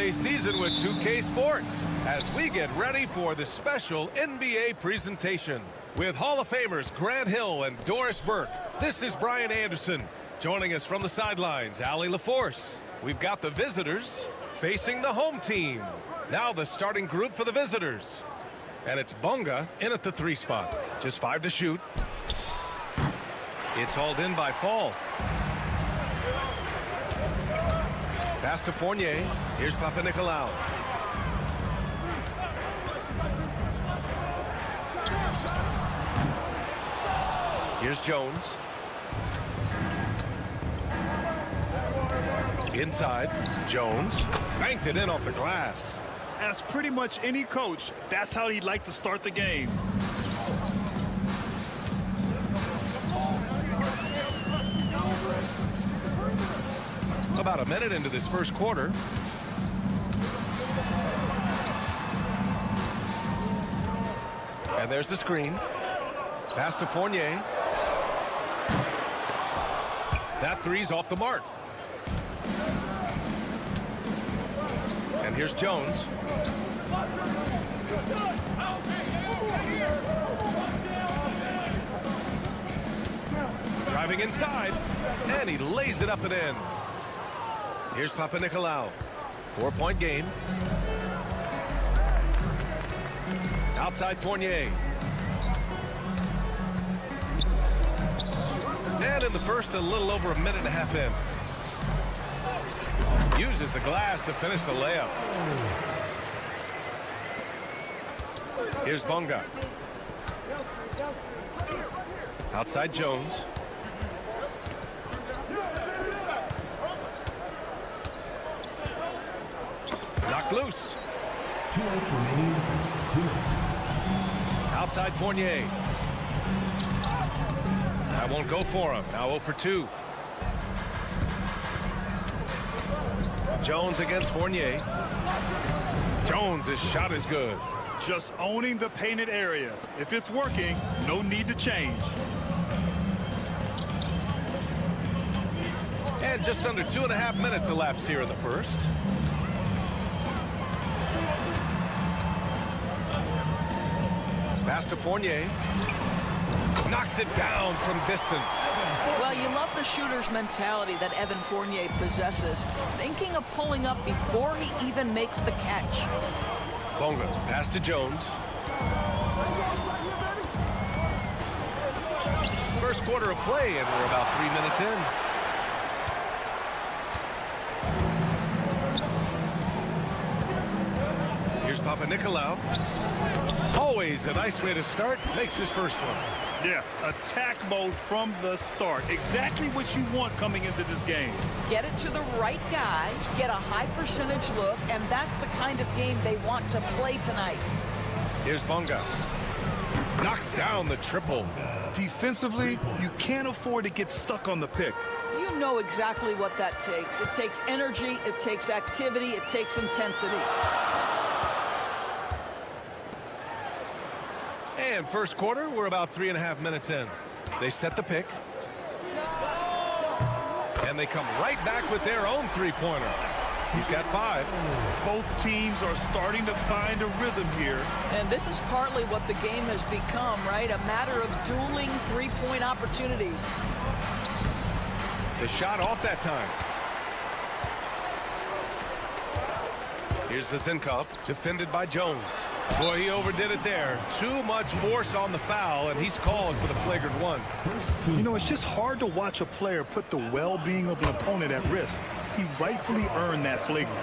holiday season with 2K Sports as we get ready for the special NBA presentation. With Hall of Famers Grant Hill and Doris Burke, this is Brian Anderson. Joining us from the sidelines, Allie LaForce. We've got the visitors facing the home team. Now the starting group for the visitors. And it's Bunga in at the 3 spot. Just 5 to shoot. It's hauled in by Fall. Pass to Fournier. Here's Papanikolaou. Here's Jones. Inside, Jones banked it in off the glass. As pretty much any coach, that's how he'd like to start the game. About a minute into this first quarter. And there's the screen. Pass to Fournier. That three's off the mark. And here's Jones. Driving inside, and he lays it up and in. Here's Papanikolaou. 4-point game. Outside Fournier. And in the first, a little over a minute and a half in. Uses the glass to finish the layup. Here's Bunga. Outside Jones. Knocked loose. 2 minutes remaining. 2 minutes. Outside Fournier. That won't go for him. Now 0 for 2. Jones against Fournier. Jones, his shot is good. Just owning the painted area. If it's working, no need to change. And just under 2.5 minutes elapsed here in the first. Pass to Fournier. Knocks it down from distance. Well, you love the shooter's mentality that Evan Fournier possesses, thinking of pulling up before he even makes the catch. Bunga, pass to Jones. First quarter of play, and we're about 3 minutes in. Here's Papanikolaou. Always a nice way to start. Makes his first one. Yeah, attack mode from the start. Exactly what you want coming into this game. Get it to the right guy, get a high percentage look, and that's the kind of game they want to play tonight. Here's Bunga. Knocks down the triple. Defensively, you can't afford to get stuck on the pick. You know exactly what that takes. It takes energy, it takes activity, it takes intensity. And first quarter, we're about 3.5 minutes in. They set the pick. And they come right back with their own three-pointer. He's got 5. Both teams are starting to find a rhythm here. And this is partly what the game has become, right? A matter of dueling three-point opportunities. The shot off that time. Here's Vezenkov, defended by Jones. Boy, he overdid it there. Too much force on the foul, and he's called for the flagrant one. You know, it's just hard to watch a player put the well-being of an opponent at risk. He rightfully earned that flagrant.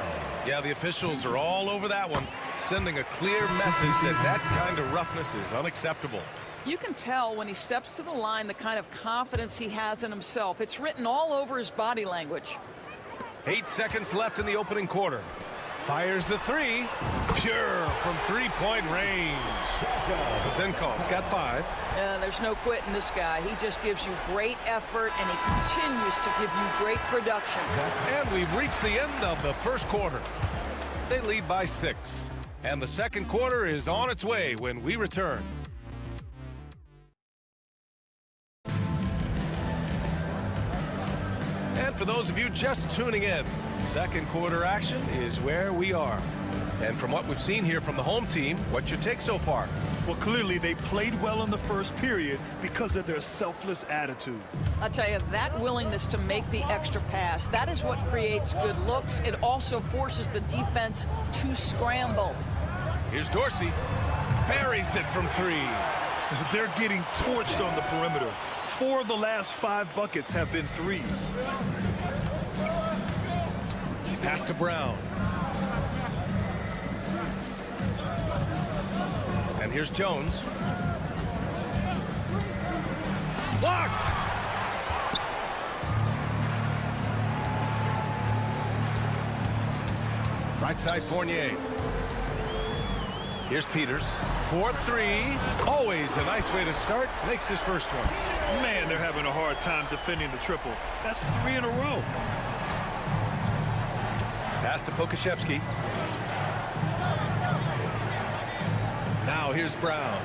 Yeah, the officials are all over that one, sending a clear message that that kind of roughness is unacceptable. You can tell when he steps to the line the kind of confidence he has in himself. It's written all over his body language. 8 seconds left in the opening quarter. Fires the 3. Pure from 3-point range. Vezenkov's got 5. There's no quitting this guy. He just gives you great effort, and he continues to give you great production. And we've reached the end of the first quarter. They lead by 6. And the second quarter is on its way when we return. And for those of you just tuning in, second quarter action is where we are. And from what we've seen here from the home team, what's your take so far? Well, clearly they played well in the first period because of their selfless attitude. I'll tell you, that willingness to make the extra pass, that is what creates good looks. It also forces the defense to scramble. Here's Dorsey. Buries it from three. They're getting torched on the perimeter. 4 of the last 5 buckets have been threes. Pass to Brown. And here's Jones. Blocked! Right side, Fournier. Here's Peters. 4-3. Always a nice way to start. Makes his first one. Man, they're having a hard time defending the triple. That's 3 in a row. Pass to Pokashevsky. Now here's Brown.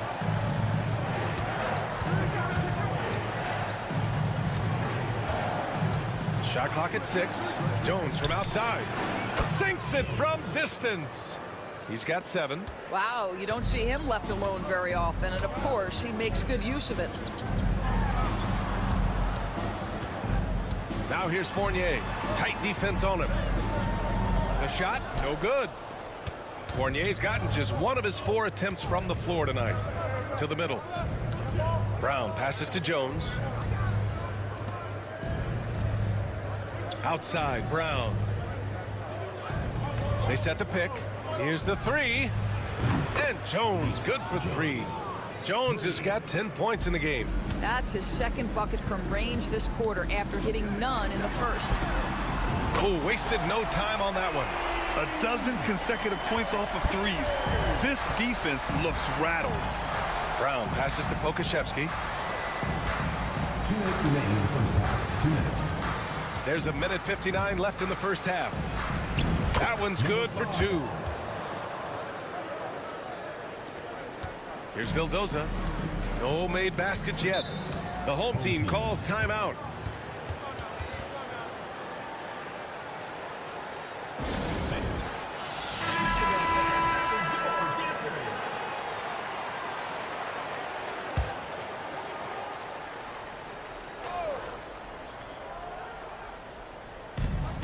Shot clock at 6. Jones from outside. Sinks it from distance. He's got 7. Wow, you don't see him left alone very often, and of course, he makes good use of it. Now here's Fournier. Tight defense on him. The shot, no good. Fournier's gotten just 1 of his 4 attempts from the floor tonight. To the middle. Brown passes to Jones. Outside, Brown. They set the pick. Here's the 3. And Jones, good for 3. Jones has got 10 points in the game. That's his second bucket from range this quarter after hitting none in the first. Oh, wasted no time on that one. A dozen consecutive points off of threes. This defense looks rattled. Brown passes to Pokashevsky. 2 minutes remaining in the first half. 2 minutes. There's a minute 59 left in the first half. That one's good for 2. Here's Vildoza. No made baskets yet. The home team calls timeout.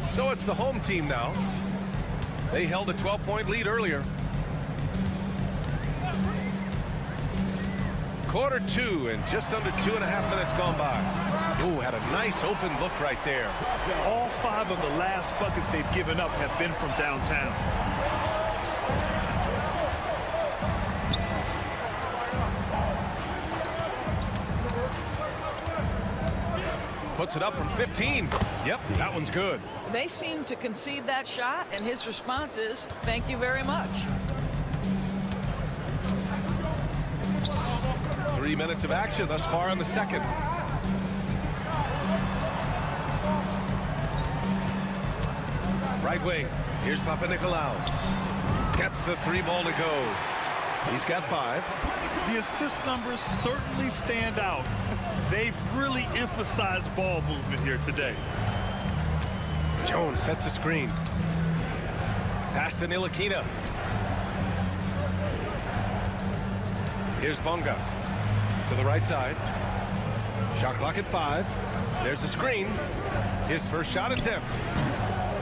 So it's the home team now. They held a 12-point lead earlier. Quarter 2 and just under 2.5 minutes gone by. Oh, had a nice open look right there. All 5 of the last buckets they've given up have been from downtown. Puts it up from 15. Yep, that one's good. They seem to concede that shot, and his response is, thank you very much. 3 minutes of action thus far in the second. Right wing. Here's Papanikolaou. Gets the 3-ball to go. He's got 5. The assist numbers certainly stand out. They've really emphasized ball movement here today. Jones sets a screen. Pass to Ntilikina. Here's Bonga. To the right side. Shot clock at 5. There's a screen. His first shot attempt.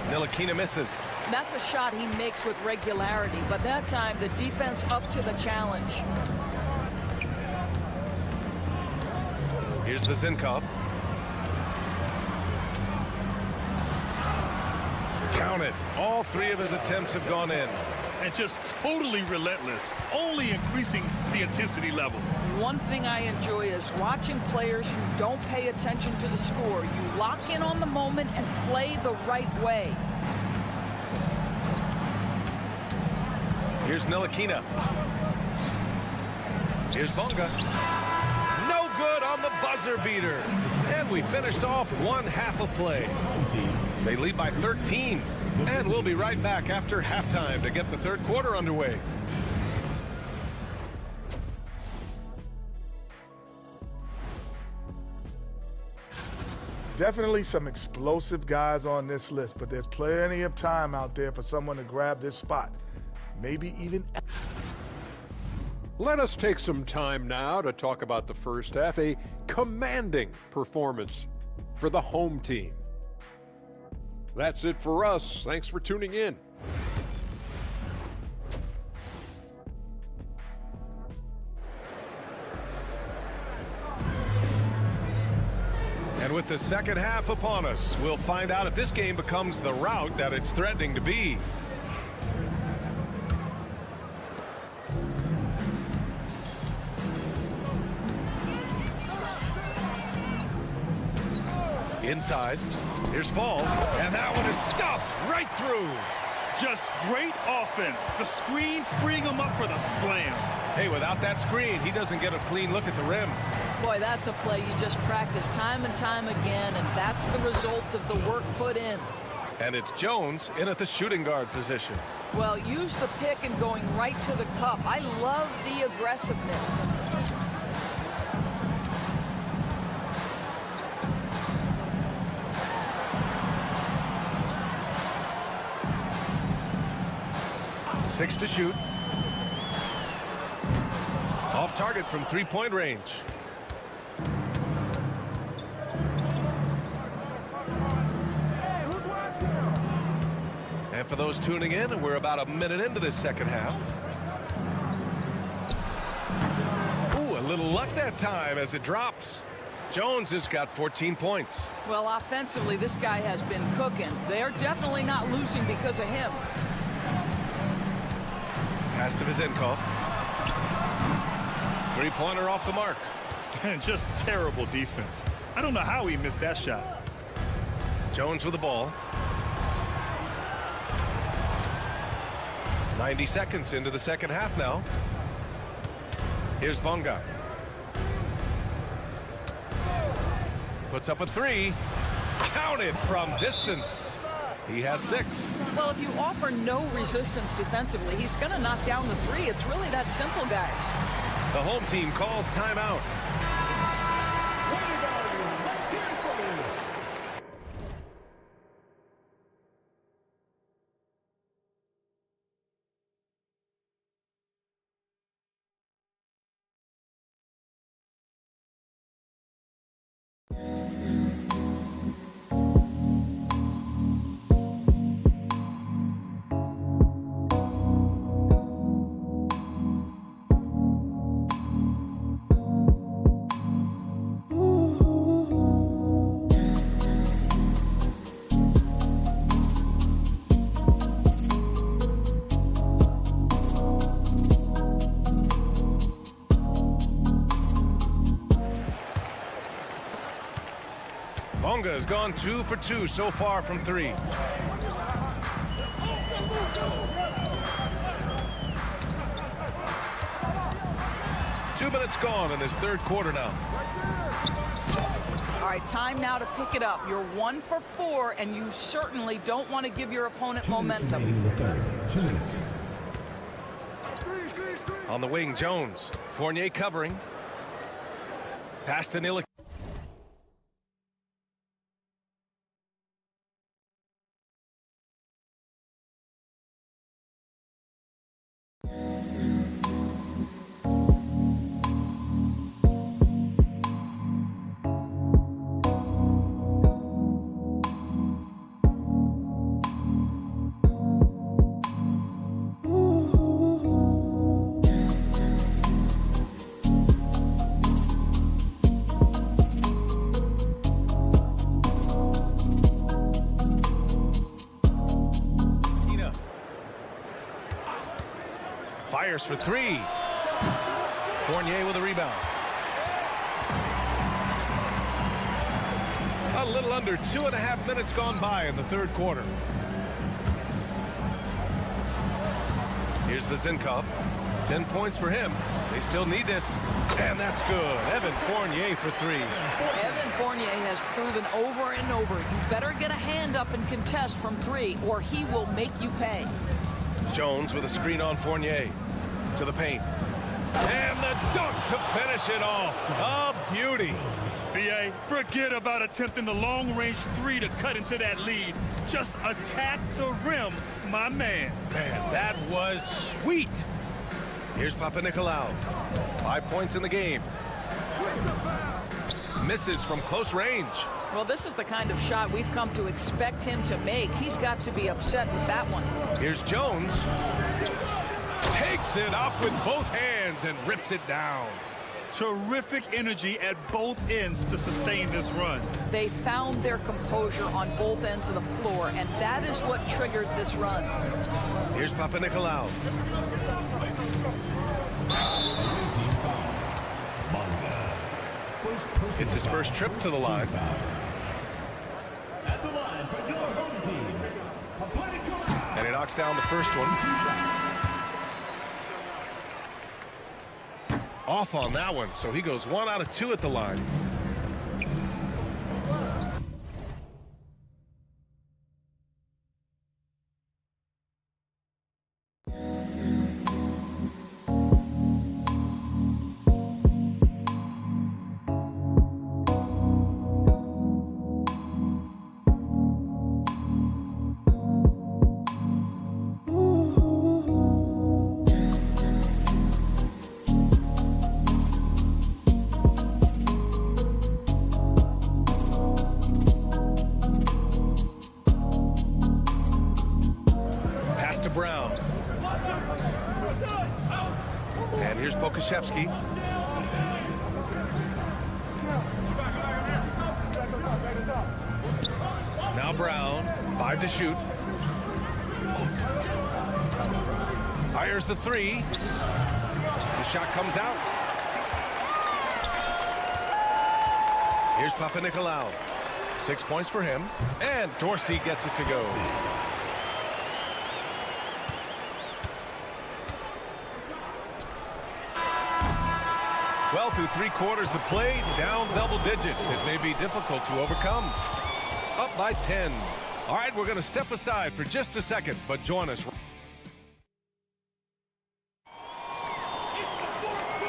Ntilikina misses. That's a shot he makes with regularity, but that time the defense up to the challenge. Here's Vezinkov. Count it. All 3 of his attempts have gone in. And just totally relentless, only increasing the intensity level. One thing I enjoy is watching players who don't pay attention to the score. You lock in on the moment and play the right way. Here's Ntilikina. Here's Bonga. No good on the buzzer beater. And we finished off 1 half of play. They lead by 13. And we'll be right back after halftime to get the third quarter underway. Definitely some explosive guys on this list, but there's plenty of time out there for someone to grab this spot. Maybe even... Let us take some time now to talk about the first half, a commanding performance for the home team. That's it for us. Thanks for tuning in. And with the second half upon us, we'll find out if this game becomes the rout that it's threatening to be. Inside, here's Fall, and that one is stuffed right through. Just great offense. The screen freeing him up for the slam. Hey, without that screen, he doesn't get a clean look at the rim. Boy, that's a play you just practice time and time again, and that's the result of the work put in. And it's Jones in at the shooting guard position. Well, use the pick and going right to the cup. I love the aggressiveness. Six to shoot. Off target from three-point range. And for those tuning in, we're about a minute into this second half. Ooh, a little luck that time as it drops. Jones has got 14 points. Well, offensively, this guy has been cooking. They're definitely not losing because of him. Pass to Vizenkov. Three-pointer off the mark. Just terrible defense. I don't know how he missed that shot. Jones with the ball. 90 seconds into the second half now. Here's Bonga. Puts up a three. Counted from distance. He has 6. Well, if you offer no resistance defensively, he's going to knock down the three. It's really that simple, guys. The home team calls timeout. Bonga has gone 2 for 2 so far from 3. Two minutes gone in this third quarter now. All right, time now to pick it up. You're 1 for 4, and you certainly don't want to give your opponent momentum. In the third. 2 minutes. On the wing, Jones. Fournier covering. Pass to Nilic. Fires for 3. Fournier with a rebound. A little under 2.5 minutes gone by in the third quarter. Here's Vizenkov. 10 points for him. They still need this. And that's good. Evan Fournier for 3. Evan Fournier has proven over and over, you better get a hand up and contest from 3, or he will make you pay. Jones with a screen on Fournier. To the paint. And the dunk to finish it off. A beauty. BA, forget about attempting the long-range three to cut into that lead. Just attack the rim, my man. Man, that was sweet. Here's Papanikolaou. 5 points in the game. Misses from close range. Well, this is the kind of shot we've come to expect him to make. He's got to be upset with that one. Here's Jones. Takes it up with both hands and rips it down. Terrific energy at both ends to sustain this run. They found their composure on both ends of the floor, and that is what triggered this run. Here's Papanikolaou. It's his first trip to the line. At the line for your home team, Partizan. And he knocks down the first one. Off on that one, so he goes 1 out of 2 at the line. Brown. And here's Pokashevsky. Now Brown, 5 to shoot. Fires the 3. The shot comes out. Here's Papanikolaou. 6 points for him. And Dorsey gets it to go. Well, through 3 quarters of play, down double digits. It may be difficult to overcome. Up by 10. All right, we're going to step aside for just a second, but join us.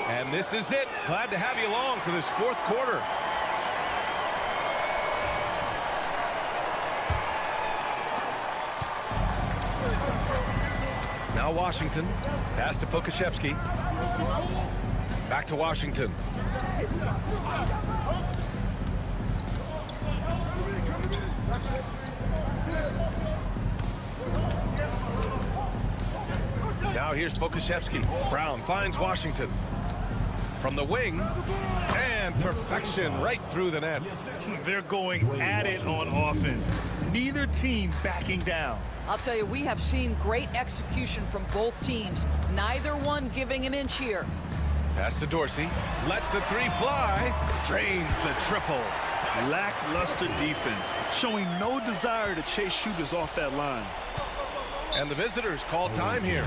And this is it. Glad to have you along for this 4th quarter. Now Washington. Pass to Pokashevsky. Back to Washington. Now here's Pokashevsky. Brown finds Washington. From the wing. And perfection right through the net. They're going at it on offense. Neither team backing down. I'll tell you, we have seen great execution from both teams. Neither one giving an inch here. Pass to Dorsey. Lets the 3 fly. Drains the triple. Lackluster defense, showing no desire to chase shooters off that line. And the visitors call time here.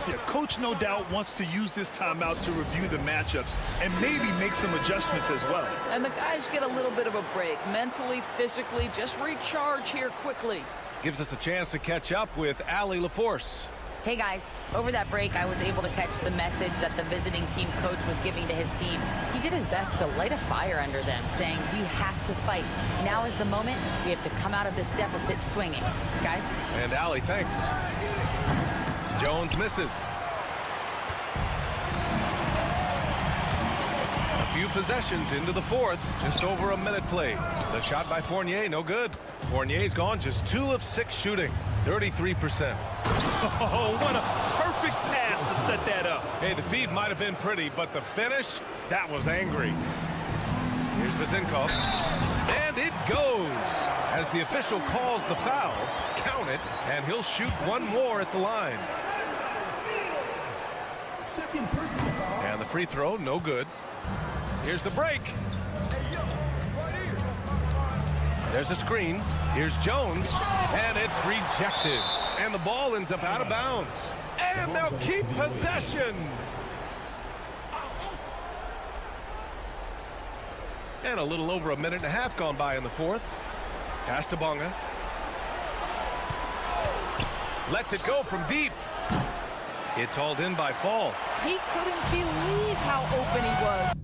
Yeah, coach no doubt wants to use this timeout to review the matchups and maybe make some adjustments as well. And the guys get a little bit of a break, mentally, physically, just recharge here quickly. Gives us a chance to catch up with Allie LaForce. Hey guys, over that break I was able to catch the message that the visiting team coach was giving to his team. He did his best to light a fire under them, saying we have to fight. Now is the moment. We have to come out of this deficit swinging. Guys? And Allie, thanks. Jones misses. A few possessions into the 4th, just over a minute played. The shot by Fournier, no good. Fournier's gone just 2 of 6 shooting, 33%. Oh, what a perfect pass to set that up. Hey, the feed might have been pretty, but the finish, that was angry. Here's Vezinkov. And it goes. As the official calls the foul, count it, and he'll shoot 1 more at the line. Second personal foul. And the free throw, no good. Here's the break. There's a screen. Here's Jones. And it's rejected. And the ball ends up out of bounds. And they'll keep possession. And a little over a minute and a half gone by in the 4th. Pass to Bonga. Lets it go from deep. It's hauled in by Fall. He couldn't believe how open he was.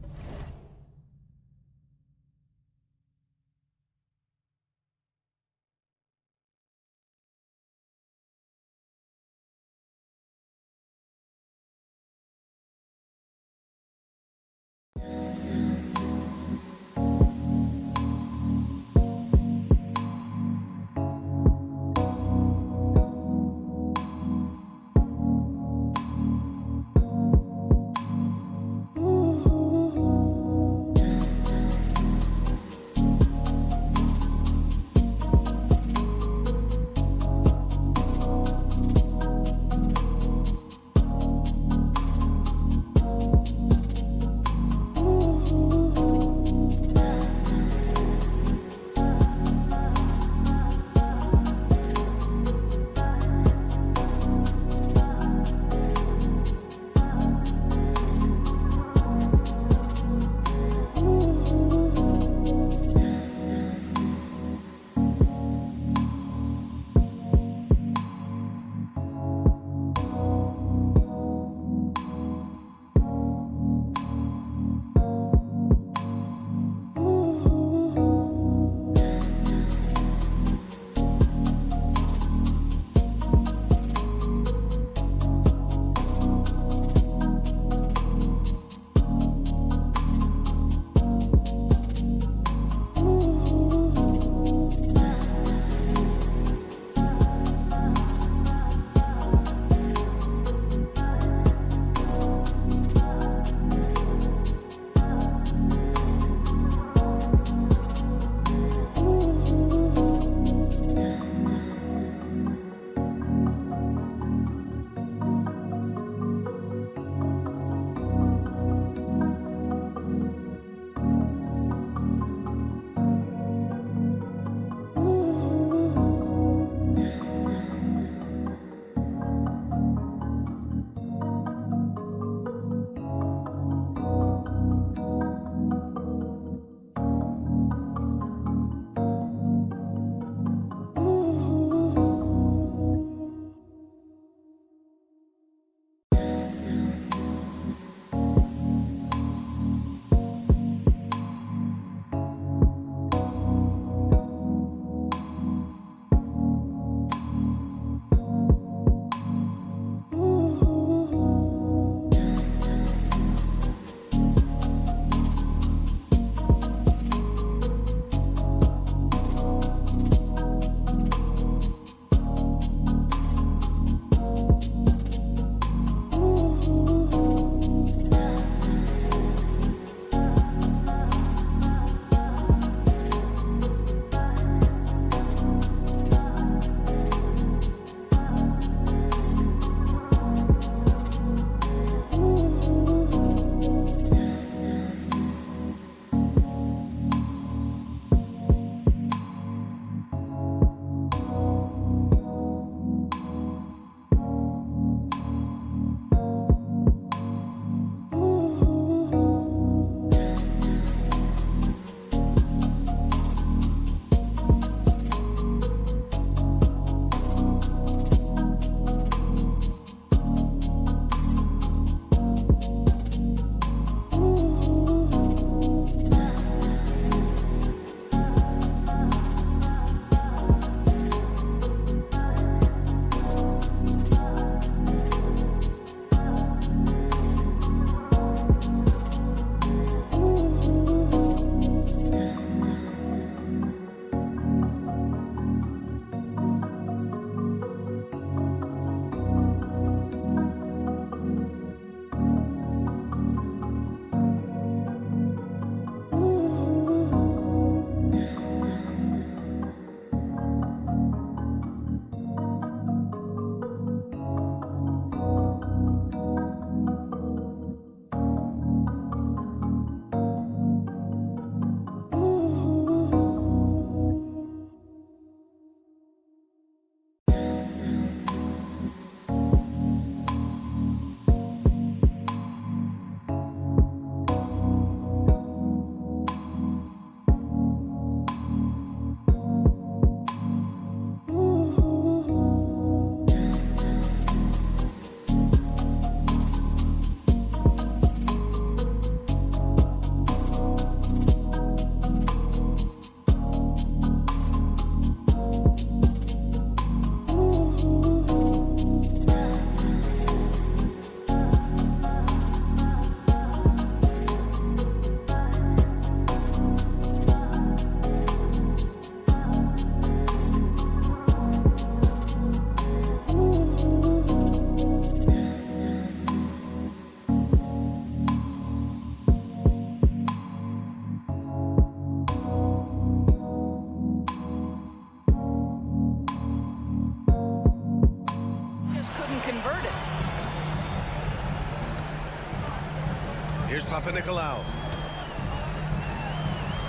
Here's Papanikolaou.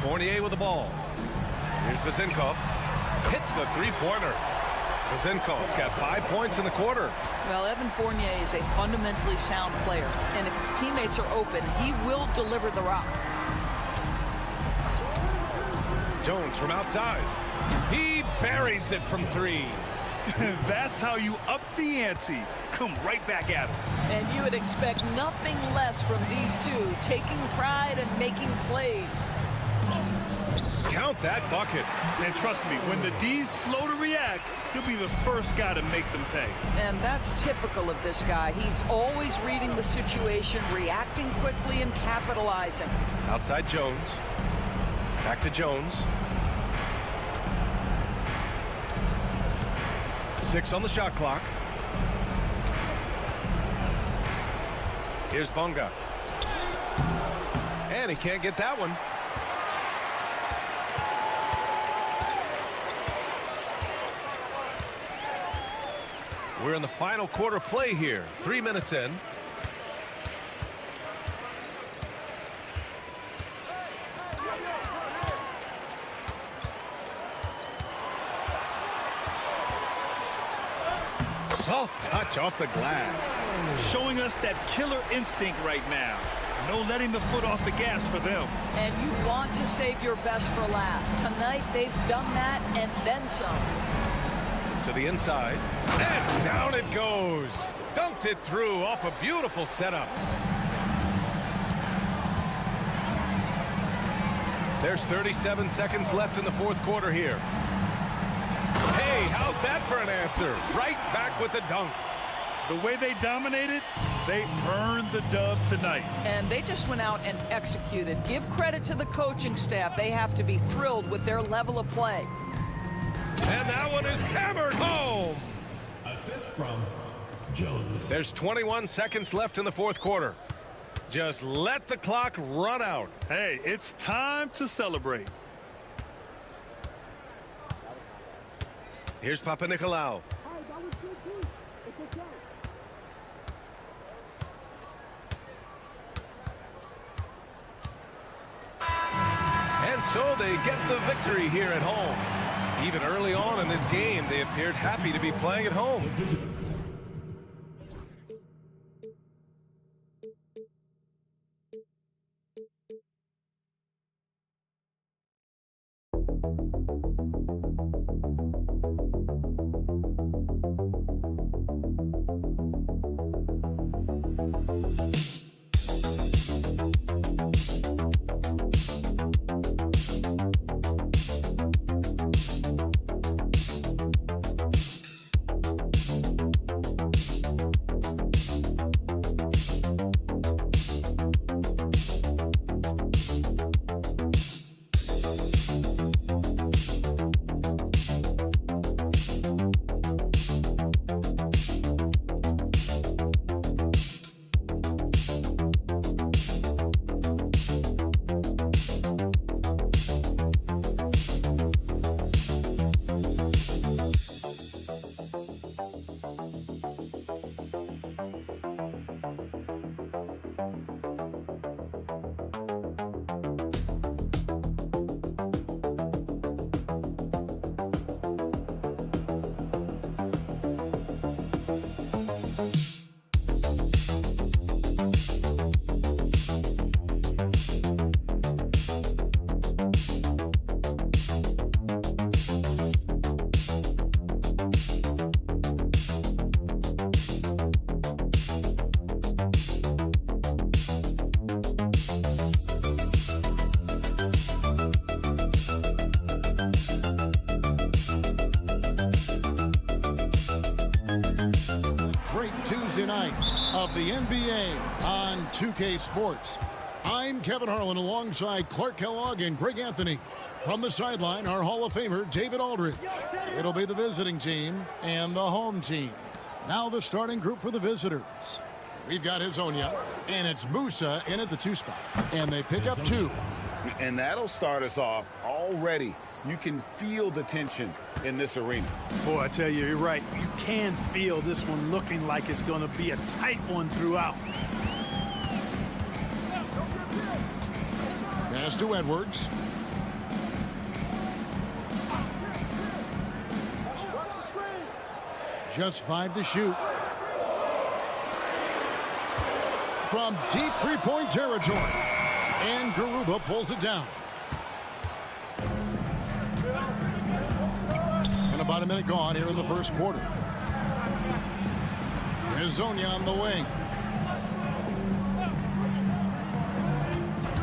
Fournier with the ball. Here's Vezinkov. Hits the three-pointer. Vezinkov's got 5 points in the quarter. Well, Evan Fournier is a fundamentally sound player, and if his teammates are open, he will deliver the rock. Jones from outside. He buries it from 3. That's how you up the ante. Come right back at him. And you would expect nothing less from these two, taking pride and making plays. Count that bucket. And trust me, when the D's slow to react, he'll be the first guy to make them pay. And that's typical of this guy. He's always reading the situation, reacting quickly, and capitalizing. Outside Jones. Back to Jones. 6 on the shot clock. Here's Bonga. And he can't get that one. We're in the final quarter play here. 3 minutes in. Soft touch off the glass. Showing us that killer instinct right now. No letting the foot off the gas for them. And you want to save your best for last. Tonight, they've done that and then some. To the inside. And down it goes. Dunked it through off a beautiful setup. There's 37 seconds left in the fourth quarter here. Hey, how's that for an answer? Right back with the dunk. The way they dominated, they earned the dub tonight. And they just went out and executed. Give credit to the coaching staff. They have to be thrilled with their level of play. And that one is hammered home. Assist from Jones. There's 21 seconds left in the fourth quarter. Just let the clock run out. Hey, it's time to celebrate. Here's Papanikolaou. And so they get the victory here at home. Even early on in this game, they appeared happy to be playing at home. Tuesday night of the NBA on 2K Sports. I'm Kevin Harlan alongside Clark Kellogg and Greg Anthony. From the sideline, our Hall of Famer, David Aldridge. It'll be the visiting team and the home team. Now the starting group for the visitors. We've got Hezonja, and it's Musa in at the 2 spot. And they pick up 2. And that'll start us off already. You can feel the tension in this arena. Boy, I tell you, you're right. You can feel this one looking like it's going to be a tight one throughout. Pass to Edwards. Just 5 to shoot. From deep three-point territory. And Garuba pulls it down. And about a minute gone here in the first quarter. Hezonja on the wing.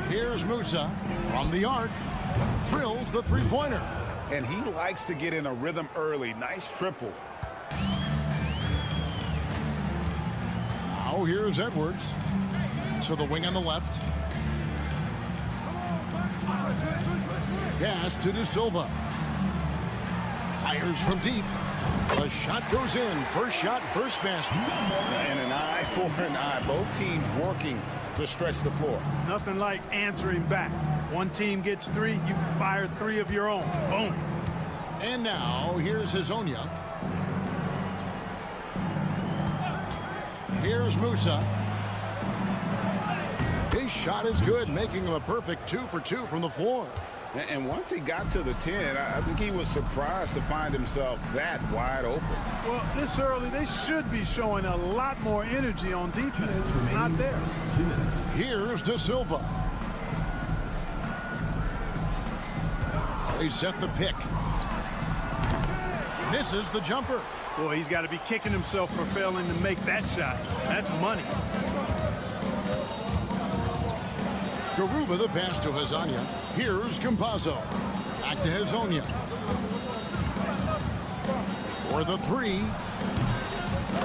Here's Musa from the arc. Drills the three-pointer. And he likes to get in a rhythm early. Nice triple. Now here's Edwards. To the wing on the left. Pass to De Silva. Fires from deep. The shot goes in. First shot, first basket. And an eye for an eye. Both teams working to stretch the floor. Nothing like answering back. One team gets 3, you fire 3 of your own. Boom. And now here's Hezonja. Here's Musa. His shot is good, making him a perfect 2 for 2 from the floor. And once he got to the 10, I think he was surprised to find himself that wide open. Well, this early, they should be showing a lot more energy on defense. It's not there. 2 minutes. Here's De Silva. They set the pick. Misses the jumper. Boy, he's got to be kicking himself for failing to make that shot. That's money. Garuba the pass to Hezonja. Here's Campazzo. Back to Hezonja. For the 3.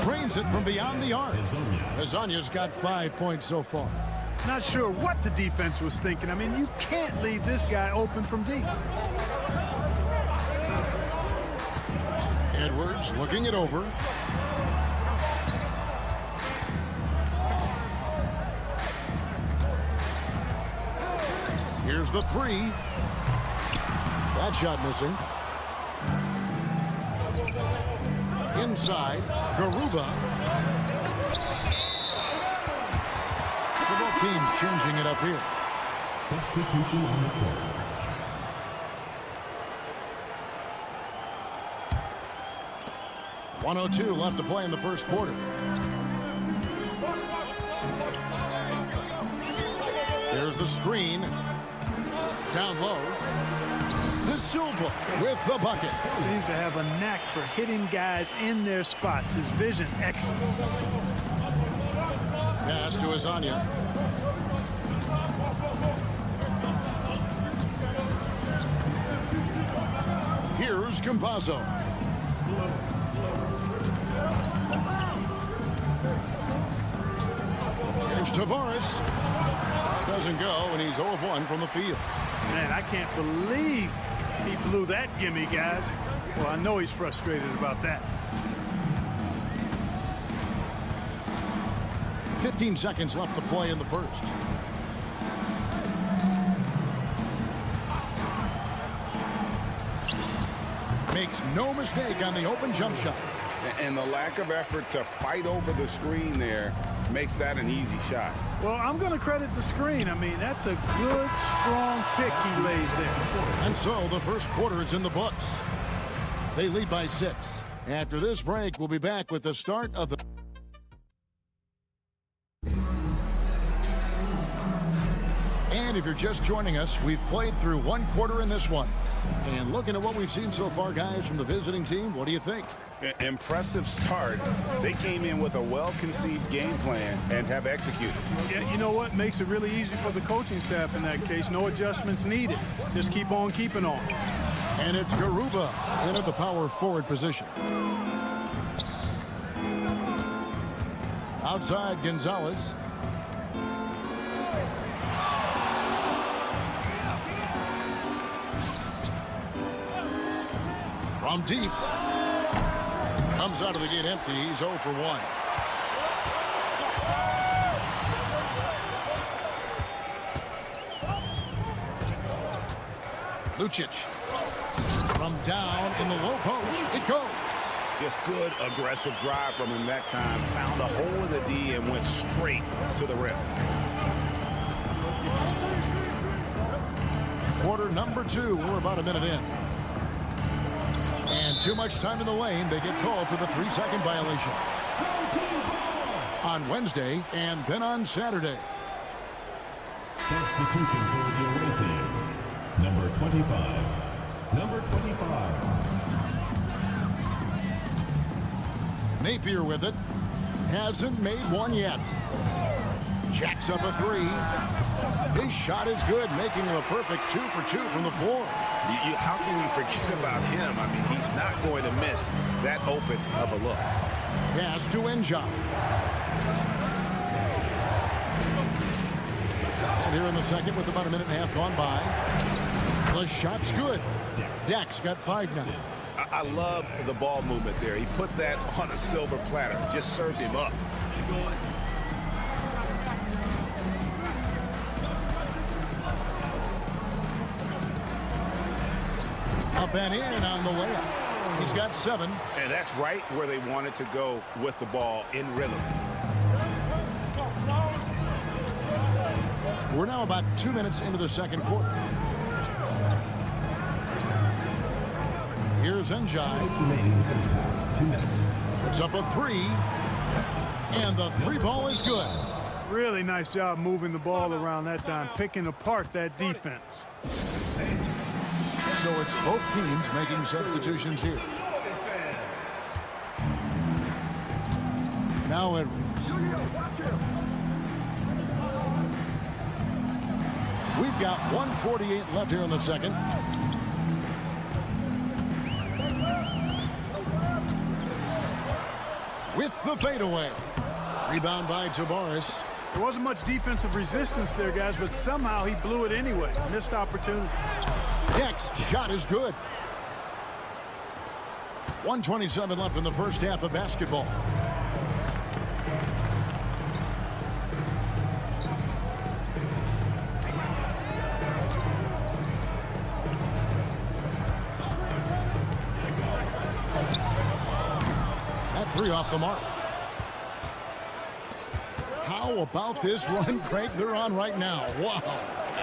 Trains it from beyond the arc. Hezonja's got 5 points so far. Not sure what the defense was thinking. I mean, you can't leave this guy open from deep. Edwards looking it over. Here's the 3. That shot missing. Inside, Garuba. So both teams changing it up here. Substitution on the court. .102 left to play in the first quarter. Here's the screen. Down low. De Silva with the bucket. Seems to have a knack for hitting guys in their spots. His vision, excellent. Pass to Hezonja. Here's Campazzo. Here's Tavares. Doesn't go, and he's 0 of 1 from the field. Man, I can't believe he blew that gimme, guys. Well, I know he's frustrated about that. 15 seconds left to play in the first. Makes no mistake on the open jump shot. And the lack of effort to fight over the screen there makes that an easy shot. Well, I'm going to credit the screen. I mean, that's a good, strong pick he lays there. And so the first quarter is in the books. They lead by 6. After this break, we'll be back with the start of the... And if you're just joining us, we've played through 1 quarter in this one. And looking at what we've seen so far, guys, from the visiting team, what do you think? Impressive start. They came in with a well-conceived game plan and have executed. Yeah, you know what? Makes it really easy for the coaching staff in that case. No adjustments needed. Just keep on keeping on. And it's Garuba in at the power forward position. Outside, Gonzalez. From deep. Comes out of the gate empty. He's 0 for 1. Lucic. From down in the low post. It goes. Just good, aggressive drive from him that time. Found a hole in the D and went straight to the rim. Quarter number 2. We're about a minute in. And too much time in the lane. They get called for the 3-second violation. On Wednesday and then on Saturday. Substitution for the away team. Number 25. Number 25. Napier with it. Hasn't made one yet. Jacks up a 3. His shot is good, making him a perfect 2 for 2 from the floor. How can we forget about him? I mean, he's not going to miss that open of a look. Pass to Enja. And here in the second with about a minute and a half gone by. The shot's good. Dex got 5 now. I love the ball movement there. He put that on a silver platter. Just served him up. Up and in on the layup. He's got 7. And that's right where they wanted to go with the ball, in rhythm. We're now about 2 minutes into the second quarter. Here's Njai. 2 minutes. Puts up a 3. And the 3 ball is good. Really nice job moving the ball around that time, picking apart that defense. So it's both teams making substitutions here. Now Edwards. We've got 1:48 left here in the second. With the fadeaway. Rebound by Tabaris. There wasn't much defensive resistance there, guys, but somehow he blew it anyway. Missed opportunity. Dex shot is good. 1:27 left in the first half of basketball. That 3 off the mark. How about this run, Craig, they're on right now? Wow.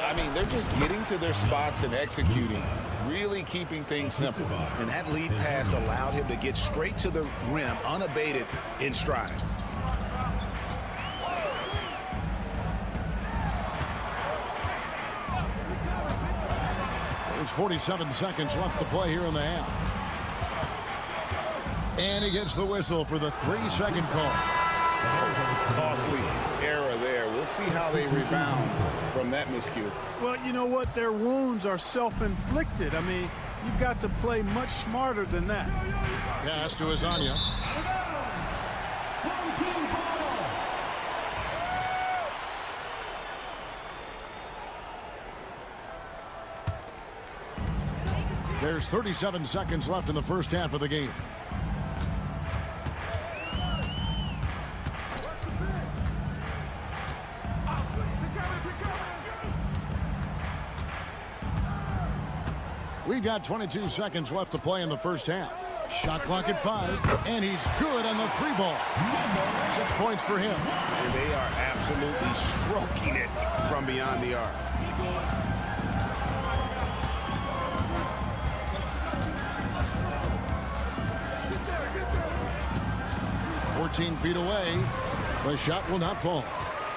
I mean, they're just getting to their spots and executing, really keeping things simple. And that lead pass allowed him to get straight to the rim, unabated, in stride. There's 47 seconds left to play here in the half. And he gets the whistle for the 3-second call. Costly error there. We'll see how they rebound from that miscue. Well, you know what? Their wounds are self-inflicted. I mean, you've got to play much smarter than that. Pass to Azania. There's 37 seconds left in the first half of the game. We've got 22 seconds left to play in the first half. Shot clock at 5, and he's good on the 3 ball. 6 points for him. And they are absolutely stroking it from beyond the arc. "14 feet away. The shot will not fall."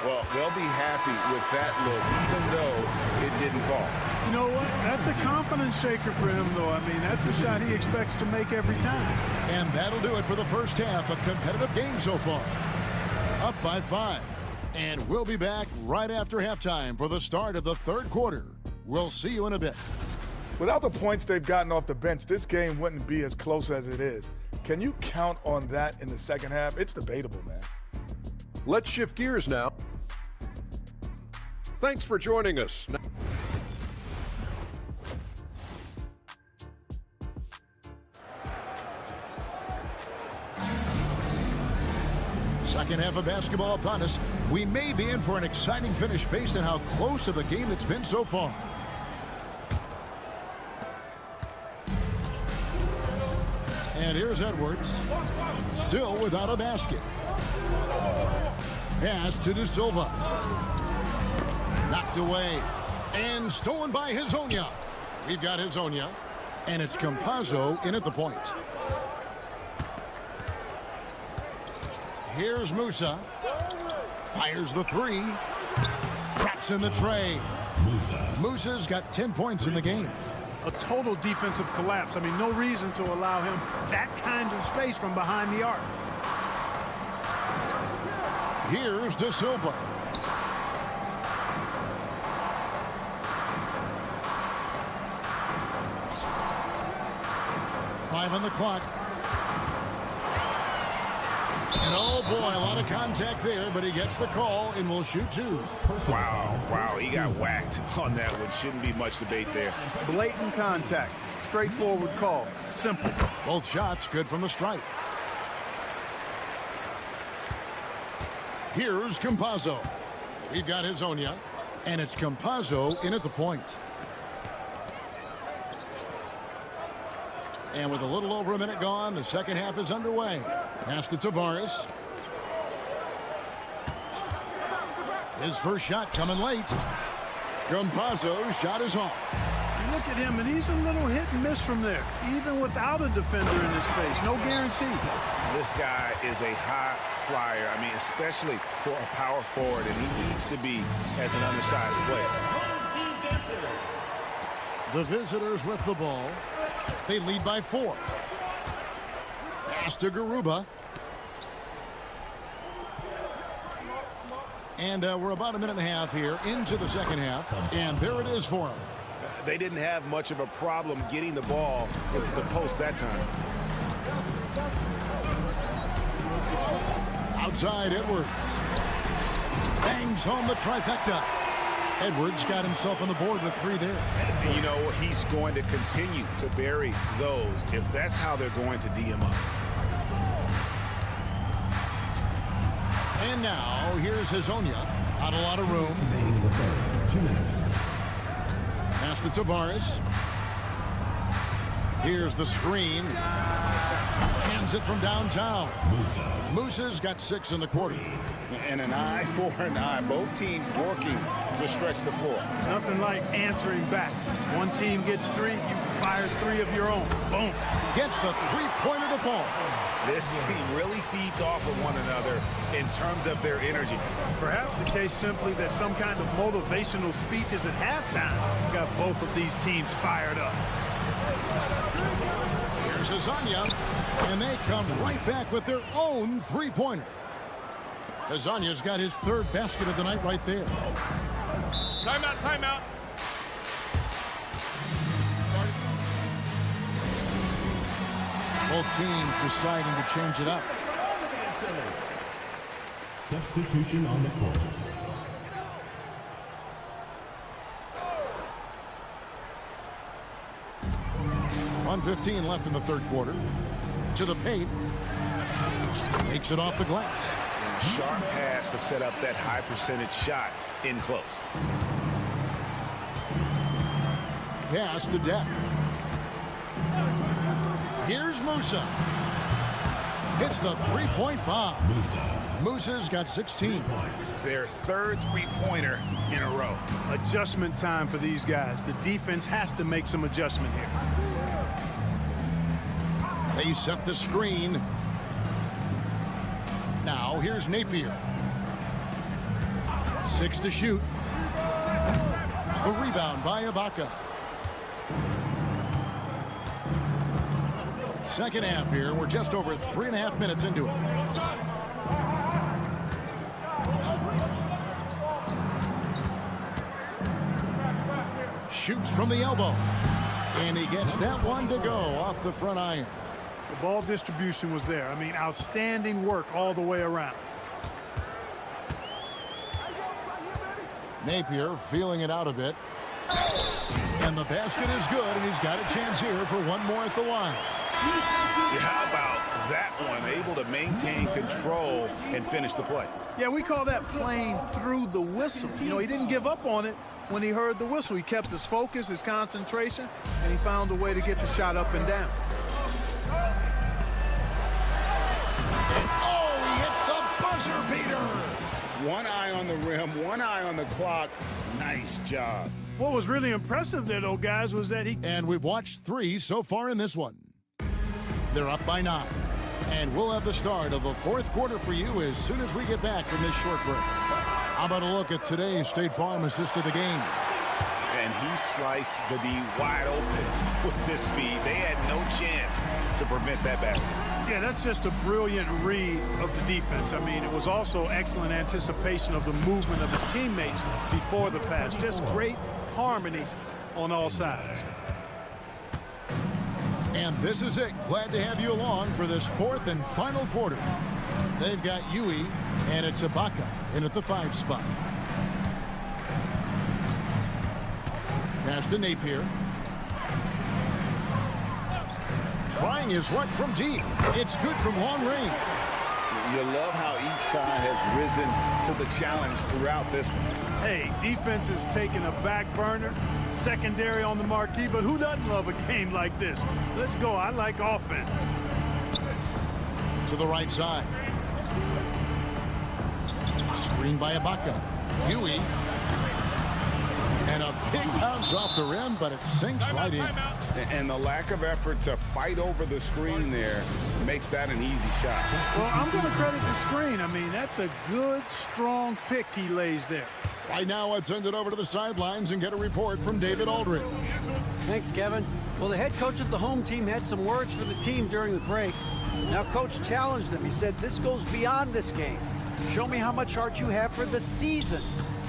Well, they'll be happy with that look, even though it didn't fall. You know what? That's a confidence shaker for him, though. I mean, that's a shot he expects to make every time. And that'll do it for the first half. A competitive game so far. Up by 5. And we'll be back right after halftime for the start of the third quarter. We'll see you in a bit. Without the points they've gotten off the bench, this game wouldn't be as close as it is. Can you count on that in the second half? It's debatable, man. Let's shift gears now. Thanks for joining us. Second half of basketball upon us. We may be in for an exciting finish based on how close of a game it's been so far. And here's Edwards. Still without a basket. Pass to De Silva. Knocked Knocked away and stolen by Hezonja. We've got Hezonja, and it's Campazzo in at the point. Here's Musa. Fires the three. Traps in the tray. Musa's got 10 points in the game. A total defensive collapse. I mean, no reason to allow him that kind of space from behind the arc. Here's De Silva. Five on the clock. And oh boy, a lot of contact there, but he gets the call and will shoot two. Wow, he got whacked on that one. Shouldn't be much debate there. Blatant contact. Straightforward call. Simple. Both shots good from the stripe. Here's Campazzo. We've got Hezonja, and it's Campazzo in at the point. And with a little over a minute gone, the second half is underway. Pass to Tavares. His first shot coming late. Campazzo's shot is off. You look at him, and he's a little hit and miss from there, even without a defender in his face. No guarantee. This guy is a high flyer. I mean, especially for a power forward, and he needs to be as an undersized player. The visitors with the ball. They lead by 4. Pass to Garuba. And we're about a minute and a half here into the second half. And there it is for them. They didn't have much of a problem getting the ball into the post that time. Outside Edwards. Bangs home the trifecta. Edwards got himself on the board with 3 there. And you know, he's going to continue to bury those if that's how they're going to D him up. And now, here's Hezonja. Not a lot of room. 2 minutes. Pass to Tavares. Here's the screen. Hands it from downtown. Musa's got 6 in the quarter. And an eye for an eye. Both teams working to stretch the floor. Nothing like answering back. One team gets 3, you fire 3 of your own. Boom. Gets the three-pointer to fall. This team really feeds off of one another in terms of their energy. Perhaps the case simply that some kind of motivational speeches at halftime got both of these teams fired up. Here's Hezonja, and they come right back with their own three-pointer. Hezonja's got his 3rd basket of the night right there. Timeout, timeout. Both teams deciding to change it up. Substitution on the court. 1:15 left in the 3rd quarter. To the paint. Makes it off the glass. Sharp pass to set up that high percentage shot in close. Pass to Depp. Here's Musa. Hits the three-point bomb. Musa's got 16 points. Their 3rd three-pointer in a row. Adjustment time for these guys. The defense has to make some adjustment here. They set the screen. Now here's Napier. 6 to shoot. The rebound by Ibaka. Second half here. We're just over 3.5 minutes into it. Shoots from the elbow. And he gets that one to go off the front iron. The ball distribution was there. I mean, outstanding work all the way around. Napier feeling it out a bit. And the basket is good, and he's got a chance here for one more at the line. How about that one? Able to maintain control and finish the play. Yeah, we call that playing through the whistle. You know, he didn't give up on it when he heard the whistle. He kept his focus, his concentration, and he found a way to get the shot up and down. Oh, he hits the buzzer beater. One eye on the rim, one eye on the clock. Nice job. What was really impressive there, though, guys, was that he... And we've watched 3 so far in this one. They're up by 9. And we'll have the start of the 4th quarter for you as soon as we get back from this short break. How about a look at today's State Farm assist of the game? And he sliced the D wide open with this feed. They had no chance to prevent that basket. Yeah, that's just a brilliant read of the defense. I mean, it was also excellent anticipation of the movement of his teammates before the pass. Just great harmony on all sides. And this is it. Glad to have you along for this 4th and final quarter. They've got Yui, and it's Ibaka in at the 5 spot. Pass to Napier. Trying his luck from deep. It's good from long range. You love how each side has risen to the challenge throughout this one. Hey, defense is taking a back burner, secondary on the marquee, but who doesn't love a game like this? Let's go. I like offense. To the right side. Screen by Ibaka. Yui. And a big bounce off the rim, but it sinks right in. And the lack of effort to fight over the screen there makes that an easy shot. Well, I'm going to credit the screen. I mean, that's a good, strong pick he lays there. Right now, let's send it over to the sidelines and get a report from David Aldridge. Thanks, Kevin. Well, the head coach of the home team had some words for the team during the break. Now, Coach challenged them. He said, this goes beyond this game. Show me how much heart you have for the season.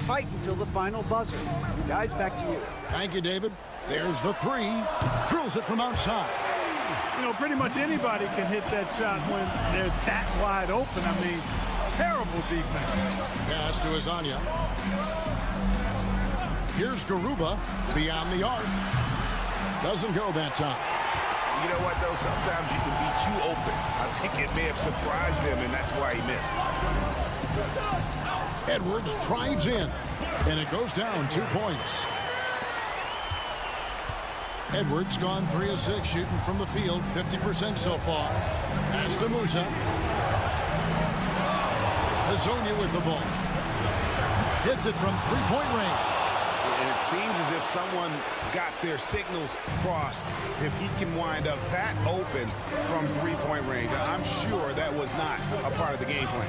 Fight until the final buzzer. Guys, back to you. Thank you, David. There's the 3. Drills it from outside. You know, pretty much anybody can hit that shot when they're that wide open. I mean, terrible defense. Pass to Azania. Here's Garuba beyond the arc. Doesn't go that time. You know what, though? Sometimes you can be too open. I think it may have surprised him, and that's why he missed. Edwards drives in, and it goes down 2 points. Edwards gone 3 of 6 shooting from the field, 50% so far. Pass to Musa. Hazonia with the ball. Hits it from 3-point range. And it seems as if someone got their signals crossed if he can wind up that open from 3-point range. I'm sure that was not a part of the game plan.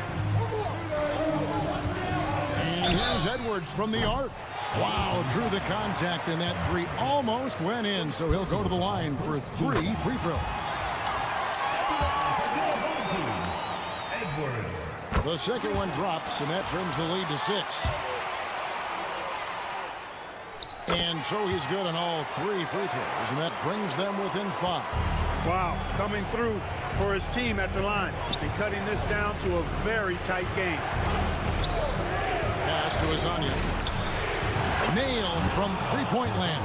And here's Edwards from the arc. Wow, drew the contact, and that 3 almost went in, so he'll go to the line for 3 free throws. The second one drops, and that trims the lead to 6. And so he's good on all 3 free throws, and that brings them within 5. Wow, coming through for his team at the line and cutting this down to a very tight game. Pass to Azania. Nailed from 3-point land.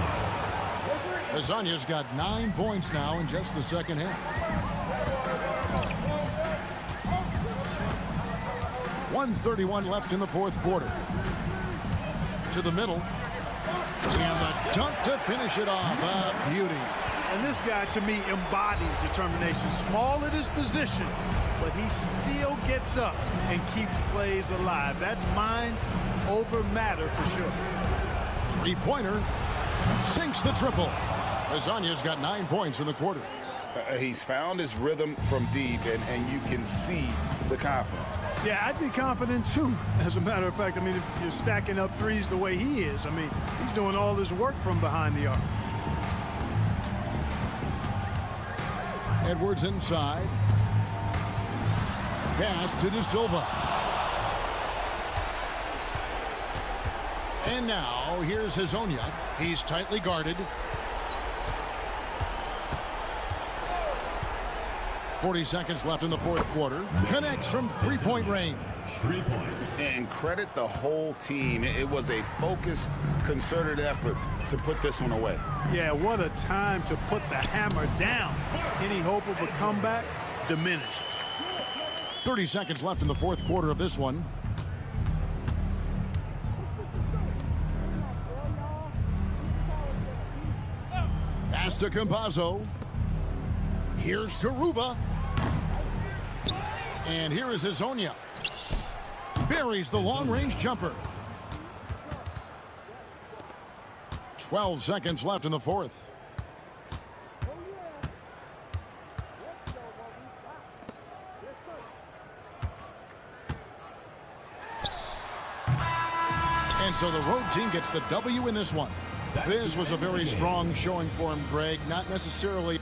Azania's got 9 points now in just the second half. 1:31 left in the 4th quarter. To the middle. And the dunk to finish it off. A beauty. And this guy, to me, embodies determination. Small at his position, but he still gets up and keeps plays alive. That's mind over matter for sure. 3-pointer. Sinks the triple. Azania's got 9 points in the quarter. He's found his rhythm from deep, and you can see the confidence. Yeah, I'd be confident too. As a matter of fact, I mean, if you're stacking up threes the way he is, I mean, he's doing all his work from behind the arc. Edwards inside. Pass to De Silva. And now here's Hazonia. He's tightly guarded. 40 seconds left in the 4th quarter. Connects from 3-point range. 3 points. And credit the whole team. It was a focused, concerted effort to put this one away. Yeah, what a time to put the hammer down. Any hope of a comeback diminished. 30 seconds left in the 4th quarter of this one. Pass to Campazzo. Here's Garuba. And here is Hazonia. buries the long-range jumper. 12 seconds left in the fourth. And so the road team gets the W in this one. This was a very strong showing for him, Greg. Not necessarily.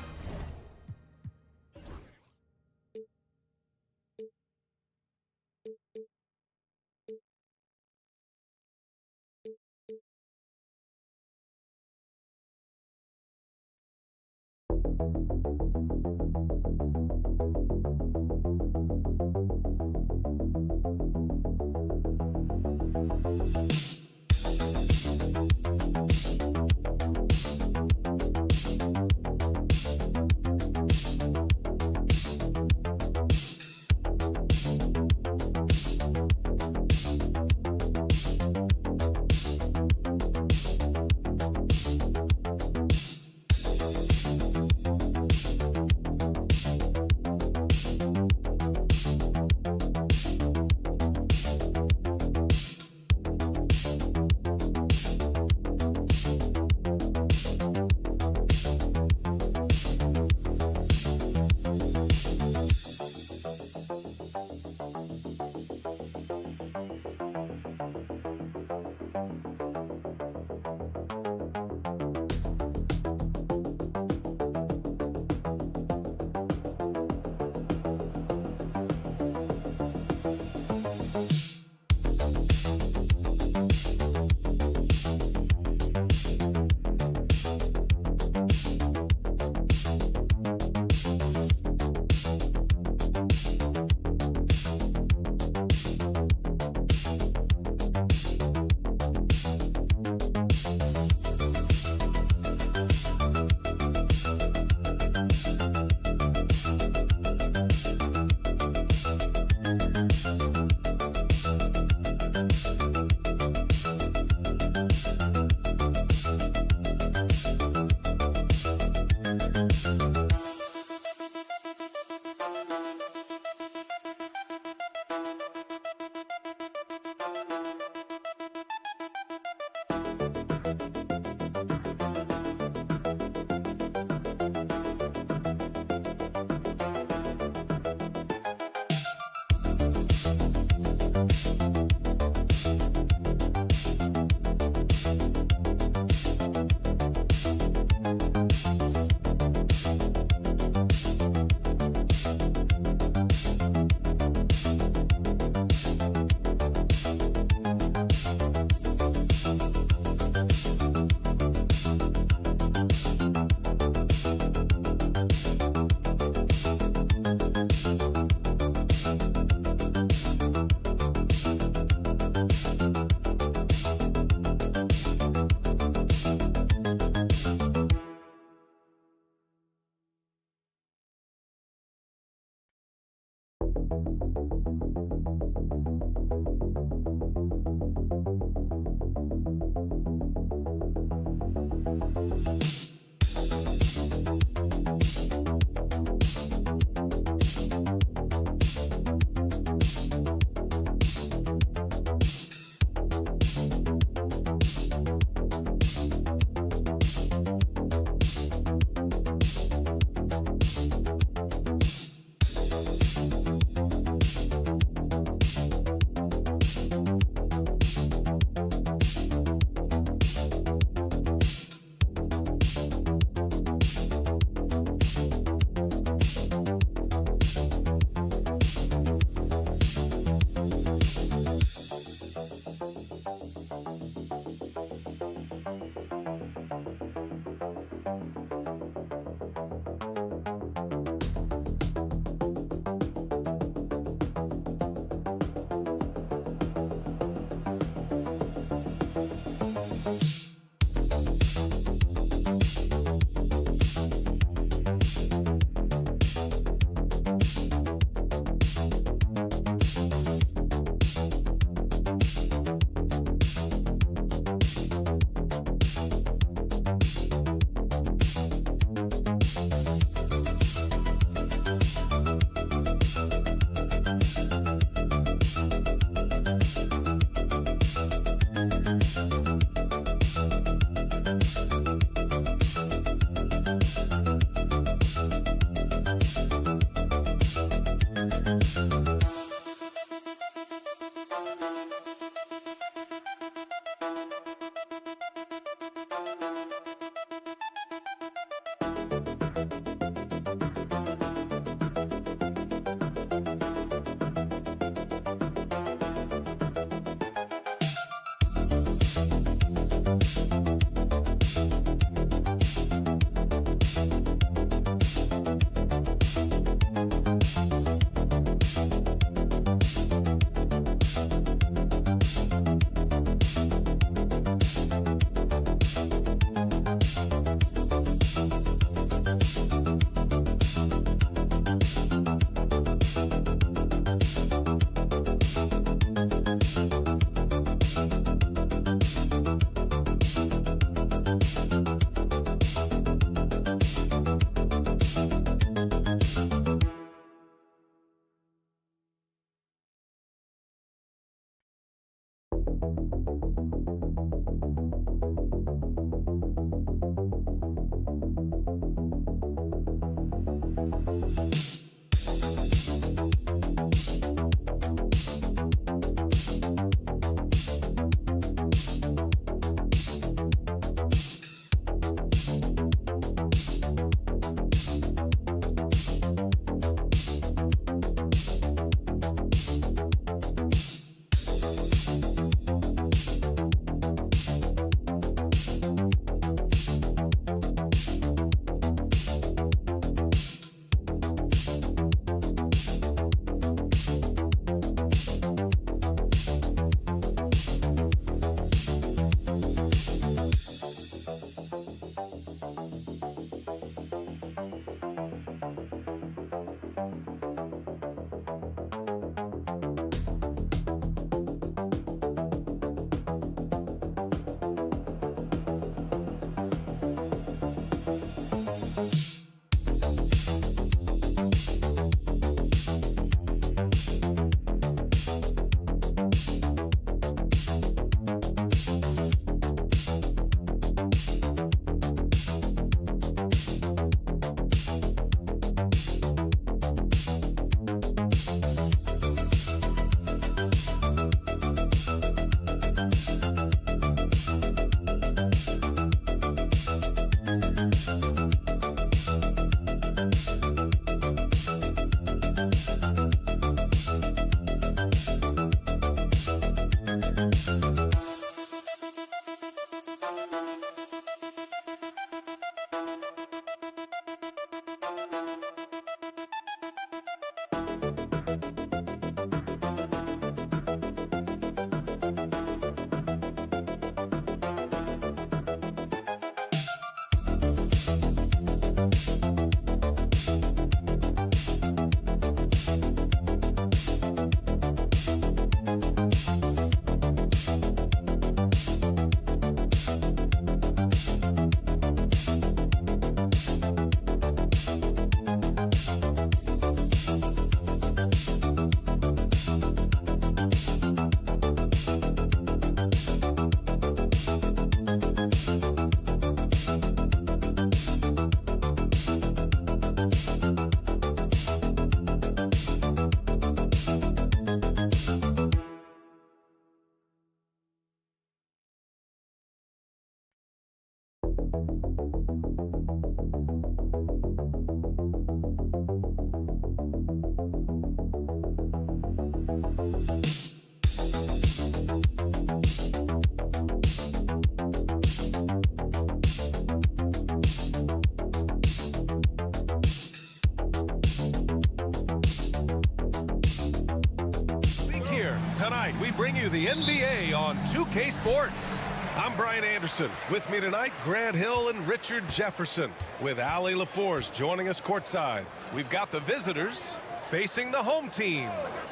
Tonight, we bring you the NBA on 2K Sports. I'm Brian Anderson. With me tonight, Grant Hill and Richard Jefferson, with Ali LaForce joining us courtside. We've got the visitors facing the home team.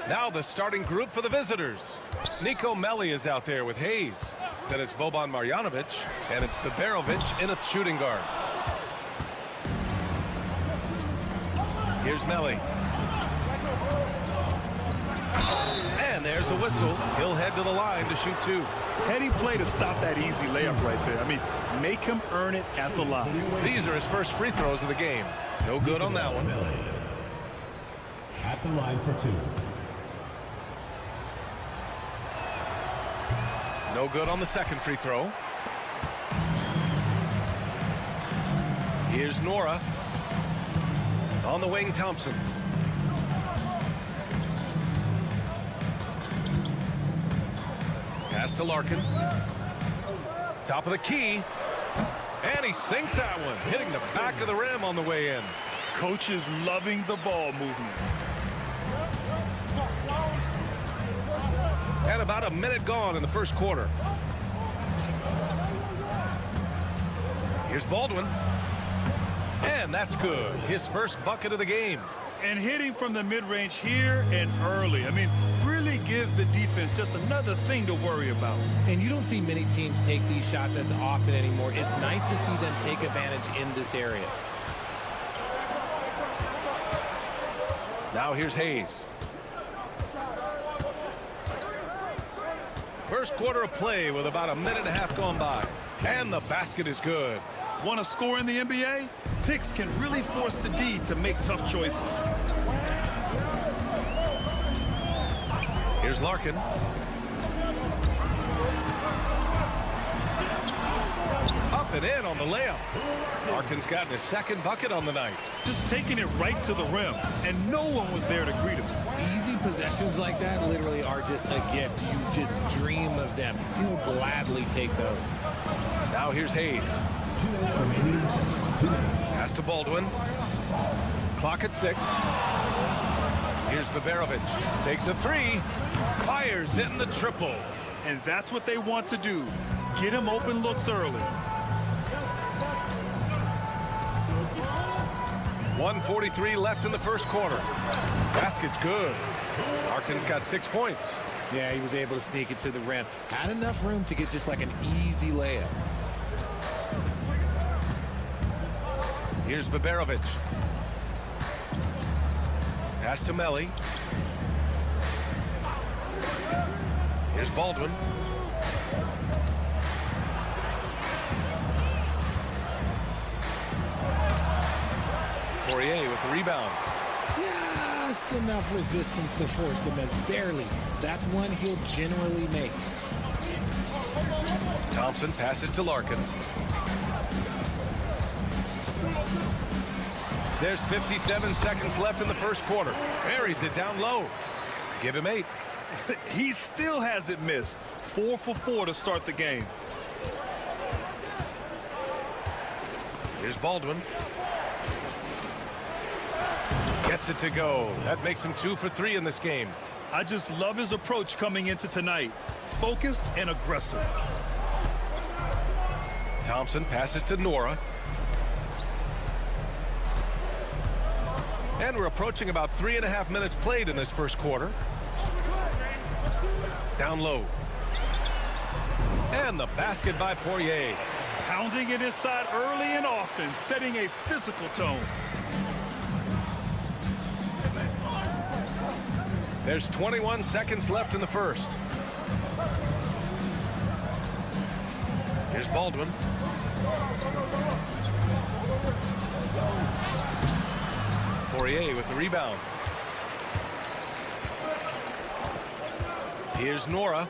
Now the starting group for the visitors. Nico Melli is out there with Hayes. Then it's Boban Marjanovic, and it's Beberovic in a shooting guard. Here's Melli. And there's a whistle. He'll head to the line to shoot two. Heady play to stop that easy layup right there. I mean, make him earn it at the line. These are his first free throws of the game. No good on that one. At the line for two. No good on the second free throw. Here's Nora. On the wing, Thompson. Pass to Larkin. Top of the key. And he sinks that one, hitting the back of the rim on the way in. Coach is loving the ball movement. And about a minute gone in the first quarter. Here's Baldwin. And that's good. His first bucket of the game. And hitting from the mid-range here and early. I mean, really give the defense just another thing to worry about. And you don't see many teams take these shots as often anymore. It's nice to see them take advantage in this area. Now here's Hayes. First quarter of play with about a minute and a half gone by. And the basket is good. Want to score in the NBA? Picks can really force the D to make tough choices. Here's Larkin. Up and in on the layup. Larkin's gotten his second bucket on the night. Just taking it right to the rim, and no one was there to greet him. Easy possessions like that literally are just a gift. You just dream of them. You'll gladly take those. Now here's Hayes. 2 minutes remaining. 2 minutes. Pass to Baldwin. Clock at 6. Here's Beberovic. Takes a three. Fires in the triple. And that's what they want to do. Get him open looks early. 1:43 left in the first quarter. Basket's good. Larkin's got 6 points. Yeah, he was able to sneak it to the rim. Had enough room to get just like an easy layup. Here's Baberovic. Pass to Melli. Here's Baldwin. Poirier with the rebound. Just enough resistance to force the miss. Barely. That's one he'll generally make. Thompson passes to Larkin. There's 57 seconds left in the first quarter. Buries it down low. Give him 8. He still hasn't missed. 4 for 4 to start the game. Here's Baldwin. Gets it to go. That makes him 2 for 3 in this game. I just love his approach coming into tonight. Focused and aggressive. Thompson passes to Nora. And we're approaching about 3.5 minutes played in this first quarter. Down low. And the basket by Poirier. Pounding it inside early and often, setting a physical tone. There's 21 seconds left in the first. Here's Baldwin. Poirier with the rebound. Here's Nora.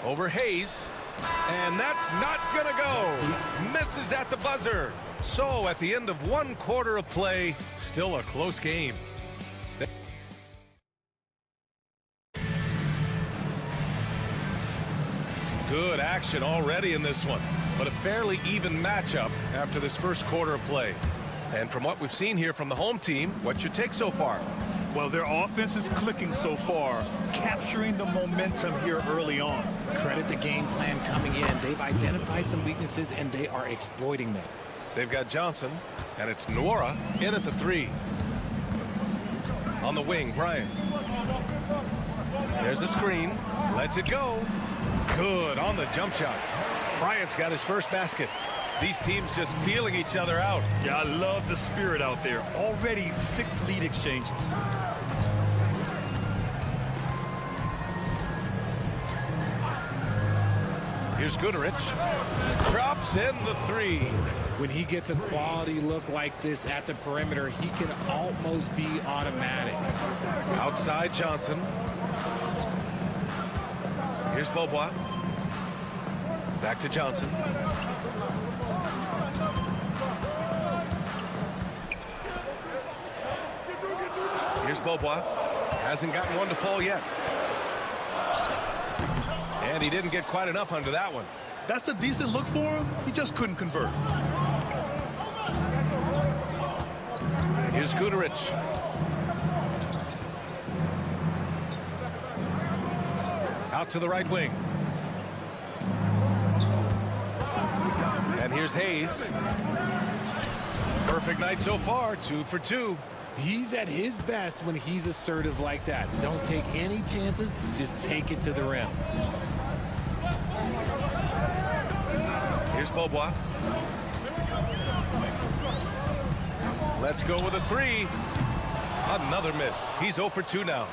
Over Hayes. And that's not gonna go. Misses at the buzzer. So at the end of 1 quarter of play, still a close game. Good action already in this one, but a fairly even matchup after this first quarter of play. And from what we've seen here from the home team, what's your take so far? Well, their offense is clicking so far, capturing the momentum here early on. Credit the game plan coming in. They've identified some weaknesses, and they are exploiting them. They've got Johnson, and it's Nora in at the 3. On the wing, Bryant. There's a screen. Lets it go. Good on the jump shot. Bryant's got his first basket. These teams just feeling each other out. Yeah, I love the spirit out there. Already 6 lead exchanges. Here's Goodrich. Drops in the 3. When he gets a quality look like this at the perimeter, he can almost be automatic. Outside Johnson. Here's Beaubois. Back to Johnson. Here's Beaubois. Hasn't gotten one to fall yet. And he didn't get quite enough under that one. That's a decent look for him. He just couldn't convert. Here's Goodrich. Out to the right wing. And here's Hayes. Perfect night so far, 2 for 2. He's at his best when he's assertive like that. Don't take any chances, just take it to the rim. Here's Beaubois. Let's go with a 3. Another miss. He's 0 for 2 now.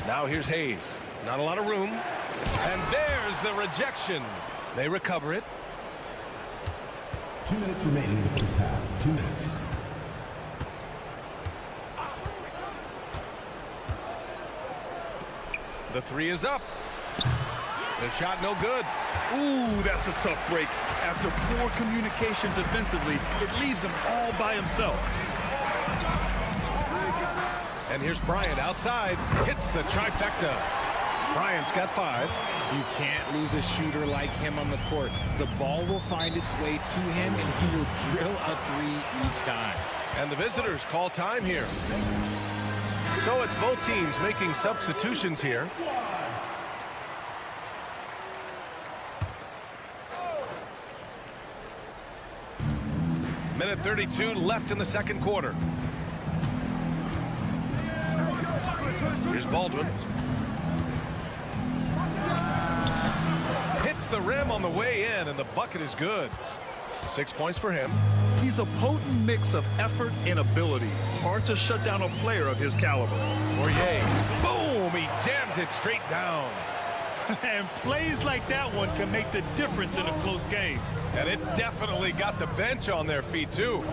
Now here's Hayes. Not a lot of room. And there's the rejection. They recover it. 2 minutes remaining in the first half. 2 minutes. The 3 is up. The shot no good. Ooh, that's a tough break. After poor communication defensively, it leaves him all by himself. And here's Bryant outside. Hits the trifecta. Bryant's got 5. You can't lose a shooter like him on the court. The ball will find its way to him, and he will drill a 3 each time. And the visitors call time here. So it's both teams making substitutions here. Minute 32 left in the second quarter. Here's Baldwin. Hits the rim on the way in, and the bucket is good. 6 points for him. He's a potent mix of effort and ability. Hard to shut down a player of his caliber. Poirier, boom, he jams it straight down. And plays like that one can make the difference in a close game. And it definitely got the bench on their feet, too.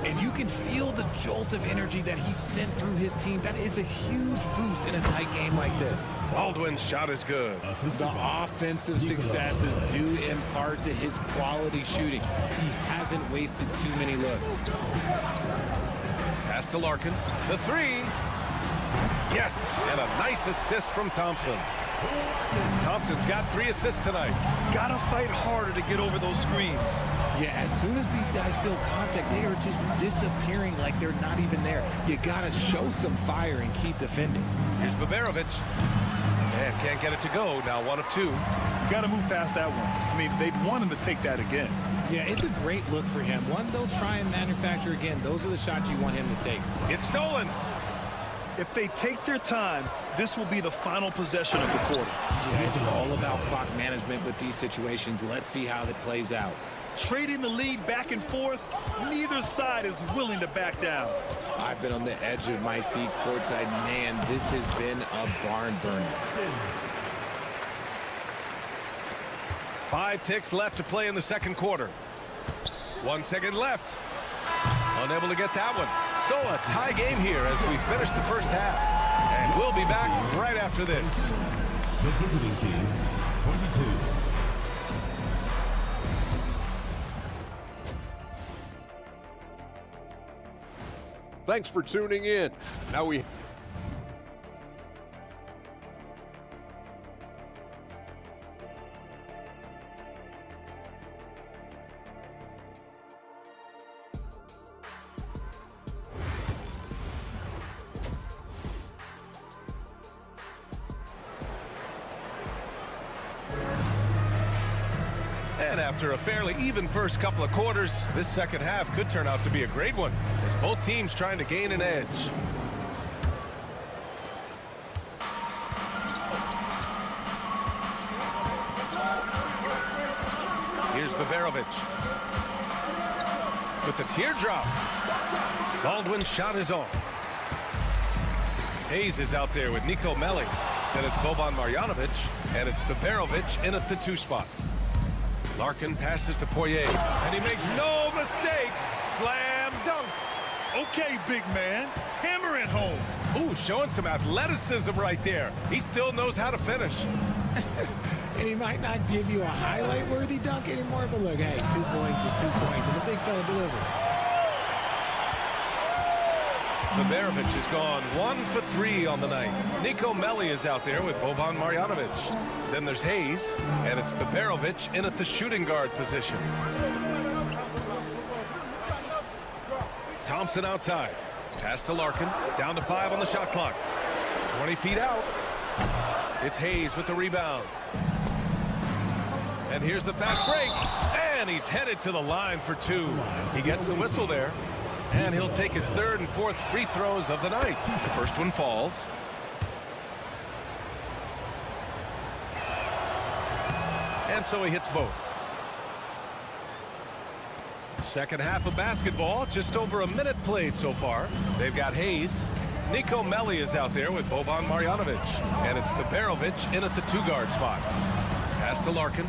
And you can feel the jolt of energy that he sent through his team. That is a huge boost in a tight game like this. Baldwin's shot is good. The offensive success is due in part to his quality shooting. He hasn't wasted too many looks. Pass to Larkin. The three. Yes, and a nice assist from Thompson. Thompson's got 3 assists tonight. Gotta fight harder to get over those screens. Yeah, as soon as these guys feel contact, they are just disappearing like they're not even there. You gotta show some fire and keep defending. Here's Baberovic. And can't get it to go. Now 1 of 2. You gotta move past that one. I mean, they'd want him to take that again. Yeah, it's a great look for him. One they'll try and manufacture again. Those are the shots you want him to take. It's stolen. If they take their time, this will be the final possession of the quarter. Yeah, it's all about clock management with these situations. Let's see how that plays out. Trading the lead back and forth, neither side is willing to back down. I've been on the edge of my seat courtside. Man, this has been a barn burner. 5 ticks left to play in the second quarter. 1 second left. Unable to get that one. So a tie game here as we finish the first half. And we'll be back right after this. The visiting team, 22. Thanks for tuning in. Now we... And after a fairly even first couple of quarters, this second half could turn out to be a great one, as both teams trying to gain an edge. Here's Baberovic. With the teardrop. Baldwin's shot is off. Hayes is out there with Nico Melli. Then it's Boban Marjanovic, and it's Baberovic in at the 2 spot. Larkin passes to Poirier, and he makes no mistake. Slam dunk. Okay, big man, hammer it home. Ooh, showing some athleticism right there. He still knows how to finish. And he might not give you a highlight-worthy dunk anymore, but look, hey, 2 points is 2 points, and the big fella delivered. Baberovic has gone 1 for 3 on the night. Nico Melli is out there with Boban Marjanovic. Then there's Hayes, and it's Baberovic in at the shooting guard position. Thompson outside. Pass to Larkin. Down to 5 on the shot clock. 20 feet out. It's Hayes with the rebound. And here's the fast break. And he's headed to the line for 2. He gets the whistle there. And he'll take his 3rd and 4th free throws of the night. The first one falls. And so he hits both. Second half of basketball, just over a minute played so far. They've got Hayes. Nico Melli is out there with Boban Marjanovic. And it's Baberovic in at the 2-guard spot. Pass to Larkin.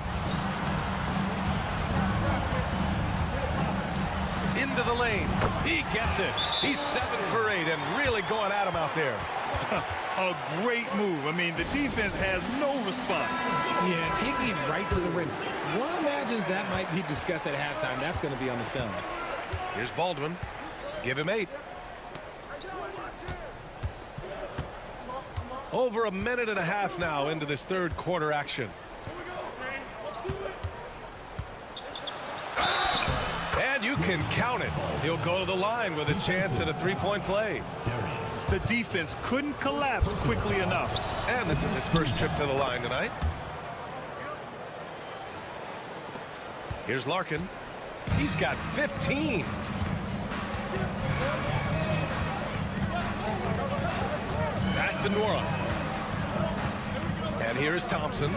Into the lane. He gets it. He's 7 for 8 and really going at him out there. A great move. I mean, the defense has no response. Yeah, taking it right to the rim. One imagines that might be discussed at halftime. That's going to be on the film. Here's Baldwin. Give him 8. Over a minute and a half now into this 3rd quarter action. And you can count it. He'll go to the line with a chance at a 3-point play. The defense couldn't collapse quickly enough. And this is his first trip to the line tonight. Here's Larkin. He's got 15. Pass to Nora. And here's Thompson.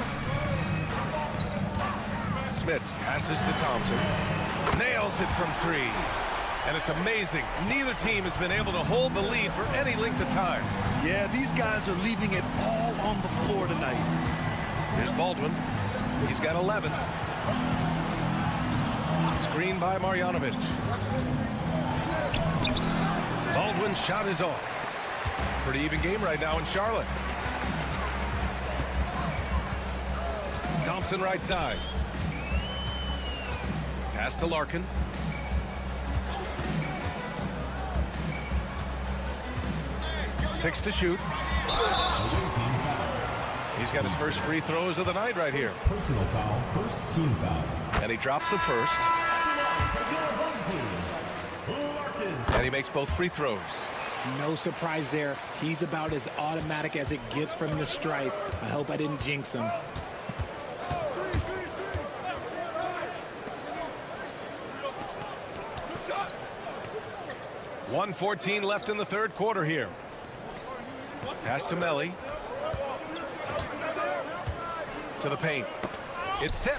Smits passes to Thompson. Nails it from 3. And it's amazing. Neither team has been able to hold the lead for any length of time. Yeah, these guys are leaving it all on the floor tonight. Here's Baldwin. He's got 11. Screen by Marjanovic. Baldwin's shot is off. Pretty even game right now in Charlotte. Thompson right side. Pass to Larkin. Six to shoot. He's got his first free throws of the night right here. Personal foul, first team foul. And he drops the first. And he makes both free throws. No surprise there. He's about as automatic as it gets from the stripe. I hope I didn't jinx him. .114 left in the third quarter here. Pass to Melli. To the paint. It's tipped.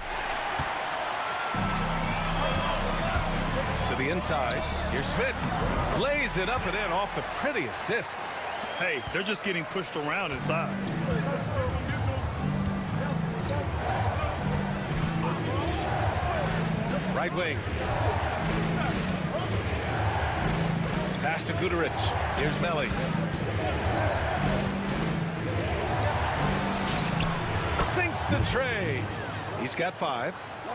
To the inside. Here's Smits. Lays it up and in off the pretty assist. Hey, they're just getting pushed around inside. Right wing. Pass to Guduric. Here's Melli. Sinks the tray. He's got 5.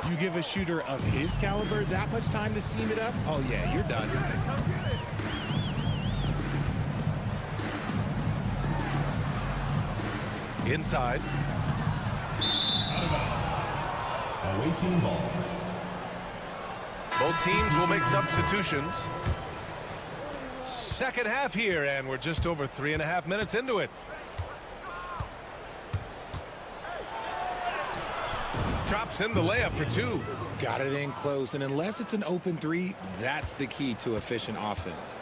You give a shooter of his caliber that much time to seam it up? Oh, yeah, you're done. Inside. Away team ball. Both teams will make substitutions. Second half here, and we're just over 3.5 minutes into it. Drops in the layup for 2. Got it in close, and unless it's an open 3, that's the key to efficient offense.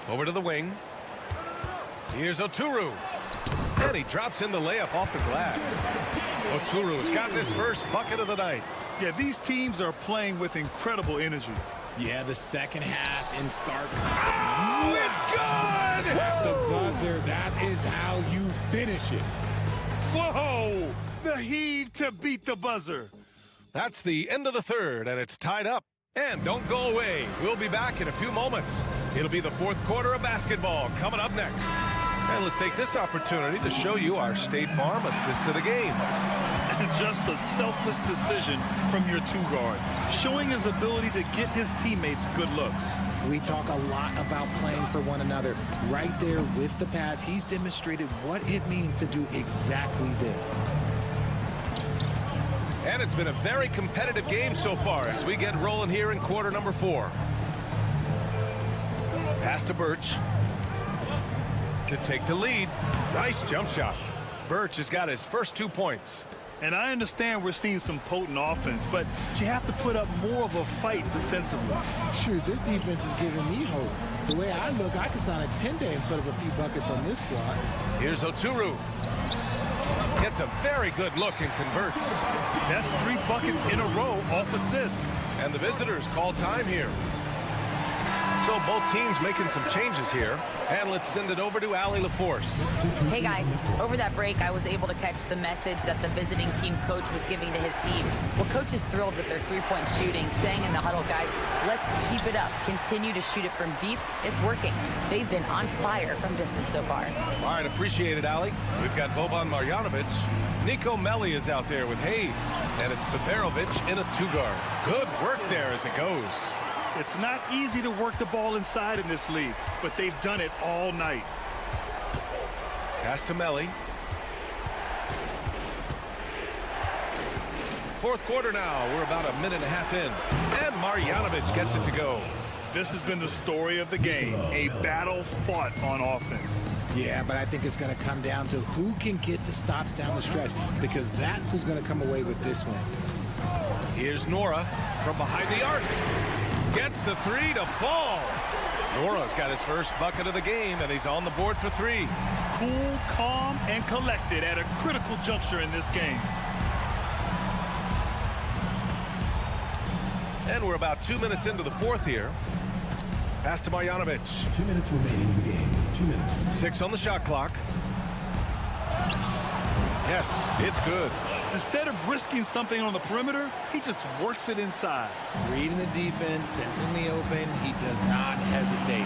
Over to the wing. Here's Oturu. And he drops in the layup off the glass. Oturu's got this first bucket of the night. Yeah, these teams are playing with incredible energy. Yeah, the second half in stark. Oh, it's good! At the buzzer, that is how you finish it. Whoa! The heave to beat the buzzer. That's the end of the third, and it's tied up. And don't go away. We'll be back in a few moments. It'll be the fourth quarter of basketball coming up next. And let's take this opportunity to show you our State Farm assist to the game. Just a selfless decision from your 2-guard, showing his ability to get his teammates good looks. We talk a lot about playing for one another. Right there with the pass, he's demonstrated what it means to do exactly this. And it's been a very competitive game so far as we get rolling here in quarter number 4. Pass to Birch to take the lead. Nice jump shot. Birch has got his first 2 points. And I understand we're seeing some potent offense, but you have to put up more of a fight defensively. Shoot, this defense is giving me hope. The way I look, I could sign a 10-day and put up a few buckets on this squad. Here's Oturu. Gets a very good look and converts. That's 3 buckets in a row off assist. And the visitors call time here. So both teams making some changes here. And let's send it over to Allie LaForce. Hey guys, over that break I was able to catch the message that the visiting team coach was giving to his team. Well, coach is thrilled with their 3-point shooting, saying in the huddle, guys, let's keep it up. Continue to shoot it from deep. It's working. They've been on fire from distance so far. All right, appreciate it, Allie. We've got Boban Marjanovic. Nico Melli is out there with Hayes. And it's Peperovic in a 2-guard. Good work there as it goes. It's not easy to work the ball inside in this league, but they've done it all night. Pass to Melli. Fourth quarter now. We're about 1.5 minutes in. And Marjanovic gets it to go. This has been the story of the game, a battle fought on offense. Yeah, but I think it's going to come down to who can get the stops down the stretch, because that's who's going to come away with this one. Here's Nora from behind the arc. Gets the 3 to fall. Nora's got his first bucket of the game, and he's on the board for 3. Cool, calm, and collected at a critical juncture in this game. And we're about 2 minutes into the fourth here. Pass to Marjanovic. 2 minutes remaining in the game. 2 minutes. 6 on the shot clock. Yes, it's good. Instead of risking something on the perimeter, he just works it inside. Reading the defense, sensing the open, he does not hesitate.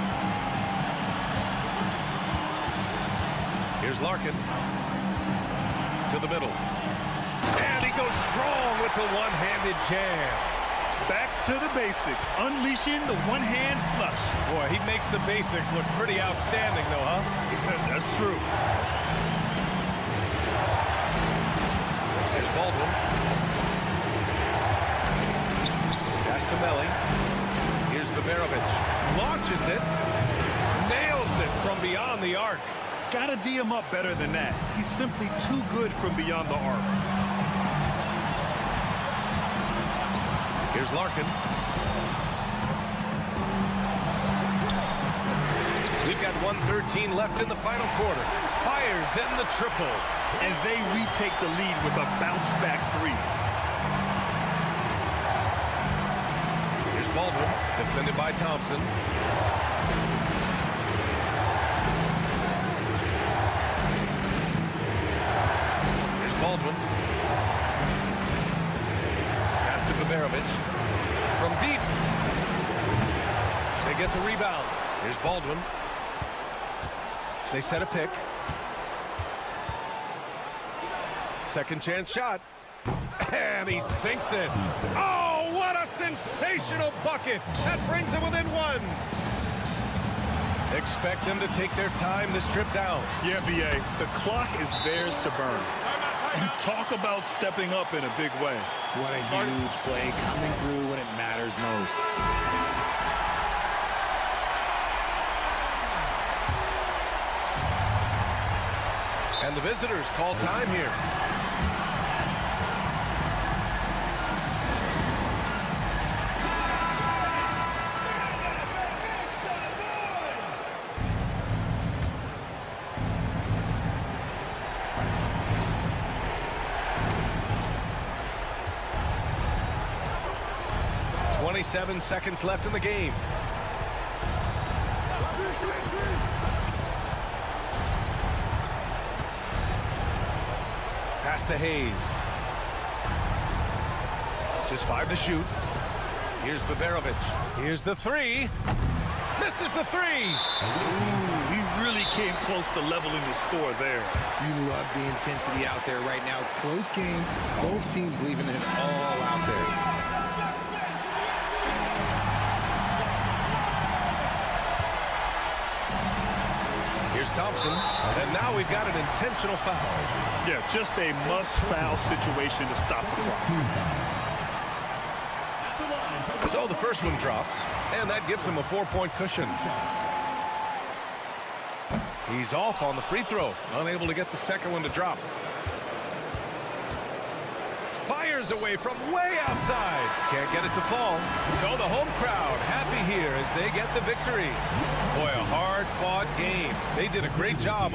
Here's Larkin. To the middle. And he goes strong with the one-handed jam. Back to the basics, unleashing the one-hand flush. Boy, he makes the basics look pretty outstanding, though, huh? That's true. Here's Baldwin. Pass to Melly. Here's Baberovic. Launches it. Nails it from beyond the arc. Gotta D him up better than that. He's simply too good from beyond the arc. Here's Larkin. We've got 1:13 left in the final quarter. Fires in the triple. And they retake the lead with a bounce-back 3. Here's Baldwin, defended by Thompson. Here's Baldwin. Pass to Baberovic. From deep. They get the rebound. Here's Baldwin. They set a pick. Second chance shot. And he sinks it. Oh, what a sensational bucket. That brings him within 1. Expect them to take their time this trip down. Yeah, BA, the clock is theirs to burn. And talk about stepping up in a big way. What a huge play, coming through when it matters most. And the visitors call time here. Seven seconds left in the game. Pass to Hayes. Just 5 to shoot. Here's Baberovic. Here's the 3. Misses the 3. Ooh, he really came close to leveling the score there. You love the intensity out there right now. Close game. Both teams leaving it all out there. Here's Thompson, and now we've got an intentional foul. Yeah, just a must-foul situation to stop the clock. So the first one drops, and that gives him a 4-point cushion. He's off on the free throw, unable to get the second one to drop. Fires away from way outside. Can't get it to fall. So the home crowd happy here as they get the victory. Boy, a hard-fought game. They did a great job.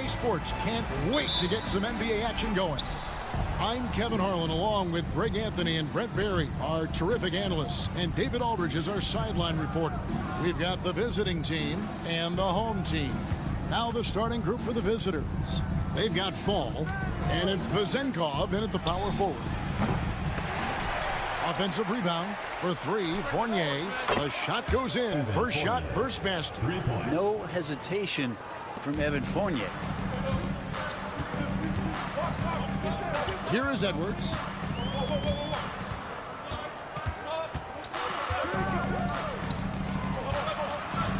2K Sports can't wait to get some NBA action going. I'm Kevin Harlan, along with Greg Anthony and Brent Barry, our terrific analysts, and David Aldridge is our sideline reporter. We've got the visiting team and the home team. Now the starting group for the visitors. They've got Fall, and it's Vezenkov in at the power forward. Offensive rebound for three, Fournier. The shot goes in. First shot, first basket. No hesitation from Evan Fournier. Here is Edwards.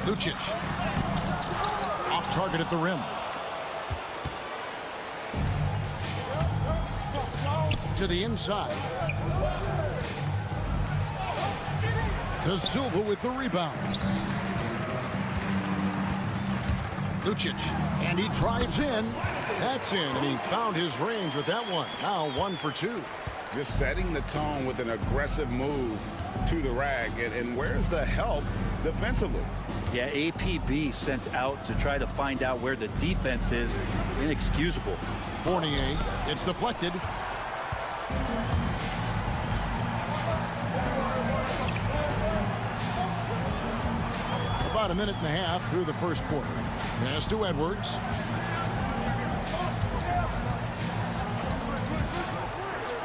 Lucic. Off target at the rim. To the inside. De Silva with the rebound. Lucic, and he drives in. That's in, and he found his range with that one. Now 1 for 2. Just setting the tone with an aggressive move to the rack. And where's the help defensively? Yeah, APB sent out to try to find out where the defense is. Inexcusable. Fournier, it's deflected. About a minute and a half through the first quarter. Pass to Edwards.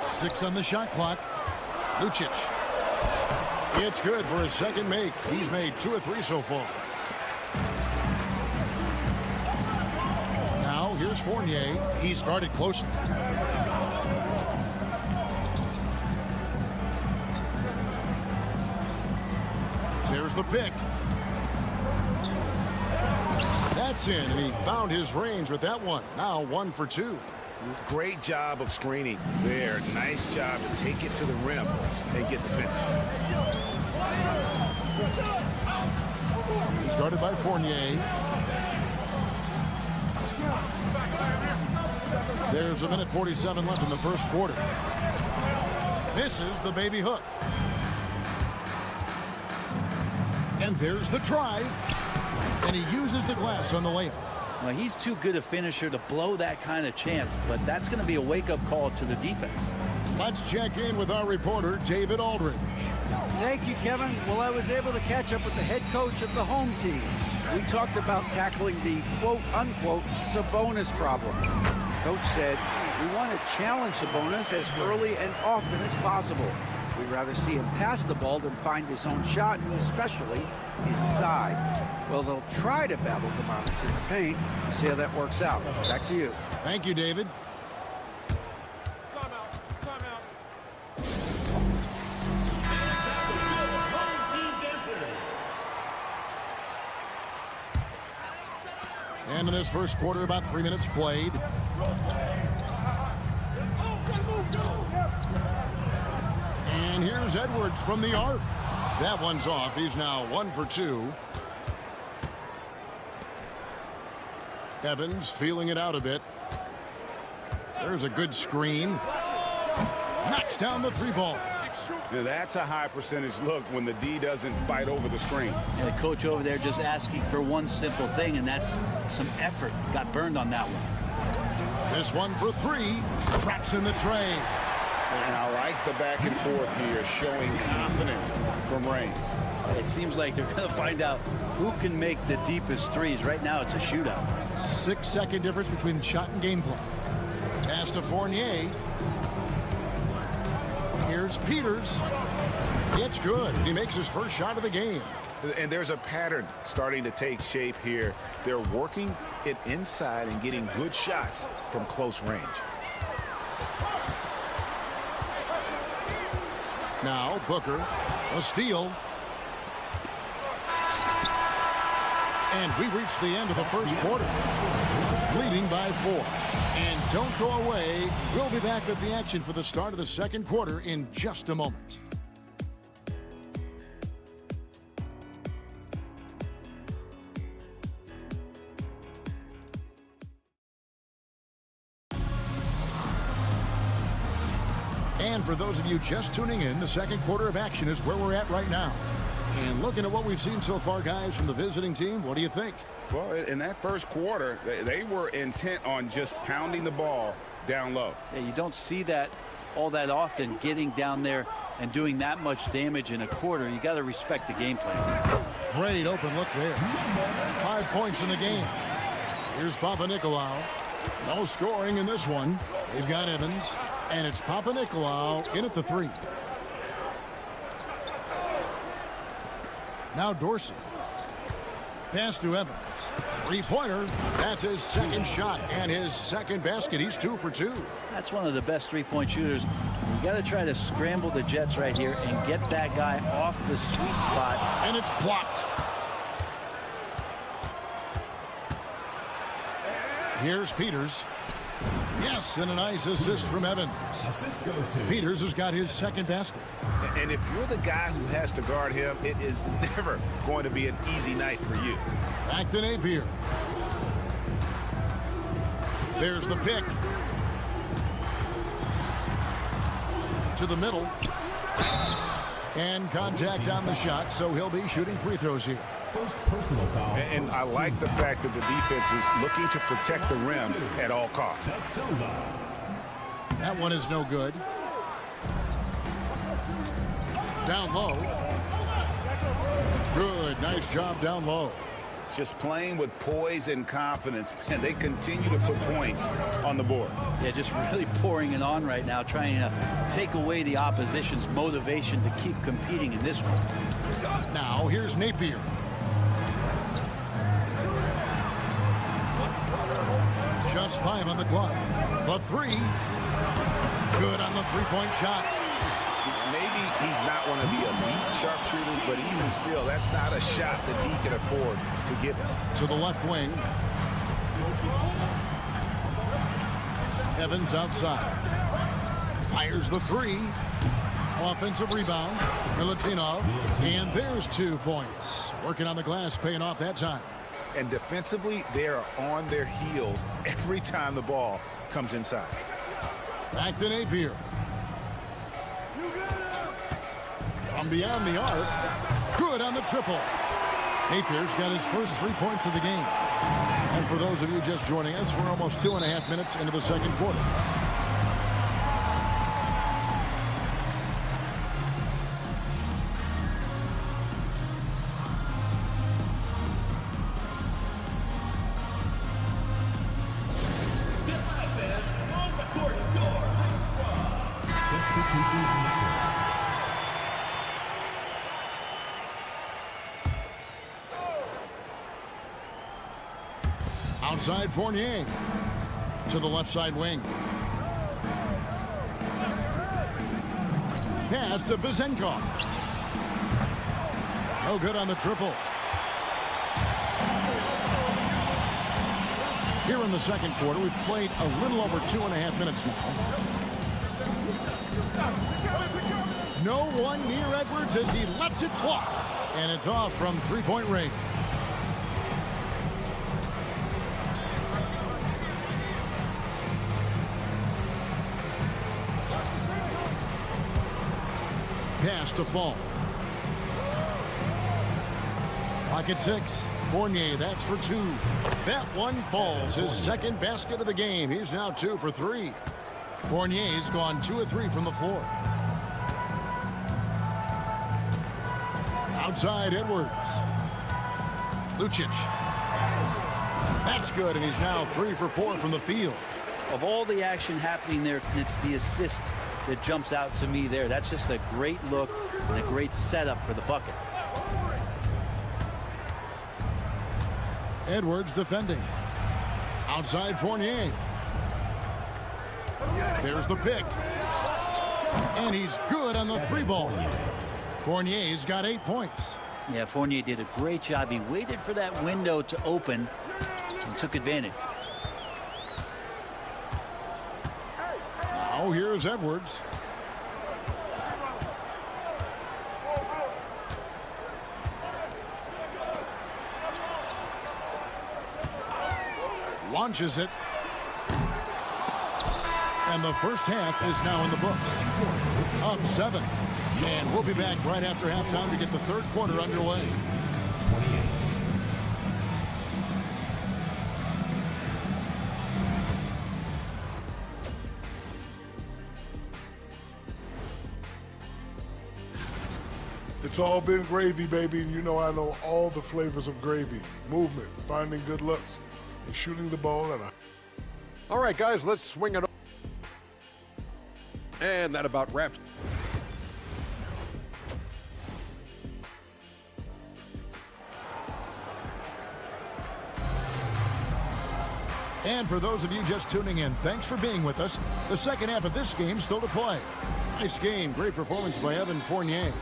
Six on the shot clock. Lucic. It's good for his second make. He's made 2 of 3 so far. Now here's Fournier. He started close. There's the pick. That's in, and he found his range with that one. Now 1 for 2. Great job of screening there. Nice job to take it to the rim and get the finish. Started by Fournier. There's a minute 47 left in the first quarter. Misses the baby hook. And there's the drive. And he uses the glass on the layup. Well, he's too good a finisher to blow that kind of chance, but that's going to be a wake-up call to the defense. Let's check in with our reporter, David Aldridge. Thank you, Kevin. Well, I was able to catch up with the head coach of the home team. We talked about tackling the quote-unquote Sabonis problem. Coach said, we want to challenge Sabonis as early and often as possible. We'd rather see him pass the ball than find his own shot, especially inside. Well, they'll try to battle Sabonis in the paint. We'll see how that works out. Back to you. Thank you, David. And in this first quarter, about 3 minutes played. And here's Edwards from the arc. That one's off. He's now 1 for 2. Evans feeling it out a bit. There's a good screen. Knocks down the 3-ball. Now that's a high percentage look when the D doesn't fight over the screen. And the coach over there just asking for one simple thing, and that's some effort. Got burned on that one. This one for 3. Traps in the tray. And I like the back and forth here, showing confidence from Rain. It seems like they're going to find out who can make the deepest threes. Right now, it's a shootout. 6-second difference between shot and game clock. Pass to Fournier. Here's Peters. It's good. He makes his first shot of the game. And there's a pattern starting to take shape here. They're working it inside and getting good shots from close range. Now Booker, a steal. And we reach the end of the first quarter, leading by 4. And don't go away. We'll be back with the action for the start of the second quarter in just a moment. And for those of you just tuning in, the second quarter of action is where we're at right now. And looking at what we've seen so far, guys, from the visiting team, what do you think? Well, in that first quarter, they were intent on just pounding the ball down low. Yeah, you don't see that all that often, getting down there and doing that much damage in a quarter. You got to respect the game plan. Great open look there. 5 points in the game. Here's Papanikolaou. No scoring in this one. They've got Evans, and it's Papanikolaou in at the 3. Now Dorsey. Pass to Evans. 3-pointer. That's his second shot and his second basket. He's 2 for 2. That's one of the best three-point shooters. You got to try to scramble the Jets right here and get that guy off the sweet spot. And it's blocked. Here's Peters. Yes, and a nice assist from Evans. Peters has got his second basket. And if you're the guy who has to guard him, it is never going to be an easy night for you. Back to Napier. There's the pick. To the middle. And contact on the shot, so he'll be shooting free throws here. First personal foul. And I like the fact that the defense is looking to protect the rim at all costs. That one is no good. Down low. Good. Nice job down low. Just playing with poise and confidence, and they continue to put points on the board. Yeah, just really pouring it on right now, trying to take away the opposition's motivation to keep competing in this one. Now here's Napier. Just 5 on the clock. The 3. Good on the three-point shot. Maybe he's not one of the elite sharpshooters, but even still, that's not a shot that he can afford to give him. To the left wing. Evans outside. Fires the 3. Offensive rebound. Milutinov. And there's 2 points. Working on the glass, paying off that time. And defensively, they are on their heels every time the ball comes inside. Back to Napier. From beyond the arc. Good on the triple. Napier's got his first 3 points of the game. And for those of you just joining us, we're almost 2.5 minutes into the second quarter. Outside Fournier to the left side wing. Pass to Vizenkov. No good on the triple. Here in the second quarter, we've played a little over 2.5 minutes now. No one near Edwards as he lets it fly. And it's off from three-point range. Pass to Fall. Pocket 6. Fournier, that's for 2. That one falls. His second basket of the game. He's now 2 for 3. Fournier's gone 2 of 3 from the floor. Outside Edwards. Lucic. That's good, and he's now 3 for 4 from the field. Of all the action happening there, it's the assist that jumps out to me there. That's just a great look and a great setup for the bucket. Edwards defending. Outside Fournier. There's the pick. And he's good on the 3-ball. Fournier's got 8 points. Yeah, Fournier did a great job. He waited for that window to open and took advantage. Now here's Edwards. Launches it. And the first half is now in the books. Up 7. And we'll be back right after halftime to get the third quarter underway. 28. It's all been gravy, baby, and you know I know all the flavors of gravy. Movement, finding good looks, and shooting the ball at a... All right, guys, let's swing it. And that about wraps. And for those of you just tuning in, thanks for being with us. The second half of this game still to play. Nice game. Great performance by Evan Fournier.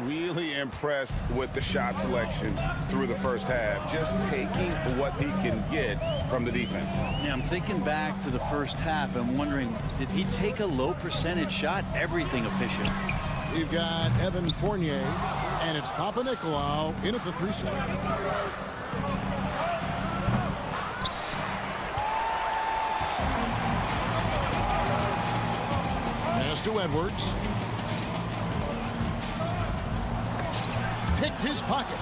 Really impressed with the shot selection through the first half. Just taking what he can get from the defense. Yeah, I'm thinking back to the first half. I'm wondering, did he take a low percentage shot? Everything efficient. We've got Evan Fournier, and it's Papa Nicolau in at the 3 slot. Pass to Edwards. Picked his pocket.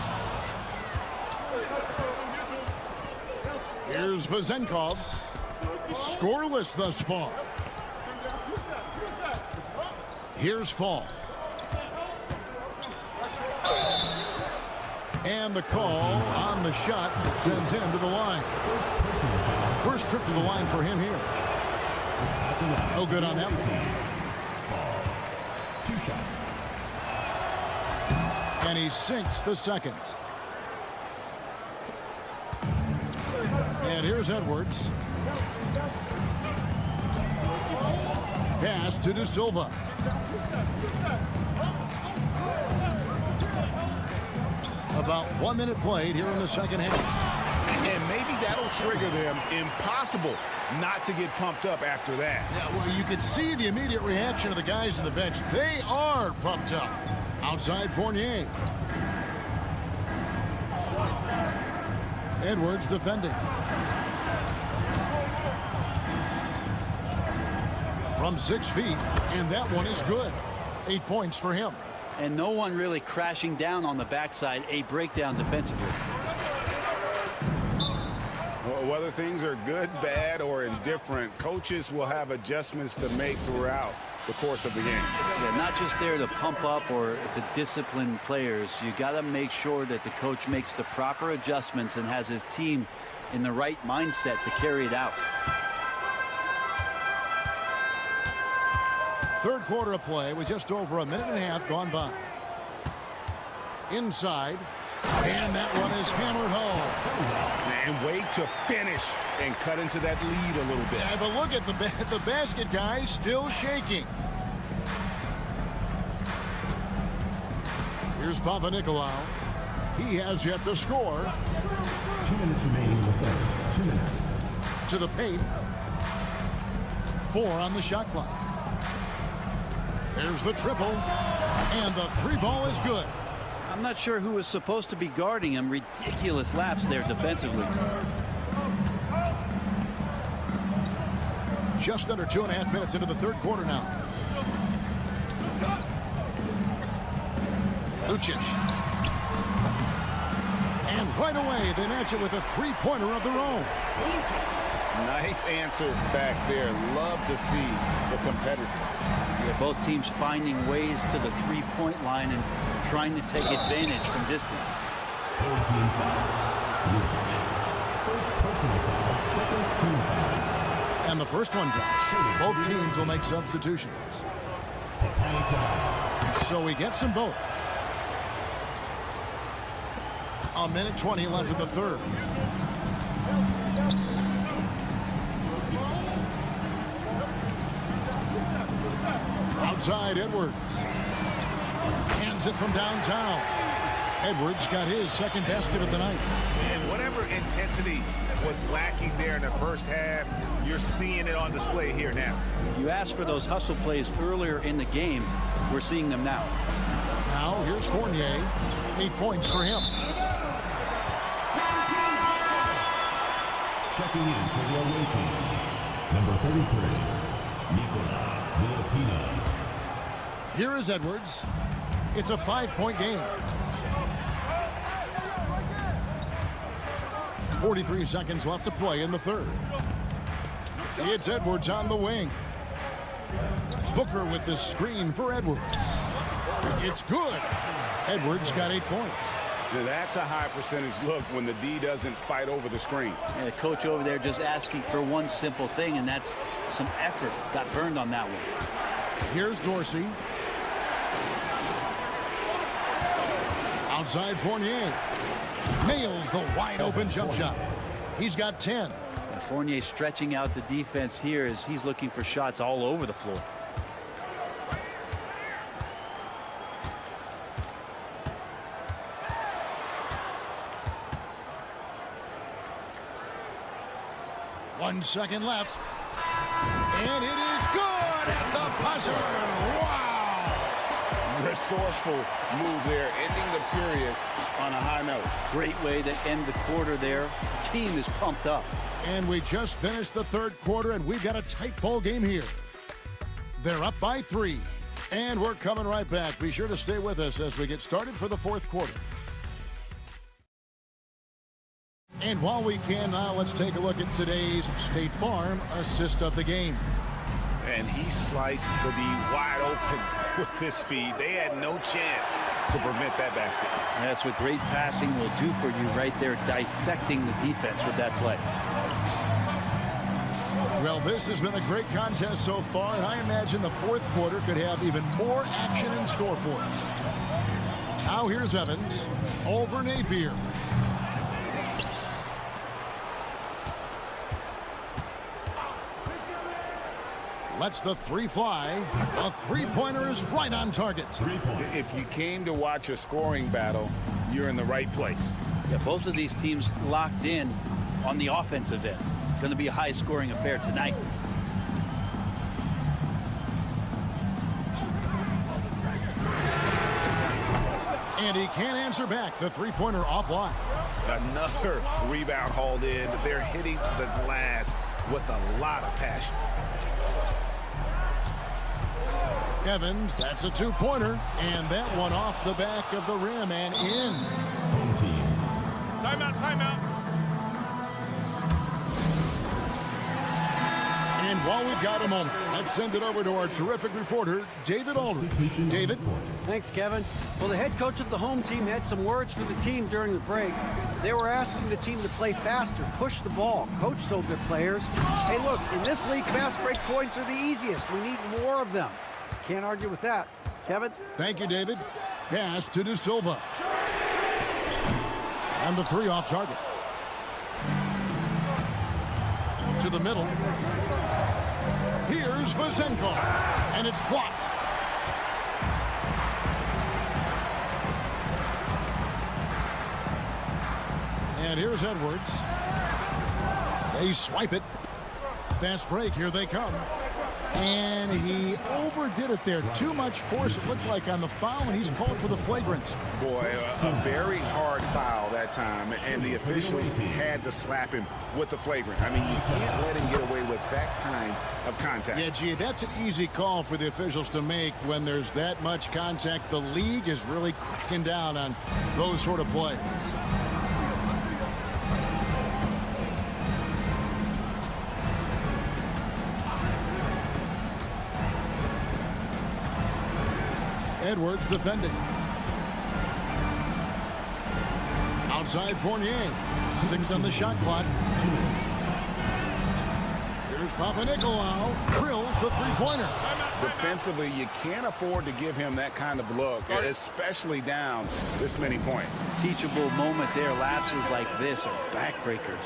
Here's Vazenkov. Scoreless thus far. Here's Fall. And the call on the shot sends him to the line. First trip to the line for him here. No good on that one. 2 shots. And he sinks the second. And here's Edwards. Pass to De Silva. About 1 minute played here in the second half. And maybe that'll trigger them. Impossible not to get pumped up after that. Yeah, well, you can see the immediate reaction of the guys on the bench. They are pumped up. Outside Fournier. Edwards defending. From 6 feet, and that one is good. 8 points for him. And no one really crashing down on the backside. A breakdown defensively. Whether things are good, bad, or indifferent, coaches will have adjustments to make throughout the course of the game. Yeah, not just there to pump up or to discipline players. You got to make sure that the coach makes the proper adjustments and has his team in the right mindset to carry it out. Third quarter of play with just over 1.5 minutes gone by. Inside. And that one is hammered home. And wait to finish and cut into that lead a little bit. Yeah, but look at the basket guy still shaking. Here's Papa Nicolau. He has yet to score. 2 minutes remaining in the third. 2 minutes. To the paint. 4 on the shot clock. There's the triple. And the 3-ball is good. I'm not sure who was supposed to be guarding him. Ridiculous lapse there defensively. Just under 2.5 minutes into the third quarter now. Lucic. And right away, they match it with a 3-pointer of their own. Nice answer back there. Love to see the competitors. Yeah, both teams finding ways to the 3-point line and trying to take advantage from distance. 14 foul. Lucic. First personal foul. Second team foul. And the first one drops. Both teams will make substitutions. So he gets them both. 1:20 left in the third. Outside Edwards. Hands it from downtown. Edwards got his second basket of the night. And whatever intensity was lacking there in the first half, you're seeing it on display here now. You asked for those hustle plays earlier in the game. We're seeing them now. Now here's Fournier. 8 points for him. Checking in for the away team. Number 33, Nikola Milutina. Here is Edwards. It's a 5-point game. 43 seconds left to play in the third. It's Edwards on the wing. Booker with the screen for Edwards. It's good. Edwards got 8 points. Now that's a high percentage look when the D doesn't fight over the screen. And the coach over there just asking for one simple thing, and that's some effort. Got burned on that one. Here's Dorsey. Outside Fournier. Nails the wide open jump shot. He's got 10. And Fournier stretching out the defense here as he's looking for shots all over the floor. One second left. And it is good at the buzzer. Wow. Resourceful move there, ending the period on a high note. Great way to end the quarter there. The team is pumped up. And we just finished the third quarter, and we've got a tight ball game here. They're up by 3. And we're coming right back. Be sure to stay with us as we get started for the fourth quarter. And while we can now, let's take a look at today's State Farm assist of the game. And he sliced the D wide open with his feed. They had no chance to prevent that basket. And that's what great passing will do for you right there, dissecting the defense with that play. Well, this has been a great contest so far, and I imagine the fourth quarter could have even more action in store for us. Now here's Evans over Napier. Lets the 3 fly. A 3-pointer is right on target. If you came to watch a scoring battle, you're in the right place. Yeah, both of these teams locked in on the offensive end. Going to be a high-scoring affair tonight. And he can't answer back. The 3-pointer offline. Another rebound hauled in. They're hitting the glass with a lot of passion. Evans, that's a 2-pointer, and that one off the back of the rim and in. Timeout, timeout. And while we've got a moment, let's send it over to our terrific reporter, David Aldridge. David? Thanks, Kevin. Well, the head coach of the home team had some words for the team during the break. They were asking the team to play faster, push the ball. Coach told their players, hey, look, in this league, fast break points are the easiest. We need more of them. Can't argue with that. Kevin? Thank you, David. Pass to De Silva. And the 3 off target. To the middle. Here's Vazenko. And it's blocked. And here's Edwards. They swipe it. Fast break. Here they come. And he overdid it there. Too much force, it looked like, on the foul, and he's called for the flagrant. Boy, a very hard foul that time, and the officials had to slap him with the flagrant. I mean, you can't let him get away with that kind of contact. Yeah, gee, that's an easy call for the officials to make when there's that much contact. The league is really cracking down on those sort of plays. Edwards defending. Outside Fournier. 6 on the shot clock. Here's Papanikolaou. Drills the 3-pointer. Defensively, you can't afford to give him that kind of look, especially down this many points. Teachable moment there. Lapses like this are backbreakers.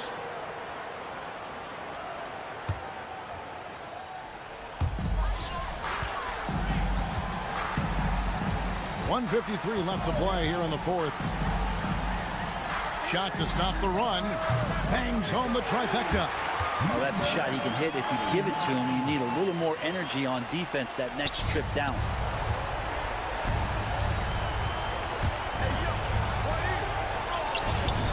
1:53 left to play here in the fourth. Shot to stop the run. Bangs home the trifecta. Oh, that's a shot he can hit. If you give it to him, you need a little more energy on defense that next trip down.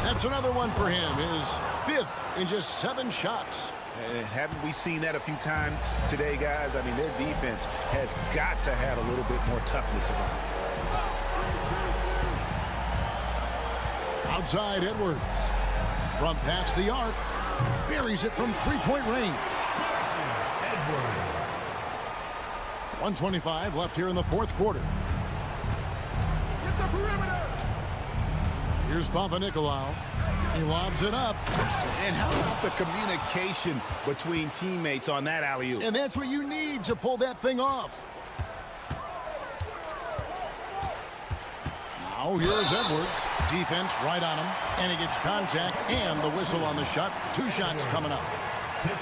That's another one for him. His 5th in just 7 shots. And haven't we seen that a few times today, guys? I mean, their defense has got to have a little bit more toughness about it. Outside Edwards. From past the arc. Buries it from three-point range. 1:25 left here in the fourth quarter. Here's Papanikolaou. He lobs it up. And how about the communication between teammates on that alley-oop? And that's what you need to pull that thing off. Now here's Edwards. Defense right on him. And he gets contact and the whistle on the shot. 2 shots coming up.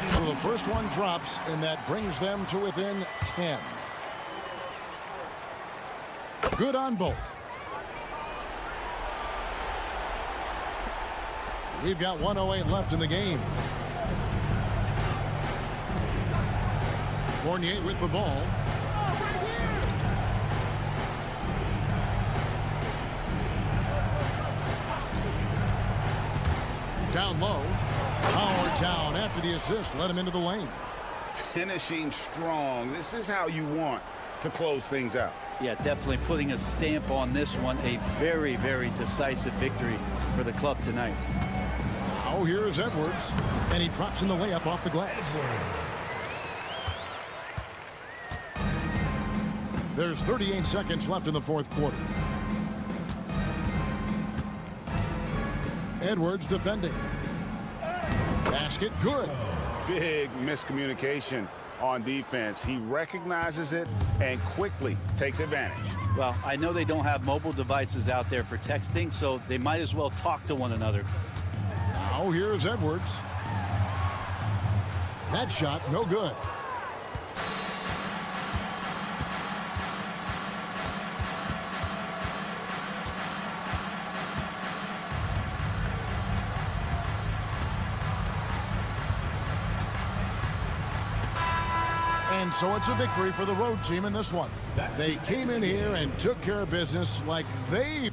So the first one drops, and that brings them to within 10. Good on both. We've got 1:08 left in the game. Fournier with the ball. Down low. Power down after the assist. Let him into the lane. Finishing strong. This is how you want to close things out. Yeah, definitely putting a stamp on this one. A very, very decisive victory for the club tonight. Now here's Edwards. And he drops in the layup off the glass. There's 38 seconds left in the fourth quarter. Edwards defending. Basket good. Big miscommunication on defense. He recognizes it and quickly takes advantage. Well, I know they don't have mobile devices out there for texting, so they might as well talk to one another. Now here's Edwards. That shot no good. And so it's a victory for the road team in this one. They came in here and took care of business like they...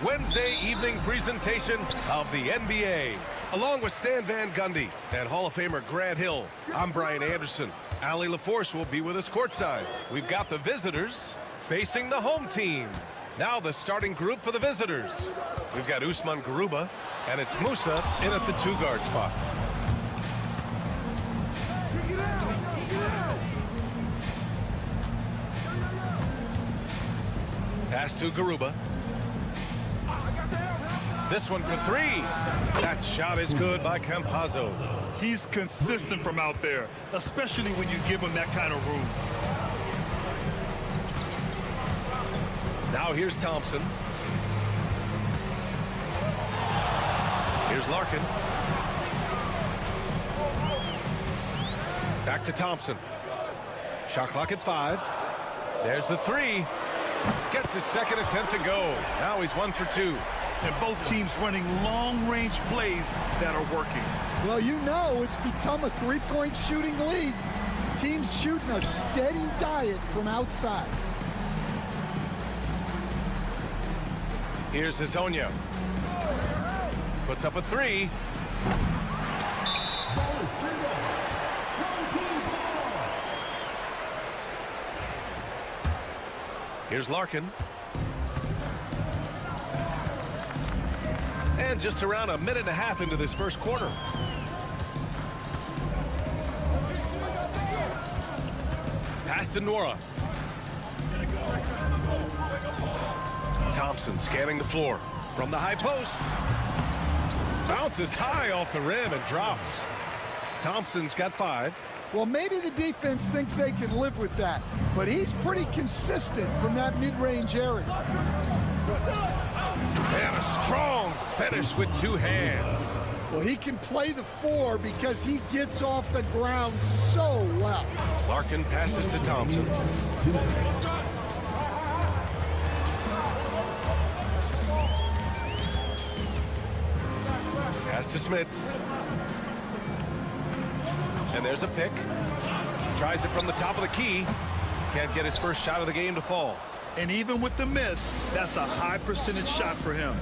Wednesday evening presentation of the NBA. Along with Stan Van Gundy and Hall of Famer Grant Hill, I'm Brian Anderson. Ali LaForce will be with us courtside. We've got the visitors facing the home team. Now the starting group for the visitors. We've got Usman Garuba, and it's Musa in at the 2-guard spot. Pass to Garuba. This one for 3. That shot is good by Campazzo. He's consistent from out there, especially when you give him that kind of room. Now here's Thompson. Here's Larkin. Back to Thompson. Shot clock at 5. There's the 3. Gets his second attempt to go. Now he's 1 for 2. And both teams running long-range plays that are working. Well, you know it's become a three-point shooting league. Teams shooting a steady diet from outside. Here's Hezonja. Puts up a 3. Here's Larkin. And just around a minute and a half into this first quarter. Pass to Nora. Thompson scanning the floor from the high post. Bounces high off the rim and drops. Thompson's got 5. Well, maybe the defense thinks they can live with that, but he's pretty consistent from that mid-range area. And a strong finish with 2 hands. Well, he can play the 4 because he gets off the ground so well. Larkin passes to Thompson. Pass to Smits. And there's a pick. Tries it from the top of the key. Can't get his first shot of the game to fall. And even with the miss, that's a high percentage shot for him.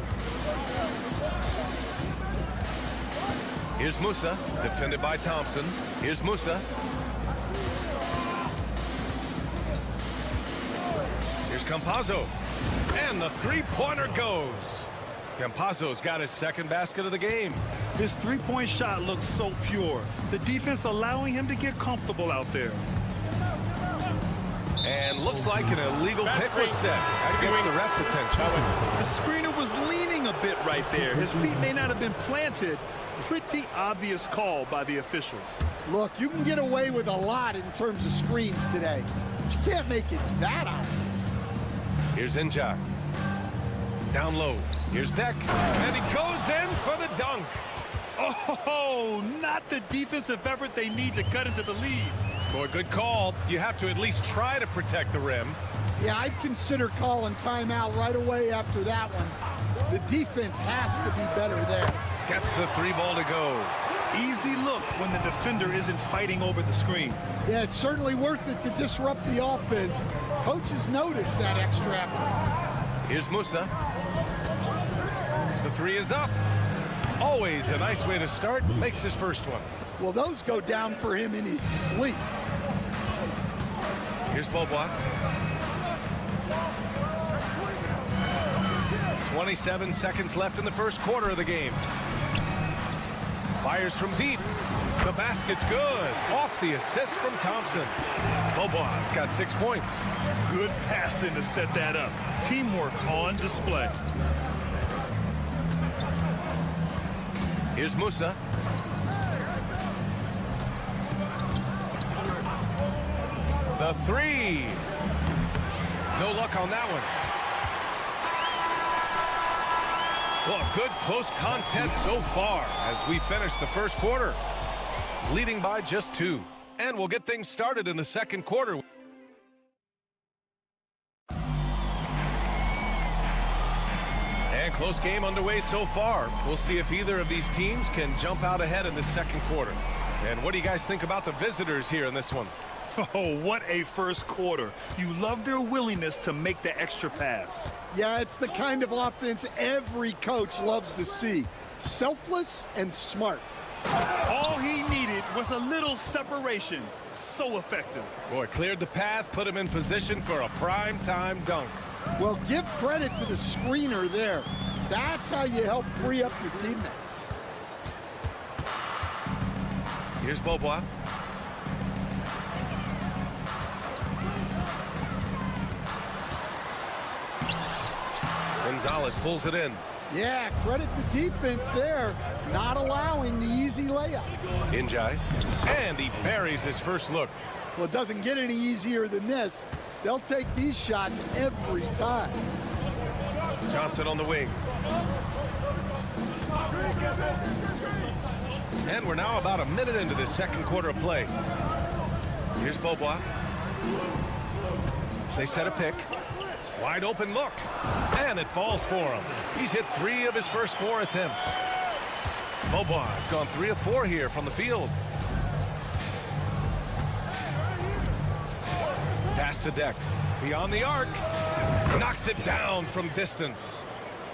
Here's Musa, defended by Thompson. Here's Musa. Here's Campazzo. And the 3-pointer goes. Campazzo's got his second basket of the game. His 3-point shot looks so pure. The defense allowing him to get comfortable out there. And looks like an illegal pick was set. That gets the ref's attention. The screener was leaning a bit right there. His feet may not have been planted. Pretty obvious call by the officials. Look, you can get away with a lot in terms of screens today, but you can't make it that obvious. Here's Njak. Down low. Here's Deck. And he goes in for the dunk. Oh, not the defensive effort they need to cut into the lead. Boy, good call. You have to at least try to protect the rim. Yeah, I'd consider calling timeout right away after that one. The defense has to be better there. Gets the 3 ball to go. Easy look when the defender isn't fighting over the screen. Yeah, it's certainly worth it to disrupt the offense. Coaches notice that extra effort. Here's Musa. The 3 is up. Always a nice way to start. Makes his first one. Well, those go down for him in his sleep. Here's Bobois. 27 seconds left in the first quarter of the game. Fires from deep. The basket's good. Off the assist from Thompson. Bobois got 6 points. Good passing to set that up. Teamwork on display. Here's Musa. The 3. No luck on that one. Well, a good close contest so far as we finish the first quarter. Leading by just 2. And we'll get things started in the second quarter. And close game underway so far. We'll see if either of these teams can jump out ahead in the second quarter. And what do you guys think about the visitors here in this one? Oh, what a first quarter. You love their willingness to make the extra pass. Yeah, it's the kind of offense every coach loves to see. Selfless and smart. All he needed was a little separation. So effective. Boy, cleared the path, put him in position for a prime-time dunk. Well, give credit to the screener there. That's how you help free up your teammates. Here's Beaubois. Gonzalez pulls it in. Yeah, credit the defense there, not allowing the easy layup. Injai, and he buries his first look. Well, it doesn't get any easier than this. They'll take these shots every time. Johnson on the wing. And we're now about a minute into this second quarter of play. Here's Beaubois. They set a pick. Wide open look. And it falls for him. He's hit 3 of his first 4 attempts. Beaubois has gone 3 of 4 here from the field. Pass to Deck. Beyond the arc. Knocks it down from distance.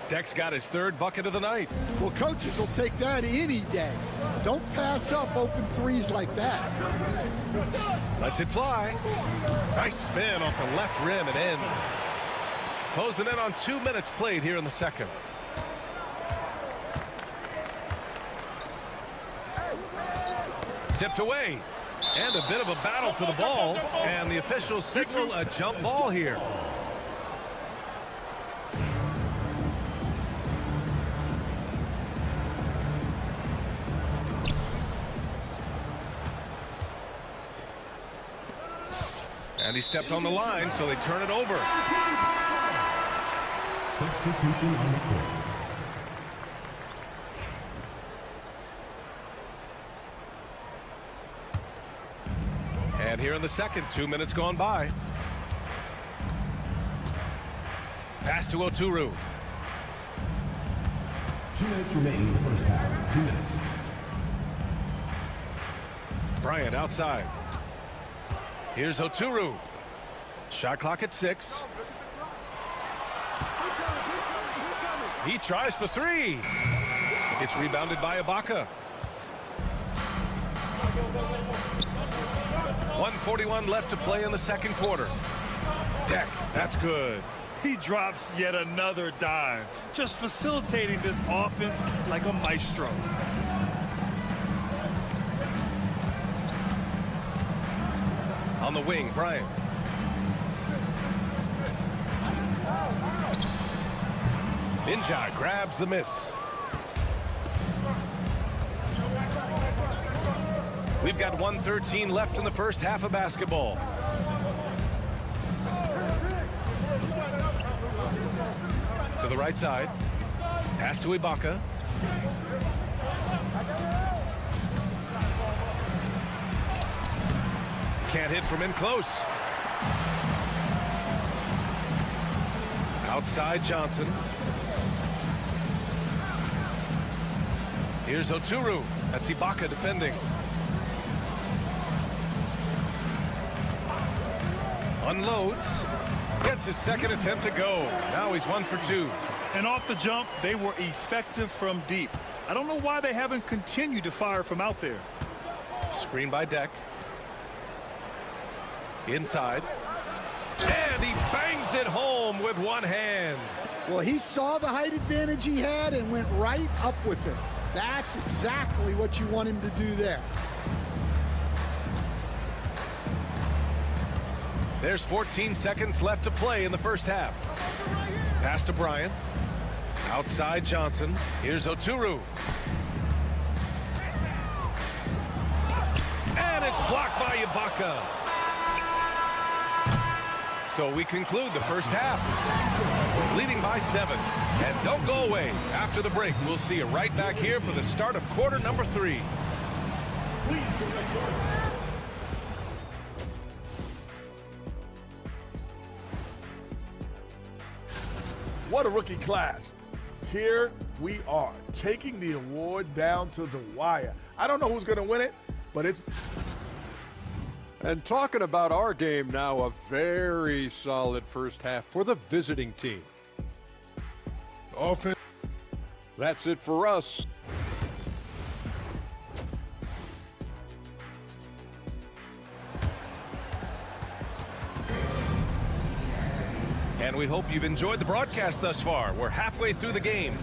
Deck's got his 3rd bucket of the night. Well, coaches will take that any day. Don't pass up open threes like that. Lets it fly. Nice spin off the left rim and in. Closing in on 2 minutes played here in the second. Tipped away. And a bit of a battle for the ball. And the officials signal a jump ball here. And he stepped on the line, so they turn it over. Substitution on the court. And here in the second, 2 minutes gone by. Pass to Oturu. 2 minutes remaining in the first half. 2 minutes. Bryant outside. Here's Oturu. Shot clock at 6. He tries for 3. It's rebounded by Ibaka. 1:41 left to play in the second quarter. Deck, that's good. He drops yet another dime, just facilitating this offense like a maestro. On the wing, Bryant. Ninja grabs the miss. We've got 1:13 left in the first half of basketball. To the right side. Pass to Ibaka. Can't hit from in close. Outside Johnson. Here's Oturu. That's Ibaka defending. Unloads. Gets his second attempt to go. Now he's 1 for 2. And off the jump, they were effective from deep. I don't know why they haven't continued to fire from out there. Screen by Deck. Inside. And he bangs it home with one hand. Well, he saw the height advantage he had and went right up with it. That's exactly what you want him to do there. There's 14 seconds left to play in the first half. Pass to Bryant. Outside Johnson. Here's Oturu. And it's blocked by Ibaka. So we conclude the first half. Leading by 7. And don't go away. After the break, we'll see you right back here for the start of quarter number 3. What a rookie class. Here we are, taking the award down to the wire. I don't know who's going to win it, but it's... And talking about our game now, a very solid first half for the visiting team. Offense. That's it for us. And we hope you've enjoyed the broadcast thus far. We're halfway through the game.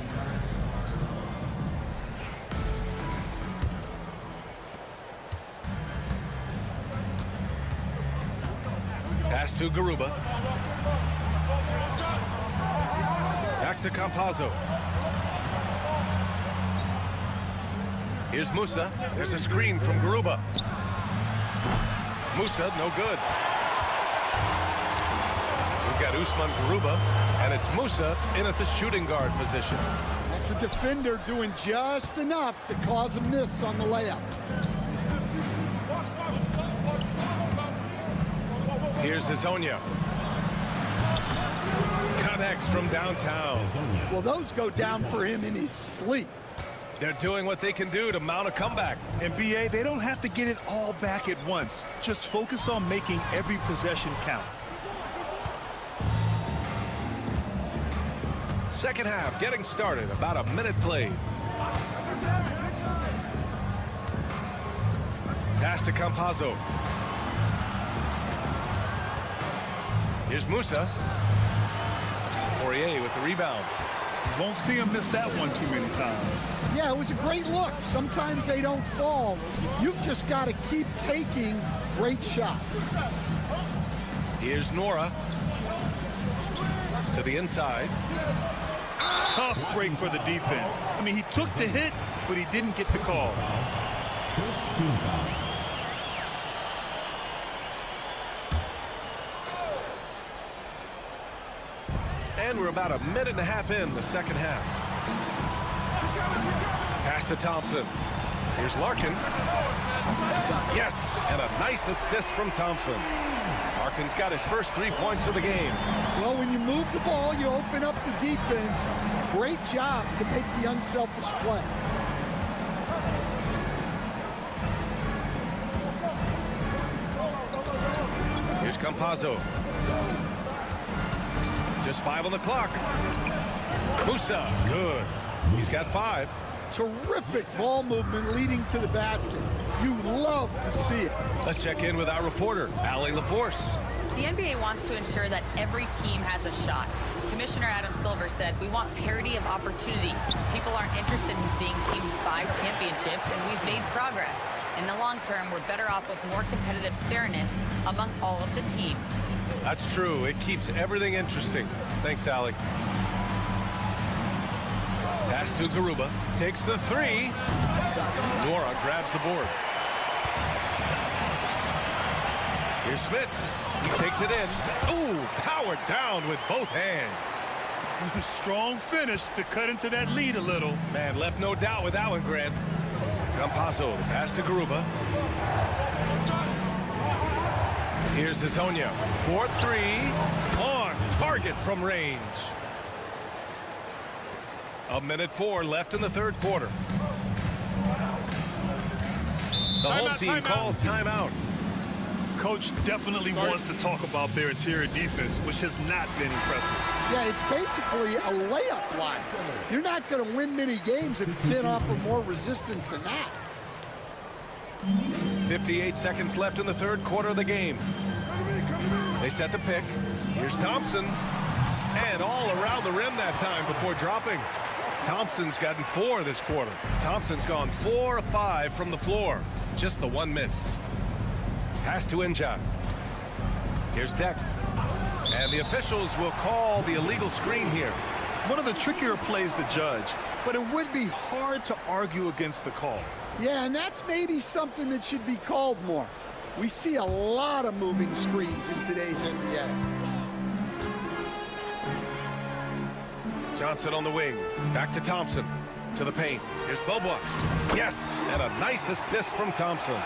Pass to Garuba. Back to Campazzo. Here's Musa. There's a screen from Garuba. Musa, no good. We've got Usman Garuba, and it's Musa in at the shooting guard position. That's a defender doing just enough to cause a miss on the layup. Here's Hezonja. Connects from downtown. Well, those go down for him in his sleep. They're doing what they can do to mount a comeback. And BA, they don't have to get it all back at once. Just focus on making every possession count. Second half getting started. About a minute played. Pass to Campazzo. Here's Musa. Poirier with the rebound. Won't see him miss that one too many times. Yeah, it was a great look. Sometimes they don't fall. You've just got to keep taking great shots. Here's Nora. To the inside. Tough break for the defense. I mean, he took the hit, but he didn't get the call. First team foul. And we're about a minute and a half in the second half. Pass to Thompson. Here's Larkin. Yes, and a nice assist from Thompson. Larkin's got his first 3 points of the game. Well, when you move the ball, you open up the defense. Great job to make the unselfish play. Here's Campazzo. Just 5 on the clock. Musa, good. He's got 5. Terrific ball movement leading to the basket. You love to see it. Let's check in with our reporter, Allie LaForce. The NBA wants to ensure that every team has a shot. Commissioner Adam Silver said, we want parity of opportunity. People aren't interested in seeing teams buy championships, and we've made progress. In the long term, we're better off with more competitive fairness among all of the teams. That's true. It keeps everything interesting. Thanks, Allie. Pass to Garuba. Takes the 3. Nora grabs the board. Here's Smith. He takes it in. Ooh, powered down with both hands. Strong finish to cut into that lead a little. Man, left no doubt with that one, Grant. Campazzo, pass to Garuba. Here's Hezonja. 4-3. On target from range. A minute 4 left in the third quarter. The home team calls timeout. Coach definitely wants to talk about their interior defense, which has not been impressive. Yeah, it's basically a layup line. You're not going to win many games if you can't offer more resistance than that. 58 seconds left in the third quarter of the game. They set the pick. Here's Thompson. And all around the rim that time before dropping. Thompson's gotten 4 this quarter. Thompson's gone 4 of 5 from the floor. Just the 1 miss. Pass to Inja. Here's Deck. And the officials will call the illegal screen here. One of the trickier plays to judge, but it would be hard to argue against the call. Yeah, and that's maybe something that should be called more. We see a lot of moving screens in today's NBA. Johnson on the wing. Back to Thompson. To the paint. Here's Bobois. Yes, and a nice assist from Thompson.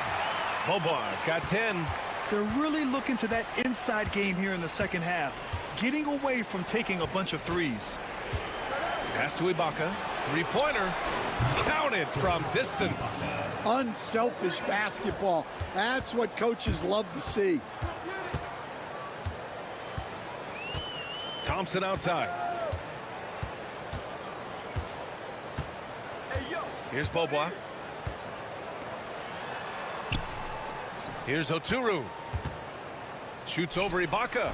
Bobois got 10. They're really looking to that inside game here in the second half, getting away from taking a bunch of threes. Pass to Ibaka. Three-pointer counted from distance. Unselfish basketball. That's what coaches love to see. Thompson outside. Here's Bobois. Here's Oturu. Shoots over Ibaka.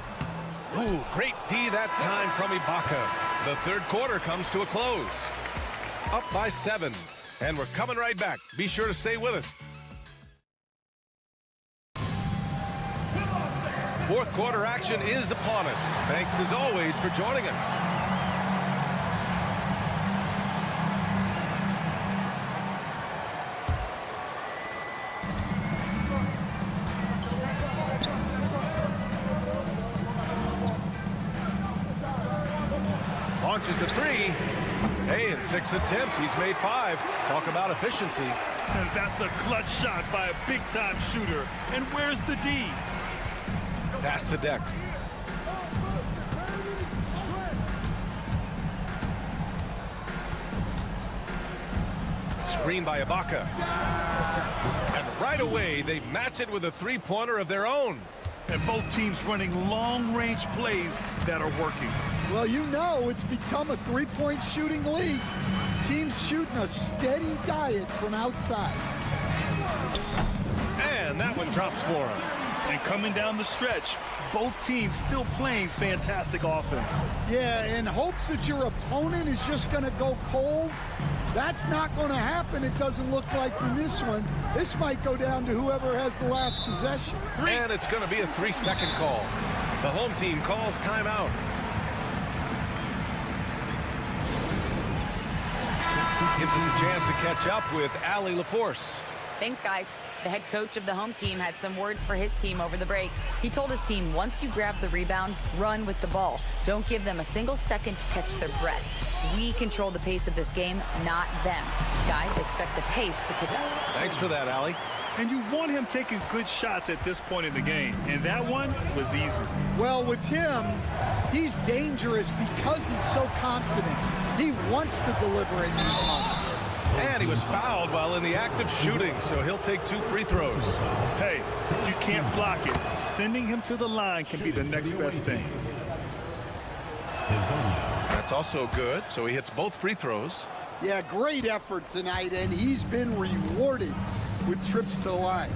Ooh, great D that time from Ibaka. The third quarter comes to a close. Up by 7. And we're coming right back. Be sure to stay with us. Fourth quarter action is upon us. Thanks as always for joining us. Launches a 3. Hey, in 6 attempts, he's made 5. Talk about efficiency. And that's a clutch shot by a big-time shooter. And where's the D? Pass to Deck. Screen by Ibaka. And right away, they match it with a three-pointer of their own. And both teams running long-range plays that are working. Well, you know it's become a three-point shooting league. Teams shooting a steady diet from outside. And that one drops for him. And coming down the stretch, both teams still playing fantastic offense. Yeah, in hopes that your opponent is just going to go cold. That's not going to happen, it doesn't look like in this one. This might go down to whoever has the last possession. And it's going to be a 3-second call. The home team calls timeout. Gives us a chance to catch up with Allie LaForce. Thanks, guys. The head coach of the home team had some words for his team over the break. He told his team, once you grab the rebound, run with the ball. Don't give them a single second to catch their breath. We control the pace of this game, not them. Guys, expect the pace to pick up. Thanks for that, Allie. And you want him taking good shots at this point in the game. And that one was easy. Well, with him, he's dangerous because he's so confident. He wants to deliver in these moments. And he was fouled while in the act of shooting, so he'll take 2 free throws. Hey, you can't block it. Sending him to the line can be the next best thing. That's also good, so he hits both free throws. Yeah, great effort tonight, and he's been rewarded with trips to the line.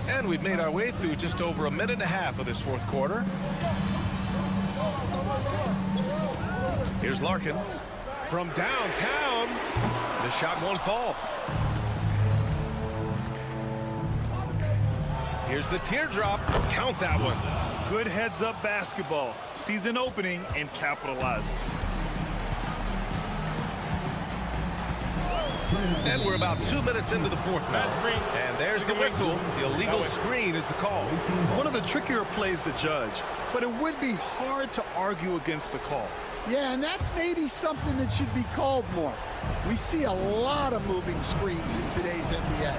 And we've made our way through just over a minute and a half of this fourth quarter. Here's Larkin from downtown. The shot won't fall. Here's the teardrop. Count that one. Good heads-up basketball. Sees an opening and capitalizes. And we're about 2 minutes into the fourth now. And there's the whistle. The illegal screen is the call. One of the trickier plays to judge, but it would be hard to argue against the call. Yeah, and that's maybe something that should be called more. We see a lot of moving screens in today's NBA.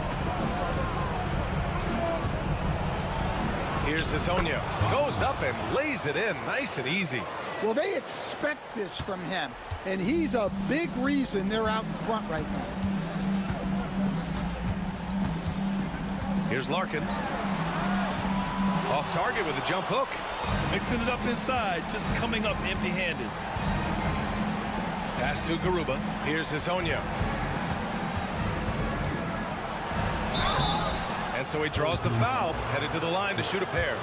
Here's Hezonja. Goes up and lays it in nice and easy. Well, they expect this from him, and he's a big reason they're out in front right now. Here's Larkin. Off target with a jump hook. Mixing it up inside, just coming up empty-handed. Pass to Garuba. Here's Hezonja. And so he draws the foul, headed to the line to shoot a pair.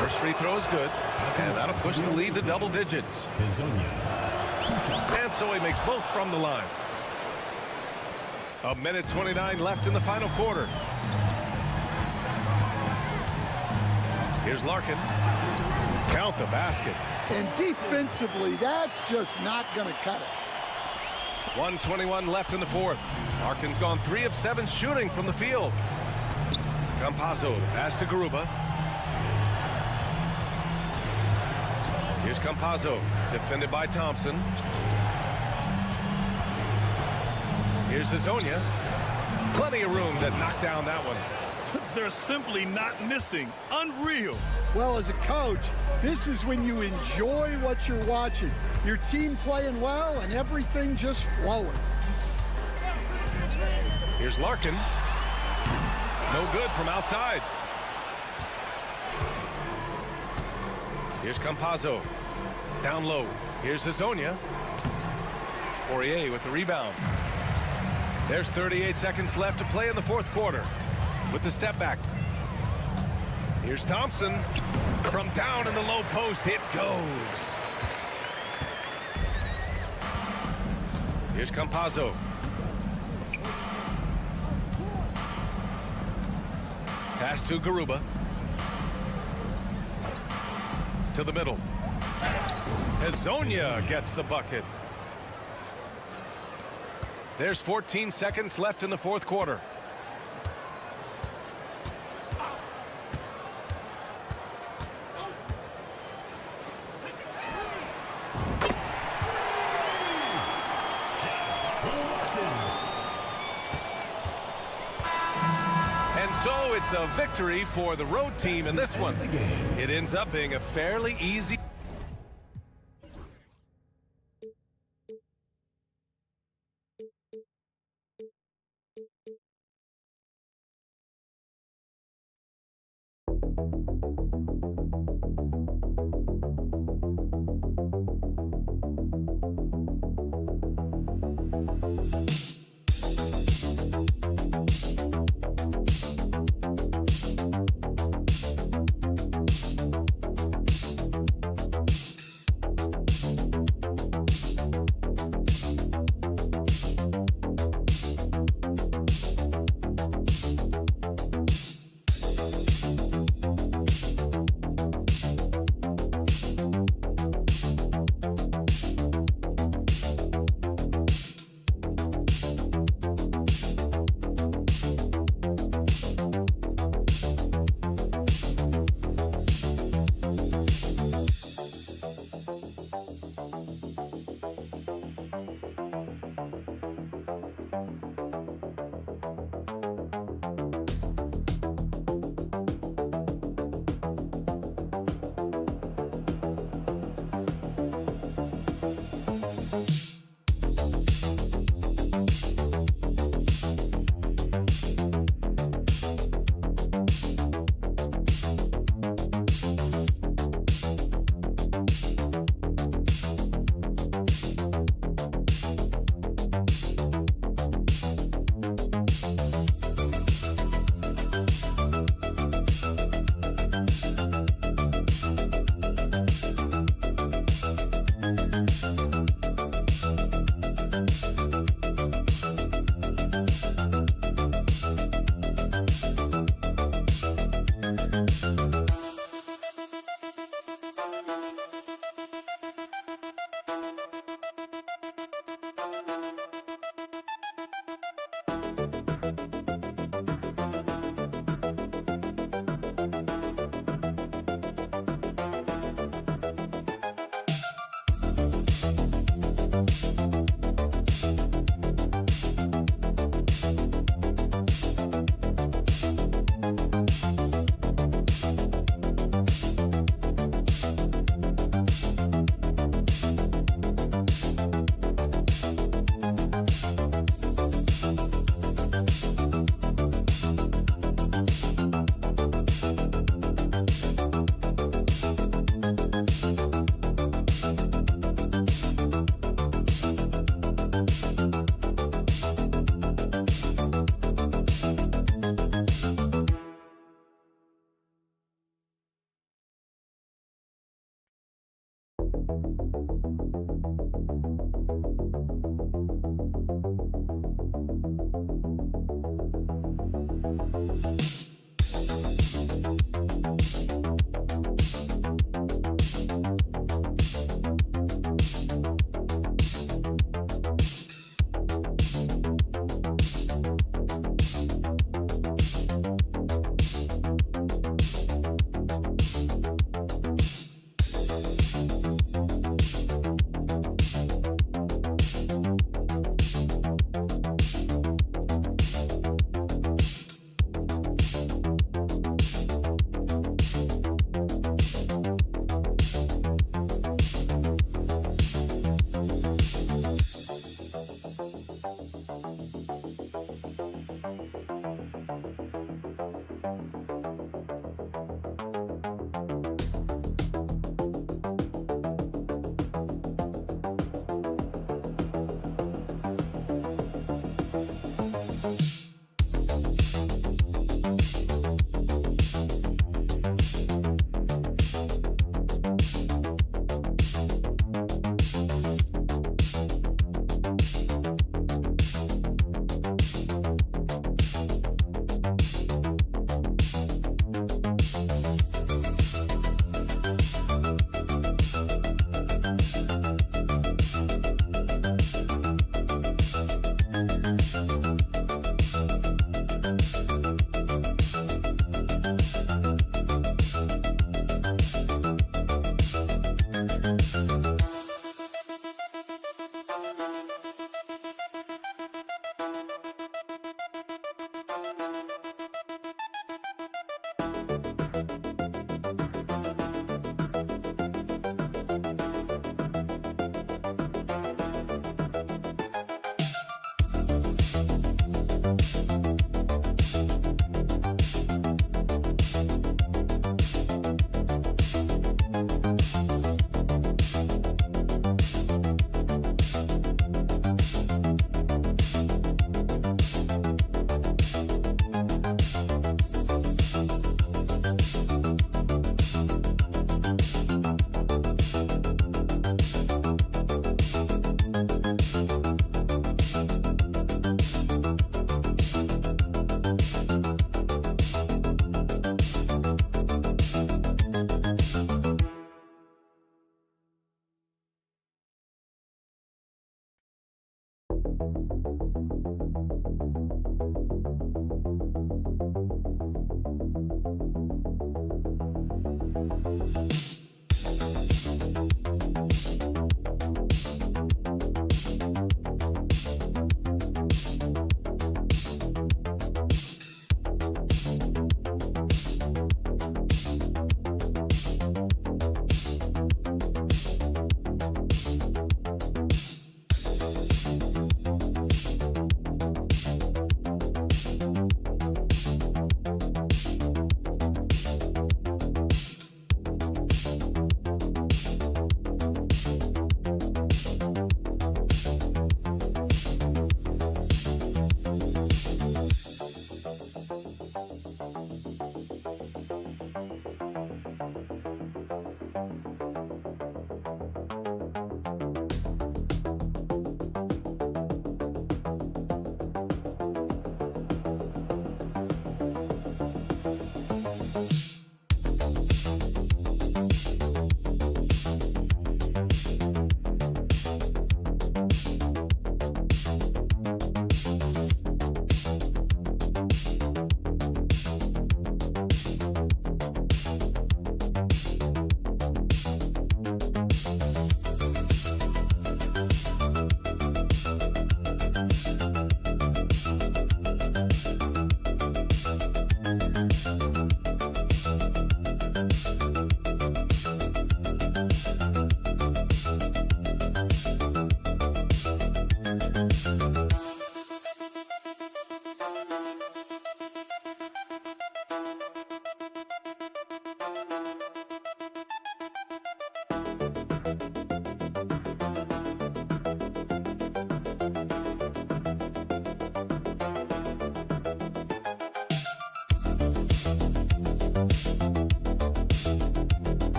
First free throw is good, and that'll push the lead to double digits. And so he makes both from the line. A minute 29 left in the final quarter. Here's Larkin. Count the basket. And defensively, that's just not going to cut it. 1:21 left in the fourth. Larkin's gone 3 of 7 shooting from the field. Campazzo, pass to Garuba. Here's Campazzo, defended by Thompson. Here's Hezonja. Plenty of room to knock down that one. They're simply not missing. Unreal. Well, as a coach, this is when you enjoy what you're watching. Your team playing well and everything just flowing. Here's Larkin. No good from outside. Here's Campazzo. Down low. Here's Hezonja. Poirier with the rebound. There's 38 seconds left to play in the fourth quarter. With the step back. Here's Thompson. From down in the low post, it goes. Here's Campazzo. Pass to Garuba. To the middle. Hezonja gets the bucket. There's 14 seconds left in the fourth quarter. And so it's a victory for the road team in this one. It ends up being a fairly easy.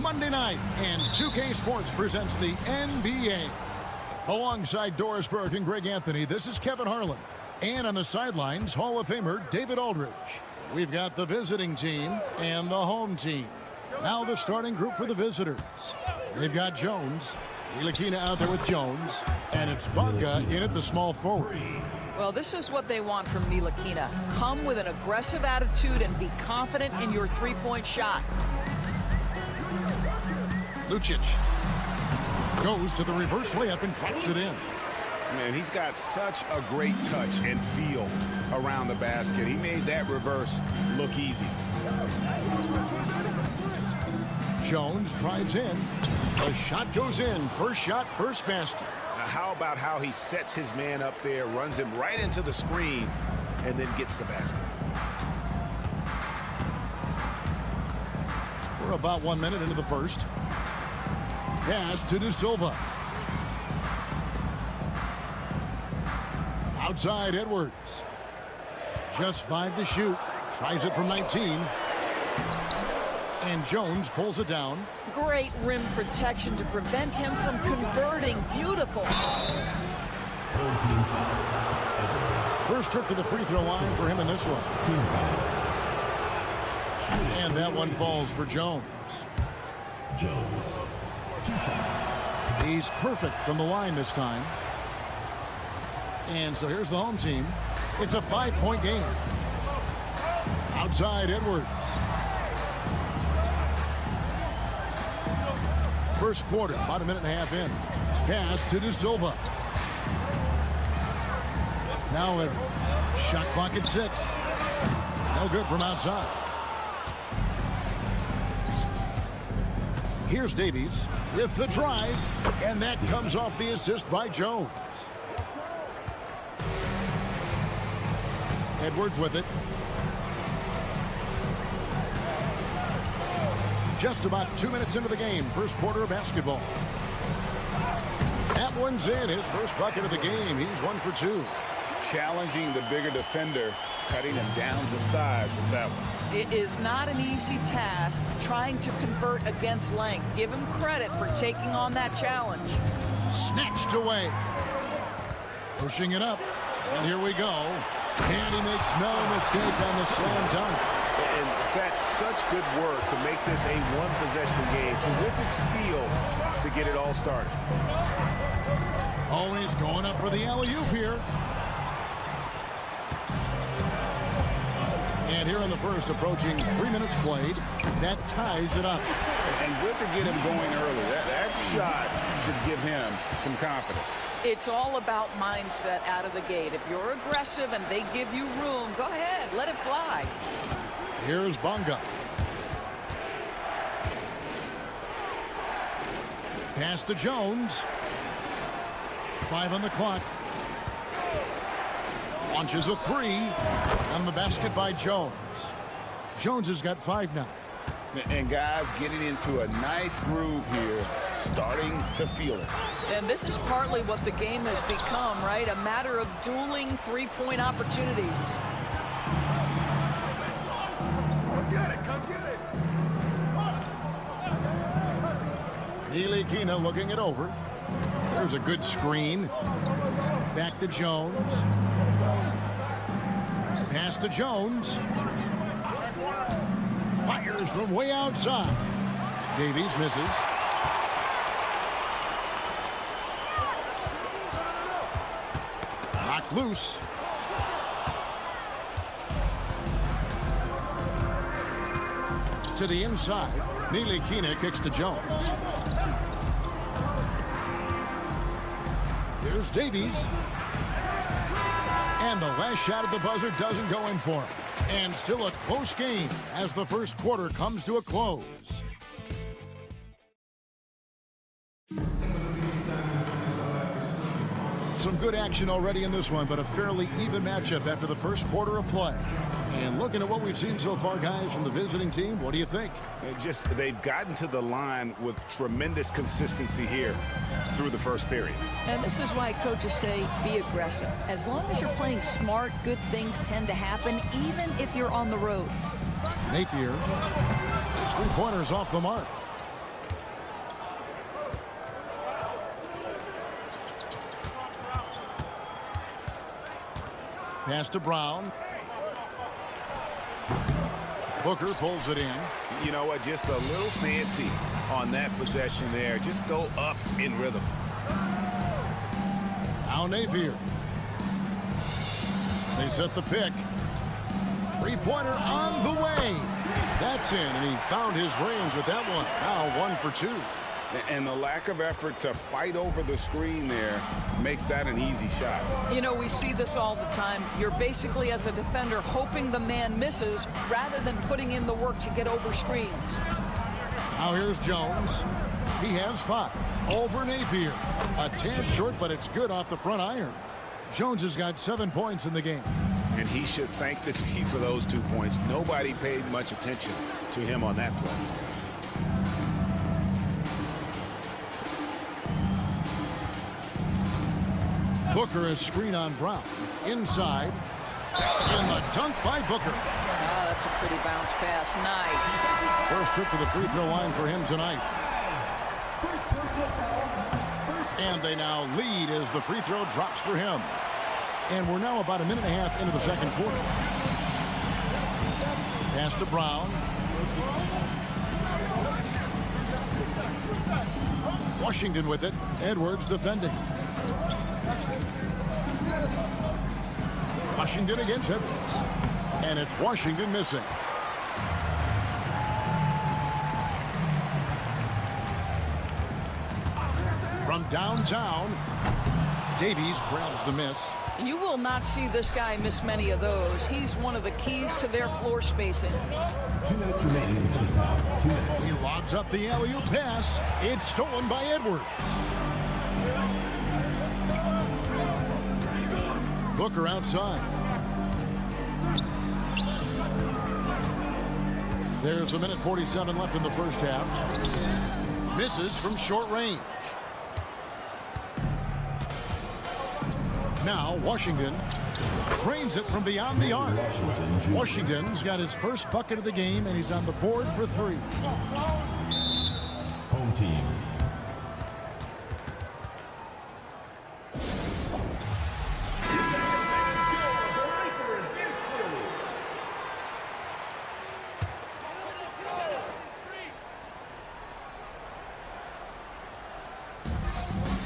Monday night, and 2K Sports presents the NBA. Alongside Doris Burke and Greg Anthony, this is Kevin Harlan. And on the sidelines, Hall of Famer David Aldridge. We've got the visiting team and the home team. Now the starting group for the visitors. They've got Jones. Ntilikina out there with Jones. And it's Bonga in at the small forward. Well, this is what they want from Ntilikina. Come with an aggressive attitude and be confident in your three-point shot. Lucic goes to the reverse layup and drops it in. Man, he's got such a great touch and feel around the basket. He made that reverse look easy. Jones drives in. The shot goes in. First shot, first basket. Now, how about how he sets his man up there, runs him right into the screen, and then gets the basket. We're about 1 minute into the first. Pass to De Silva. Outside Edwards. Just 5 to shoot. Tries it from 19. And Jones pulls it down. Great rim protection to prevent him from converting. Beautiful. First trip to the free throw line for him in this one. And that one falls for Jones. He's perfect from the line this time. And so here's the home team. It's a 5-point game. Outside Edwards. First quarter, about a minute and a half in. Pass to De Silva. Now Edwards. Shot clock at 6. No good from outside. Here's Davies with the drive. And that comes off the assist by Jones. Edwards with it. Just about 2 minutes into the game. First quarter of basketball. That one's in. His first bucket of the game. He's 1 for 2. Challenging the bigger defender, cutting him down to size with that one. It is not an easy task trying to convert against length. Give him credit for taking on that challenge. Snatched away. Pushing it up. And here we go. And he makes no mistake on the slam dunk. And that's such good work to make this a one-possession game. Terrific steal to get it all started. Always going up for the alley-oop here. And here in the first, approaching 3 minutes played, that ties it up. And good to get him going early. That shot should give him some confidence. It's all about mindset out of the gate. If you're aggressive and they give you room, go ahead, let it fly. Here's Bonga. Pass to Jones. 5 on the clock. Launches a 3. And the basket by Jones. Jones has got 5 now. And guys getting into a nice groove here, starting to feel it. And this is partly what the game has become, right? A matter of dueling three-point opportunities. Come get it, come get it. Ntilikina looking it over. There's a good screen. Back to Jones. Pass to Jones. Fires from way outside. Davies misses. Knocked loose. To the inside. Ntilikina kicks to Jones. Here's Davies. And the last shot at the buzzer doesn't go in for him. And still a close game as the first quarter comes to a close. Some good action already in this one, but a fairly even matchup after the first quarter of play. And looking at what we've seen so far, guys, from the visiting team, what do you think? They've gotten to the line with tremendous consistency here through the first period. And this is why coaches say be aggressive. As long as you're playing smart, good things tend to happen, even if you're on the road. Napier, his 3-pointers off the mark. Pass to Brown. Booker pulls it in. You know what? Just a little fancy on that possession there. Just go up in rhythm. Now Napier. They set the pick. Three-pointer on the way. That's in, and he found his range with that one. Now 1 for 2. And the lack of effort to fight over the screen there makes that an easy shot. You know, we see this all the time. You're basically, as a defender, hoping the man misses rather than putting in the work to get over screens. Now here's Jones. He has 5. Over Napier. A tad short, but it's good off the front iron. Jones has got 7 points in the game. And he should thank the team for those 2 points. Nobody paid much attention to him on that play. Booker is screen on Brown. Inside. And the dunk by Booker. Oh, that's a pretty bounce pass. Nice. First trip to the free throw line for him tonight. And they now lead as the free throw drops for him. And we're now about a minute and a half into the second quarter. Pass to Brown. Washington with it. Edwards defending. Washington against Edwards. And it's Washington missing. From downtown, Davies grabs the miss. You will not see this guy miss many of those. He's one of the keys to their floor spacing. 2 minutes remaining in the first half. 2 minutes. He lobs up the alley-oop pass. It's stolen by Edwards. Booker outside. There's a minute 47 left in the first half. Misses from short range. Now Washington trains it from beyond the arc. Washington's got his first bucket of the game, and he's on the board for 3. Home team.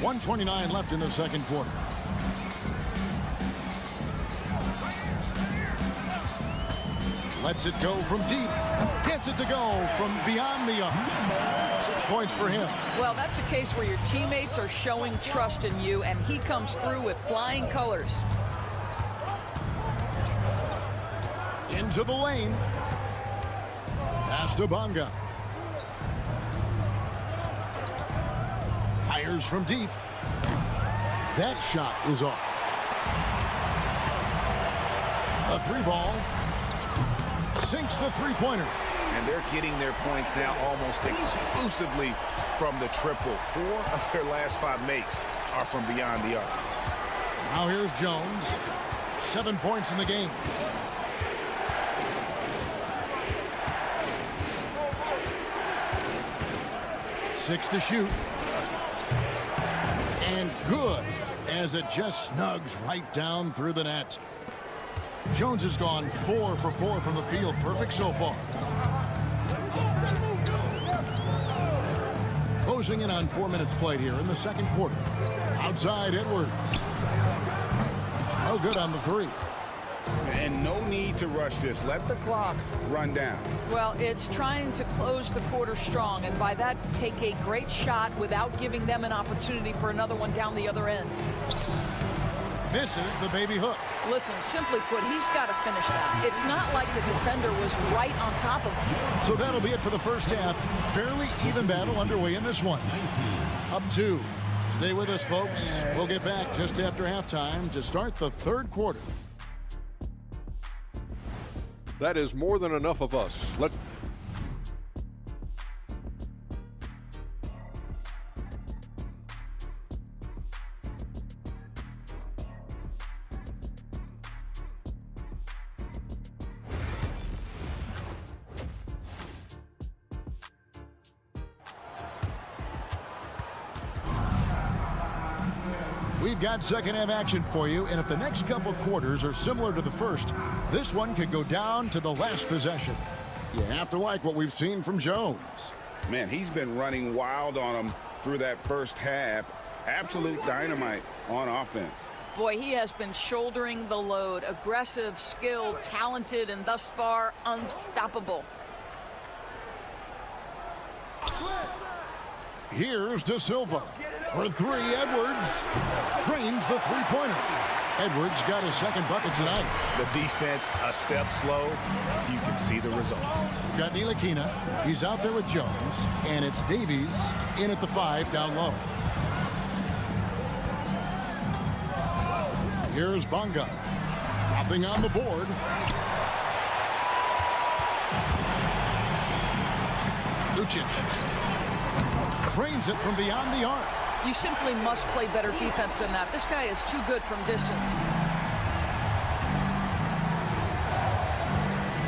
.129 left in the second quarter. Lets it go from deep. Gets it to go from beyond the arc. 6 points for him. Well, that's a case where your teammates are showing trust in you, and he comes through with flying colors. Into the lane. Pass to Bonga. Fires from deep. That shot is off. A 3-ball. Sinks the three-pointer. And they're getting their points now almost exclusively from the triple. 4 of their last 5 makes are from beyond the arc. Now here's Jones. 7 points in the game. Six to shoot. And good, as it just snugs right down through the net. Jones has gone 4 for 4 from the field. Perfect so far. Closing in on 4 minutes played here in the second quarter. Outside Edwards. No good on the 3. And no need to rush this. Let the clock run down. Well, it's trying to close the quarter strong, and by that, take a great shot without giving them an opportunity for another one down the other end. Misses the baby hook. Listen, simply put, he's got to finish that. It's not like the defender was right on top of him. So that'll be it for the first half. Fairly even battle underway in this one. Up 2. Stay with us, folks. We'll get back just after halftime to start the third quarter. That is more than enough of us. Let's We've got second half action for you, and if the next couple quarters are similar to the first, this one could go down to the last possession. You have to like what we've seen from Jones. Man, he's been running wild on him through that first half. Absolute dynamite on offense. Boy, he has been shouldering the load. Aggressive, skilled, talented, and thus far unstoppable. Here's De Silva. For three, Edwards drains the three-pointer. Edwards got his second bucket tonight. The defense a step slow. You can see the results. We've got Ntilikina. He's out there with Jones. And it's Davies in at the 5 down low. Here's Bonga. Dropping on the board. Lucic. Trains it from beyond the arc. You simply must play better defense than that. This guy is too good from distance.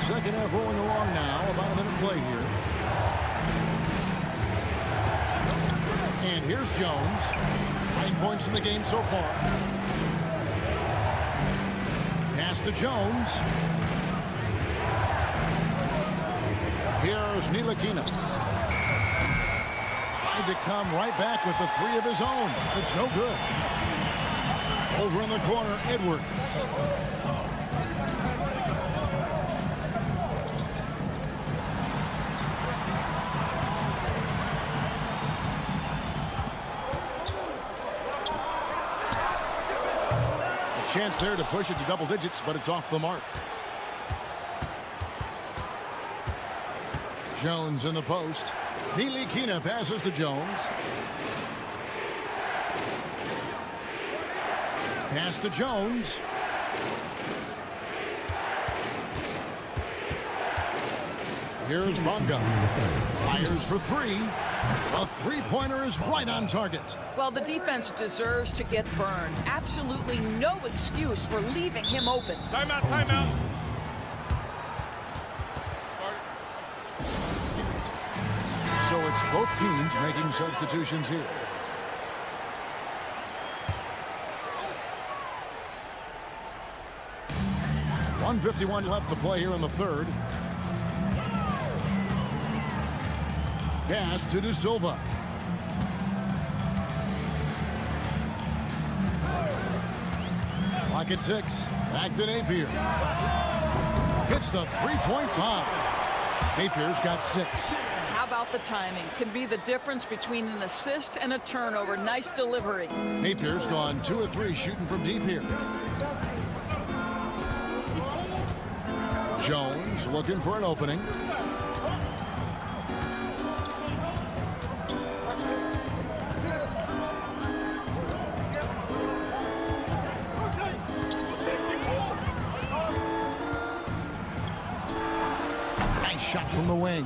Second half rolling along now. About a minute play here. And here's Jones. 9 points in the game so far. Pass to Jones. Here's Ntilikina. Tried to come right back with the three of his own. It's no good. Over in the corner, Edward. A chance there to push it to double digits, but it's off the mark. Jones in the post. Ntilikina passes to Jones. Pass to Jones. Here's Bonga. Fires for three. A three-pointer is right on target. Well, the defense deserves to get burned. Absolutely no excuse for leaving him open. Timeout, timeout. So it's both teams making substitutions here. .151 left to play here in the third. Pass to De Silva. Lock at 6. Back to Napier. Hits the three-point bomb. Napier's got 6. How about the timing? Can be the difference between an assist and a turnover. Nice delivery. Napier's gone 2 of 3 shooting from deep here. Jones looking for an opening. Nice shot from the wing.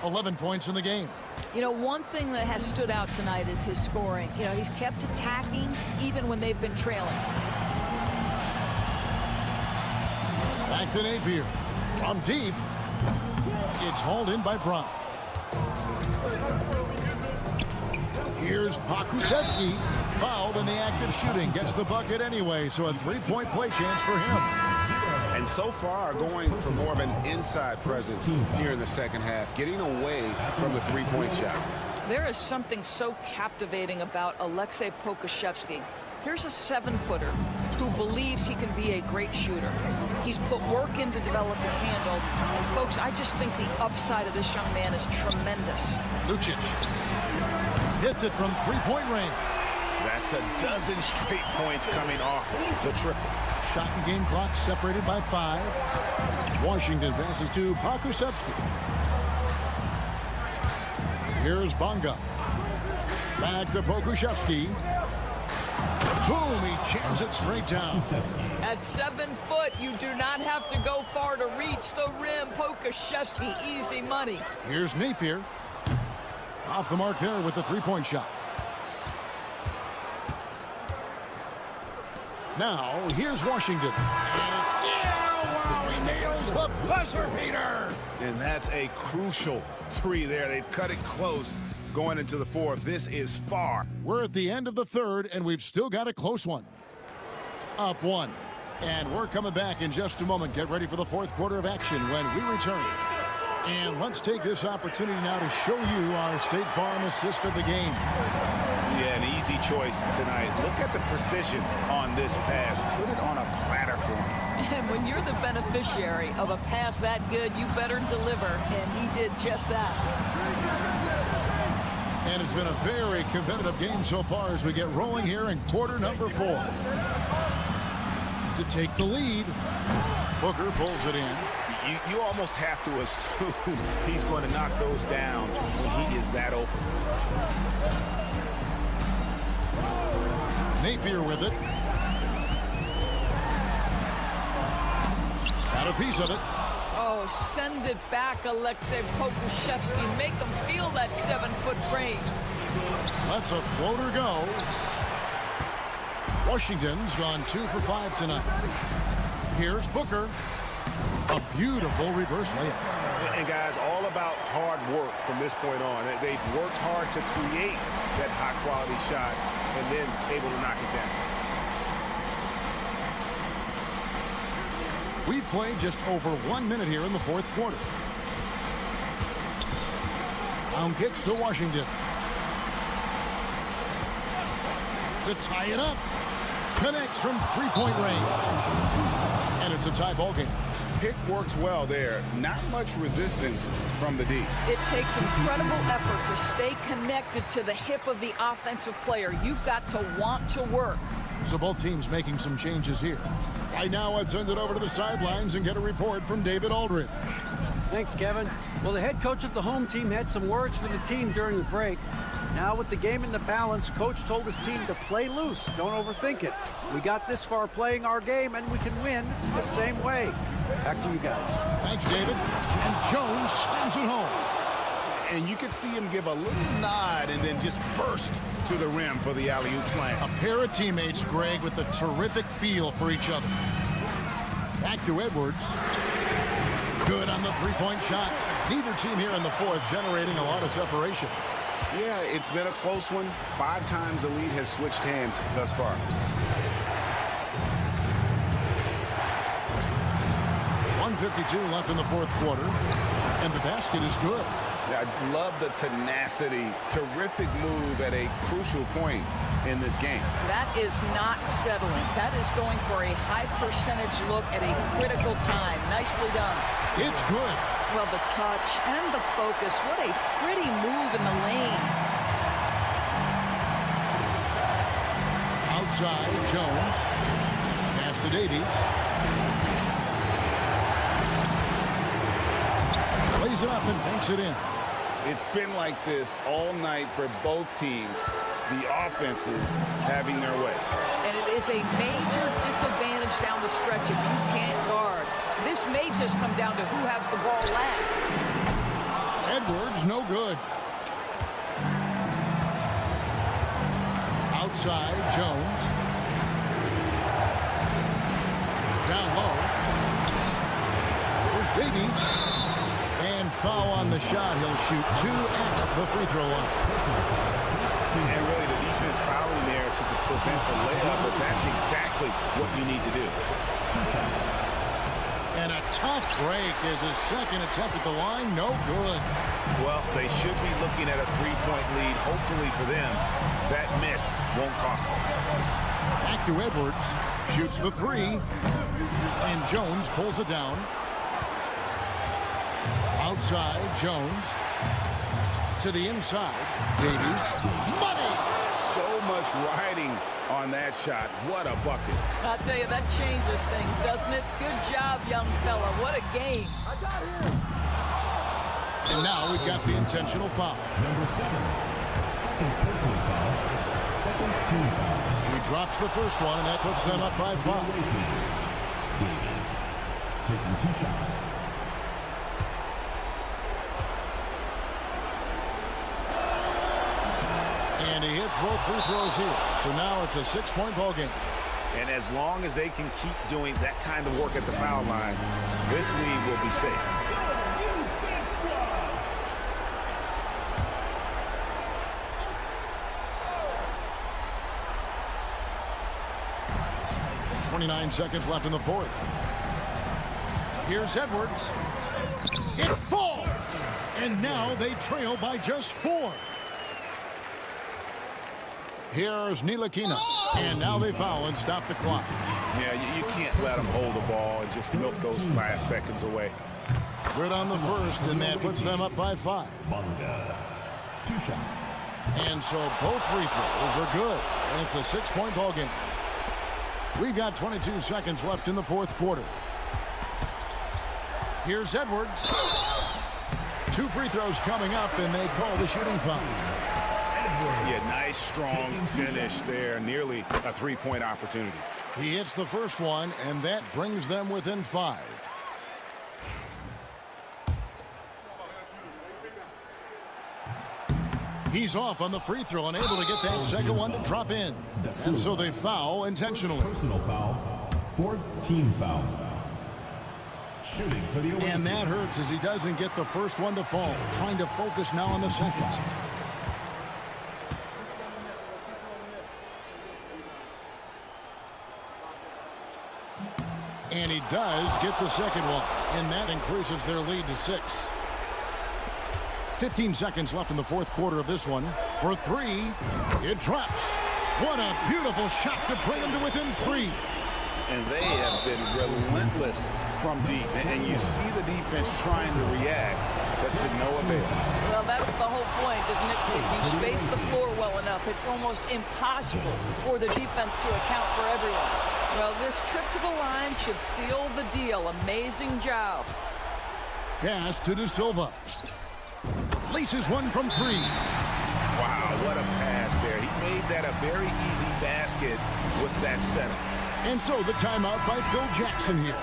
11 points in the game. You know, one thing that has stood out tonight is his scoring. You know, he's kept attacking even when they've been trailing. Back to Napier. From deep. It's hauled in by Brown. Here's Pokusevski. Fouled in the act of shooting. Gets the bucket anyway, so a three-point play chance for him. And so far, going for more of an inside presence here in the second half, getting away from the three-point shot. There is something so captivating about Aleksej Pokusevski. Here's a 7-footer who believes he can be a great shooter. He's put work in to develop his handle. And, folks, I just think the upside of this young man is tremendous. Lucic hits it from three-point range. That's a dozen straight points coming off the triple. Shot and game clock separated by 5. Washington passes to Pokusevski. Here's Bonga. Back to Pokusevski. Boom, he jams it straight down. At 7 foot, you do not have to go far to reach the rim. Pokusevski, easy money. Here's Napier. Off the mark there with the three-point shot. Now, here's Washington. And it's, wow, he nails the buzzer beater. And that's a crucial three there. They've cut it close, going into the fourth. This is far. We're at the end of the third, and we've still got a close one. Up one. And we're coming back in just a moment. Get ready for the fourth quarter of action when we return. And let's take this opportunity now to show you our State Farm assist of the game. Yeah, an easy choice tonight. Look at the precision on this pass. Put it on a platter for him. And when you're the beneficiary of a pass that good, you better deliver, and he did just that. And it's been a very competitive game so far as we get rolling here in quarter number 4. To take the lead, Booker pulls it in. You almost have to assume he's going to knock those down when he is that open. Napier with it. Got a piece of it. Oh, send it back, Alexei Pokusevski. Make them feel that 7-foot frame. Let's a floater go. Washington's gone 2 for 5 tonight. Here's Booker. A beautiful reverse layup. And guys, all about hard work from this point on. They've worked hard to create that high-quality shot and then able to knock it down. We've played just over 1 minute here in the fourth quarter. Down kicks to Washington. To tie it up. Connects from three-point range. And it's a tie ball game. Pick works well there. Not much resistance from the D. It takes incredible effort to stay connected to the hip of the offensive player. You've got to want to work. So both teams making some changes here. Right now, I'd send it over to the sidelines and get a report from David Aldridge. Thanks, Kevin. Well, the head coach of the home team had some words for the team during the break. Now with the game in the balance, coach told his team to play loose. Don't overthink it. We got this far playing our game, and we can win the same way. Back to you guys. Thanks, David. And Jones slams it home. And you can see him give a little nod and then just burst to the rim for the alley-oop slam. A pair of teammates, Greg, with a terrific feel for each other. Back to Edwards. Good on the three-point shot. Neither team here in the fourth generating a lot of separation. Yeah, it's been a close one. 5 times the lead has switched hands thus far. .152 left in the fourth quarter, and the basket is good. Yeah, I love the tenacity. Terrific move at a crucial point in this game. That is not settling. That is going for a high percentage look at a critical time. Nicely done. It's good. Well, the touch and the focus. What a pretty move in the lane. Outside, Jones. Pass to Davies. Plays it up and banks it in. It's been like this all night for both teams. The offenses having their way. And it is a major disadvantage down the stretch if you can't guard. This may just come down to who has the ball last. Edwards, no good. Outside, Jones. Down low. Here's Davies. And foul on the shot. He'll shoot 2 at the free throw line. And really the defense fouling there to prevent the layup, but that's exactly what you need to do. And a tough break is his second attempt at the line. No good. Well, they should be looking at a 3-point lead. Hopefully for them, that miss won't cost them. Back to Edwards. Shoots the 3. And Jones pulls it down. Outside, Jones. To the inside. Davies. Money! So much riding on that shot. What a bucket. I'll tell you, that changes things, doesn't it? Good job, young fella. What a game. And now we've got the intentional foul. Number 7. Second personal foul. Second team foul. He drops the first one, and that puts them up by 5. Davies taking 2 shots. And he hits both free throws here. So now it's a 6-point ball game. And as long as they can keep doing that kind of work at the foul line, this lead will be safe. 29 seconds left in the fourth. Here's Edwards. It falls! And now they trail by just 4. Here's Ntilikina. And now they foul and stop the clock. Yeah, you can't let them hold the ball and just milk those last seconds away. Good on the first, and that puts them up by 5. Bonga. 2 shots. And so both free throws are good, and it's a 6-point ball game. We've got 22 seconds left in the fourth quarter. Here's Edwards. 2 free throws coming up, and they call the shooting foul. Yeah, nice, strong finish there. Nearly a 3-point opportunity. He hits the first one, and that brings them within 5. He's off on the free throw and able to get that second one to drop in. And so they foul intentionally. Personal foul. 4th team foul. Shooting for the away And that team. hurts as he doesn't get the first one to fall. Trying to focus now on the second. And he does get the second one. And that increases their lead to 6. 15 seconds left in the fourth quarter of this one. For 3, it drops. What a beautiful shot to bring him to within 3. And they have been relentless from deep. And you see the defense trying to react, but to no avail. Well, that's the whole point, isn't it? If you space the floor well enough, it's almost impossible for the defense to account for everyone. Well, this trip to the line should seal the deal. Amazing job. Pass to De Silva. Laces one from 3. Wow, what a pass there. He made that a very easy basket with that setup. And so the timeout by Phil Jackson here.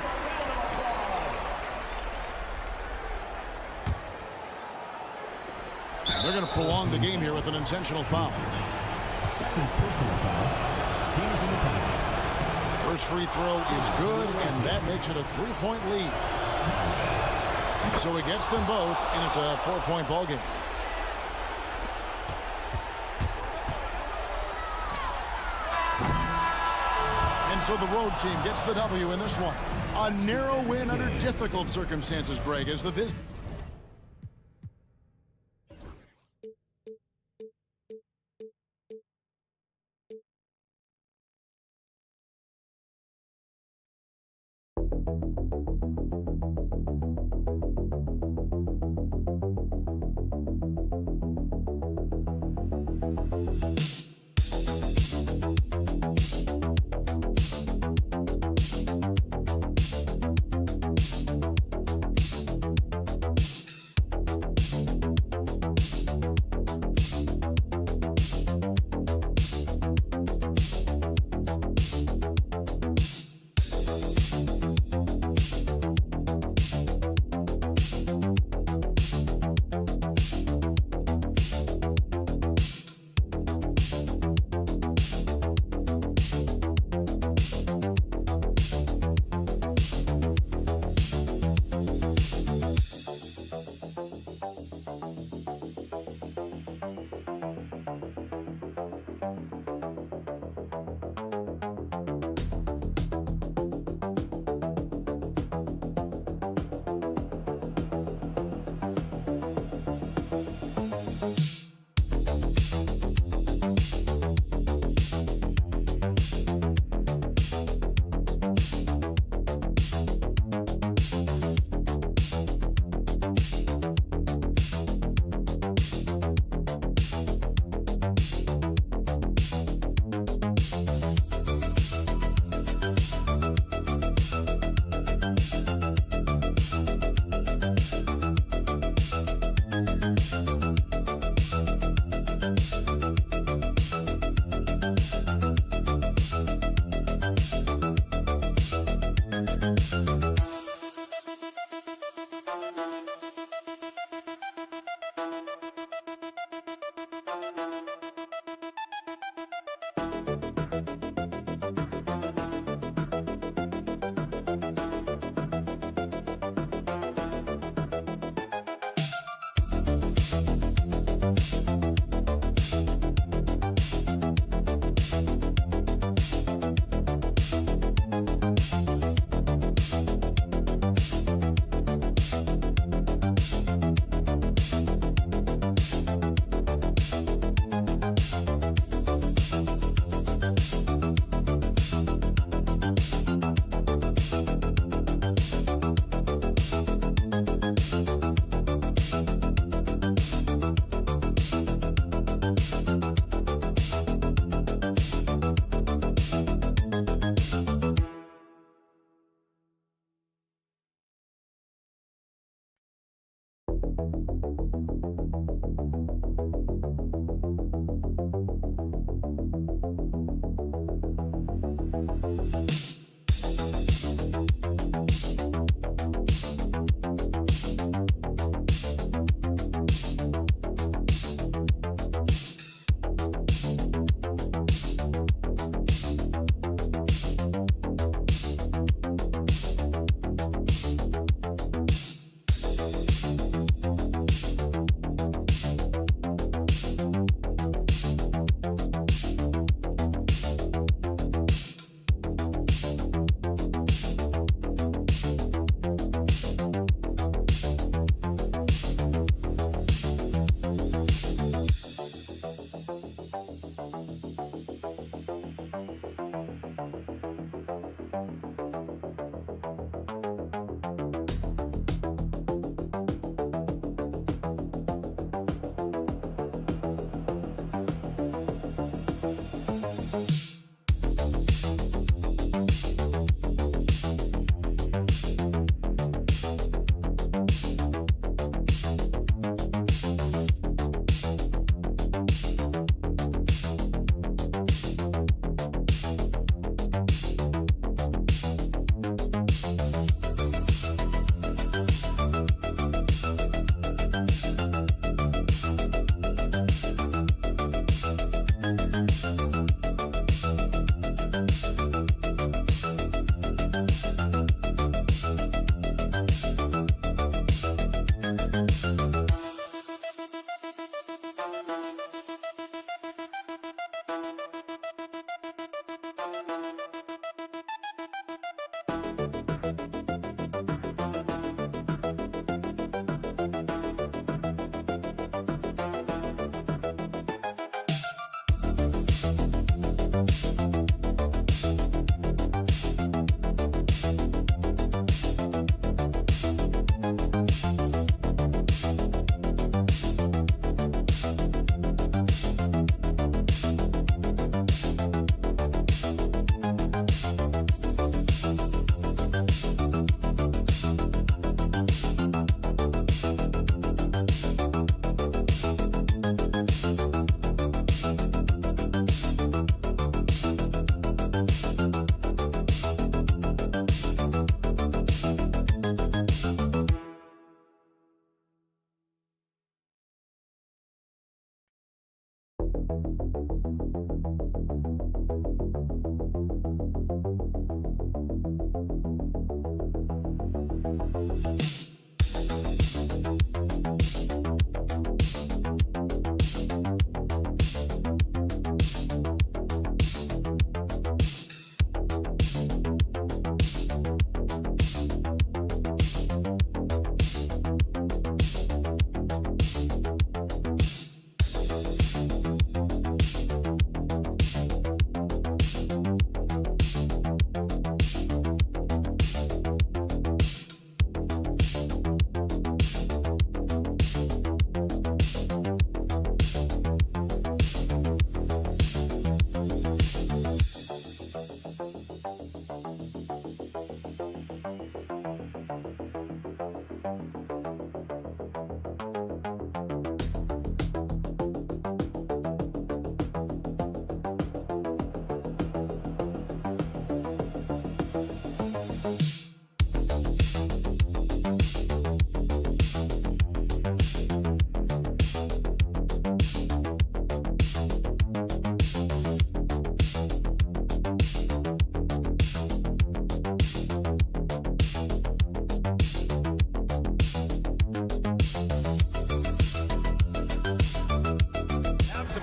And they're going to prolong the game here with an intentional foul. Second personal foul. Teams in the penalty. First free throw is good, and that makes it a 3-point lead. So he gets them both, and it's a 4-point ball game. And so the road team gets the W in this one. A narrow win under difficult circumstances, Greg, as the visit.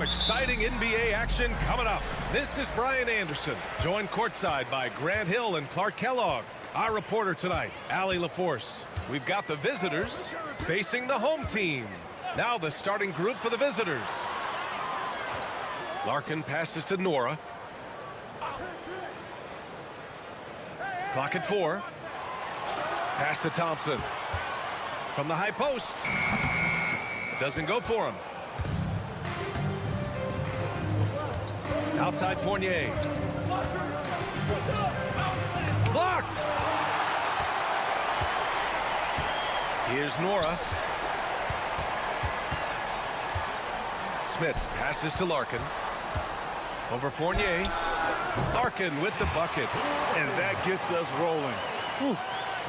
Exciting NBA action coming up. This is Brian Anderson, joined courtside by Grant Hill and Clark Kellogg. Our reporter tonight, Allie LaForce. We've got the visitors facing the home team. Now the starting group for the visitors. Larkin passes to Nora. Clock at 4. Pass to Thompson. From the high post. Doesn't go for him. Outside Fournier. Blocked. Here's Nora. Smits passes to Larkin. Over Fournier. Larkin with the bucket. And that gets us rolling. Whew.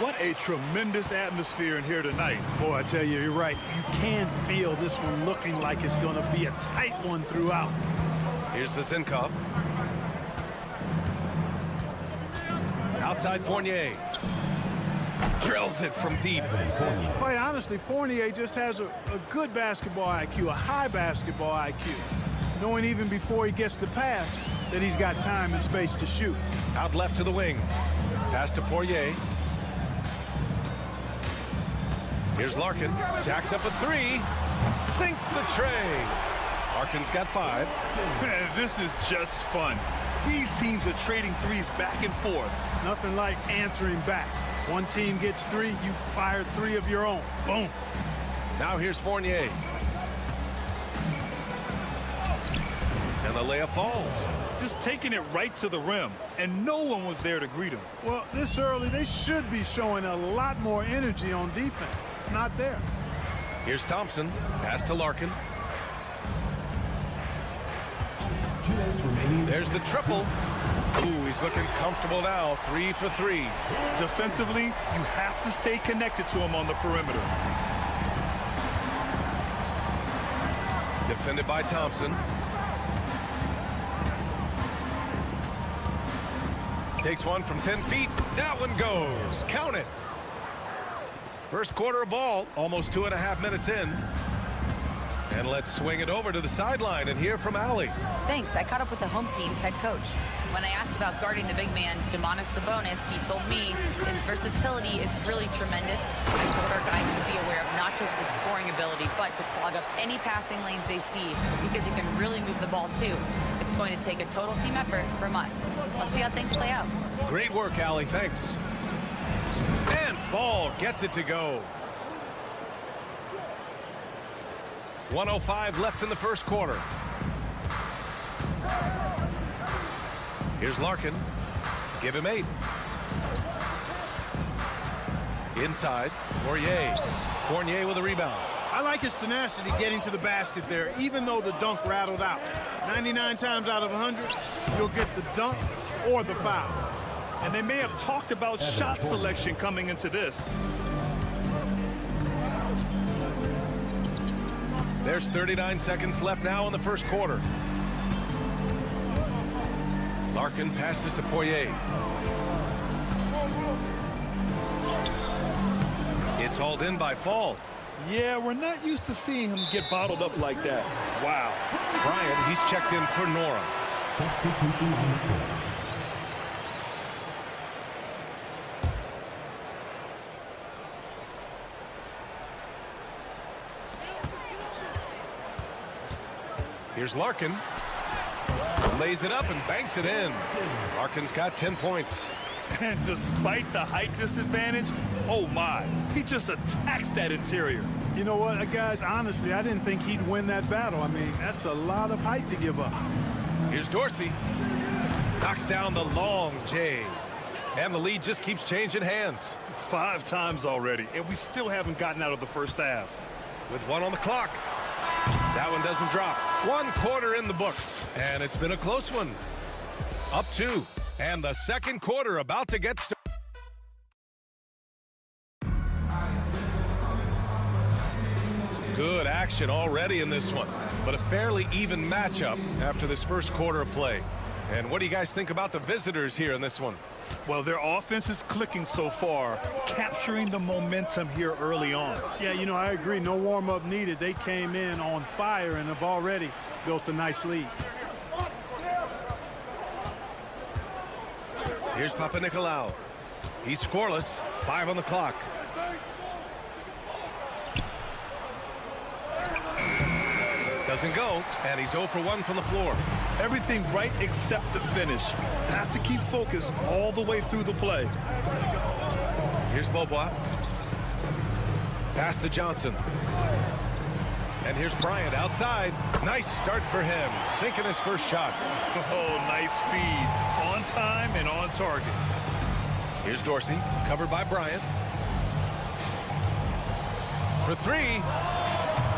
What a tremendous atmosphere in here tonight. Boy, I tell you, you're right. You can feel this one looking like it's going to be a tight one throughout. Here's Vasenkov. Outside Fournier. Drills it from deep. Quite honestly, Fournier just has a good basketball IQ, a high basketball IQ. Knowing even before he gets the pass that he's got time and space to shoot. Out left to the wing. Pass to Poirier. Here's Larkin. Jacks up a 3. Sinks the tray. Larkin's got 5. Man, this is just fun. These teams are trading threes back and forth. Nothing like answering back. One team gets 3, you fire 3 of your own. Boom. Now here's Fournier. And the layup falls. Just taking it right to the rim, and no one was there to greet him. Well, this early, they should be showing a lot more energy on defense. It's not there. Here's Thompson. Pass to Larkin. There's the triple. Ooh, he's looking comfortable now. 3 for 3. Defensively, you have to stay connected to him on the perimeter. Defended by Thompson. Takes one from 10 feet. That one goes. Count it. First quarter of ball, almost 2.5 minutes in. And let's swing it over to the sideline and hear from Allie. Thanks. I caught up with the home team's head coach. When I asked about guarding the big man, Domantas Sabonis, he told me his versatility is really tremendous. I told our guys to be aware of not just his scoring ability, but to clog up any passing lanes they see, because he can really move the ball too. It's going to take a total team effort from us. Let's see how things play out. Great work, Allie. Thanks. And Fall gets it to go. 1:05 left in the first quarter. Here's Larkin. Give him 8. Inside. Fournier with a rebound. I like his tenacity getting to the basket there, even though the dunk rattled out. 99 times out of 100, you'll get the dunk or the foul. And they may have talked about shot selection coming into this. There's 39 seconds left now in the first quarter. Larkin passes to Poirier. It's hauled in by Fall. Yeah, we're not used to seeing him get bottled up like that. Wow. Bryant, he's checked in for Nora. Substitution on the court. Here's Larkin. Lays it up and banks it in. Larkin's got 10 points. And despite the height disadvantage, oh my, he just attacks that interior. You know what, guys, honestly, I didn't think he'd win that battle. I mean, that's a lot of height to give up. Here's Dorsey. Knocks down the long J. And the lead just keeps changing hands. 5 times already, and we still haven't gotten out of the first half. With 1 on the clock. That one doesn't drop. 1 quarter in the books. And it's been a close one. Up 2. And the second quarter about to get started. Some good action already in this one. But a fairly even matchup after this first quarter of play. And what do you guys think about the visitors here in this one? Well, their offense is clicking so far, capturing the momentum here early on. Yeah, you know, I agree. No warm-up needed. They came in on fire and have already built a nice lead. Here's Papanikolaou. He's scoreless. 5 on the clock. Doesn't go, and he's 0 for 1 from the floor. Everything right except the finish. Have to keep focused all the way through the play. Here's Beaubois. Pass to Johnson. And here's Bryant outside. Nice start for him. Sinking his first shot. Oh, nice feed. On time and on target. Here's Dorsey, covered by Bryant. For 3.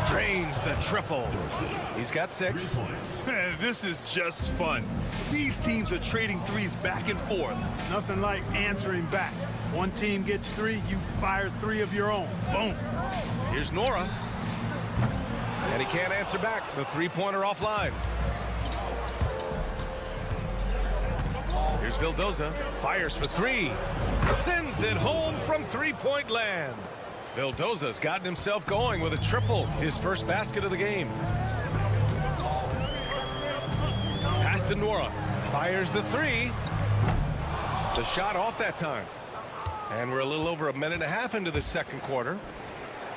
Drains the triple. He's got 6. Man, this is just fun. These teams are trading threes back and forth. Nothing like answering back. One team gets 3, you fire 3 of your own. Boom. Here's Nora. And he can't answer back. The 3-pointer offline. Here's Vildoza. Fires for 3. Sends it home from 3-point land. Vildoza's gotten himself going with a triple. His first basket of the game. Pass to Nora. Fires the 3. The shot off that time. And we're a little over a minute and a half into the second quarter.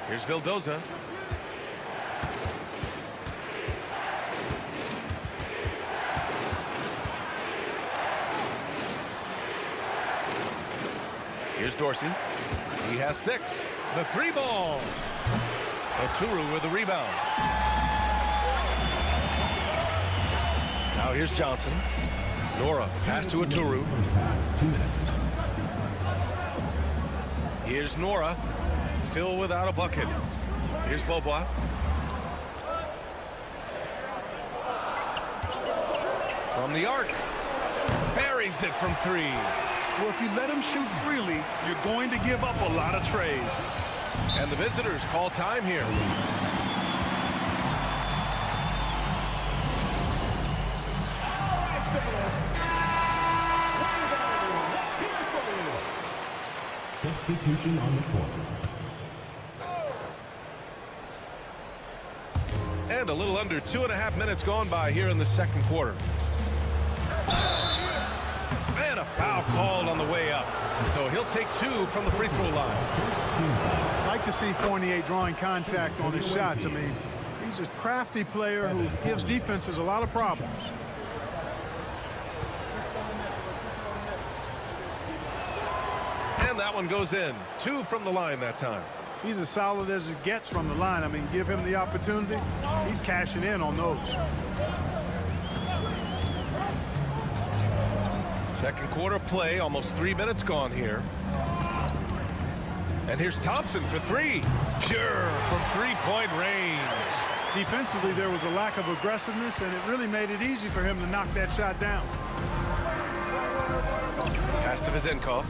Here's Vildoza. Here's Dorsey. He has 6. The 3 ball. Oturu with the rebound. Now here's Johnson. Nora, pass to Oturu. 2 minutes. Here's Nora. Still without a bucket. Here's Beaubois. From the arc. Buries it from 3. Well, if you let him shoot freely, you're going to give up a lot of trays. And the visitors call time here. Substitution on the court. And a little under 2.5 minutes gone by here in the second quarter. And a foul called on the way up. So he'll take 2 from the free throw line. I'd like to see Fournier drawing contact on his shots. I mean, he's a crafty player who gives defenses a lot of problems. And that one goes in. 2 from the line that time. He's as solid as it gets from the line. I mean, give him the opportunity. He's cashing in on those. Second quarter play, almost 3 minutes gone here. And here's Thompson for 3. Pure from 3-point range. Defensively, there was a lack of aggressiveness, and it really made it easy for him to knock that shot down. Pass to Vezenkov.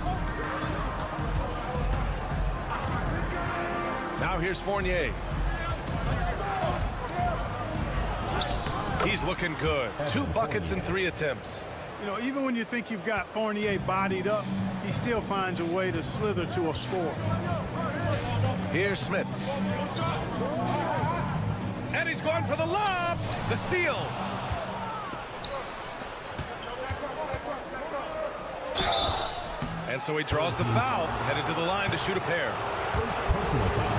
Now here's Fournier. He's looking good. 2 buckets in 3 attempts. You know, even when you think you've got Fournier bodied up, he still finds a way to slither to a score. Here's Smits. And he's going for the lob. The steal. And so he draws the foul, headed to the line to shoot a pair.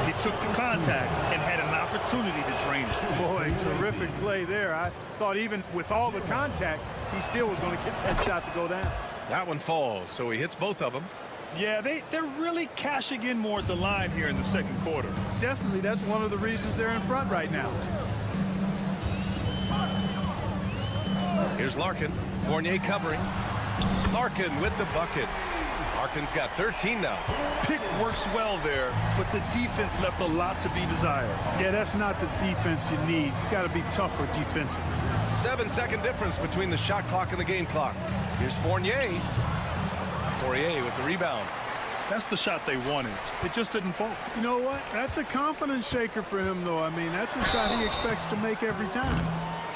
He took the contact and had an opportunity to drain it. Boy, terrific play there. I thought even with all the contact, he still was going to get that shot to go down. That one falls, so he hits both of them. Yeah, they're really cashing in more at the line here in the second quarter. Definitely, that's one of the reasons they're in front right now. Here's Larkin. Fournier covering. Larkin with the bucket. Larkin's got 13 now. Pick works well there, but the defense left a lot to be desired. Yeah, that's not the defense you need. You got to be tougher defensively. 7-second difference between the shot clock and the game clock. Here's Fournier. Fournier with the rebound. That's the shot they wanted. It just didn't fall. You know what? That's a confidence shaker for him, though. I mean, that's a shot he expects to make every time.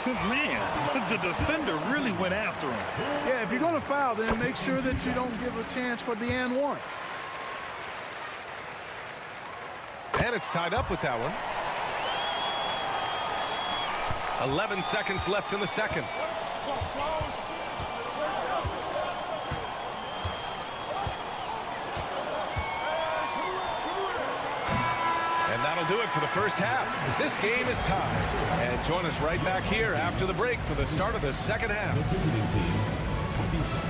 Man, the defender really went after him. Yeah, if you're going to foul, then make sure that you don't give a chance for the and one. And it's tied up with that one. 11 seconds left in the second. That'll do it for the first half. This game is tied. And join us right back here after the break for the start of the second half. The visiting team, 26.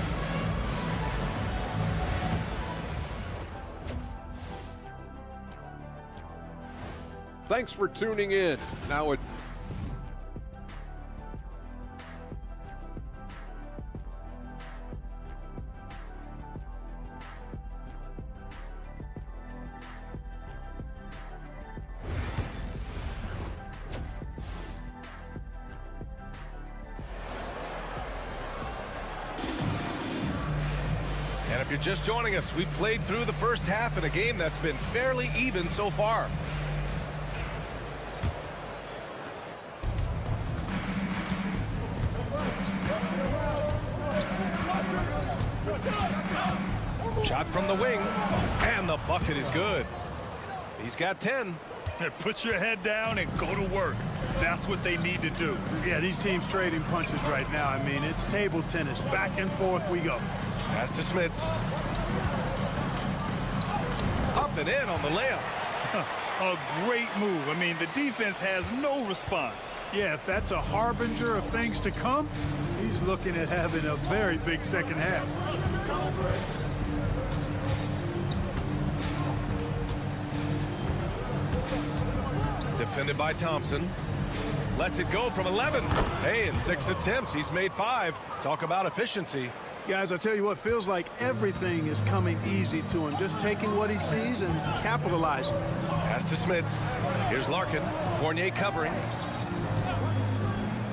Thanks for tuning in. Now it And if you're just joining us, we've played through the first half in a game that's been fairly even so far. Shot from the wing, and the bucket is good. He's got 10. Put your head down and go to work. That's what they need to do. Yeah, these teams trading punches right now. I mean, it's table tennis. Back and forth we go. Pass to Smits. Up and in on the layup. A great move. I mean, the defense has no response. Yeah, if that's a harbinger of things to come, he's looking at having a very big second half. Defended by Thompson. Lets it go from 11. Hey, in 6 attempts, he's made 5. Talk about efficiency. Guys, I tell you what, feels like everything is coming easy to him. Just taking what he sees and capitalizing. Pass to Smits. Here's Larkin. Fournier covering.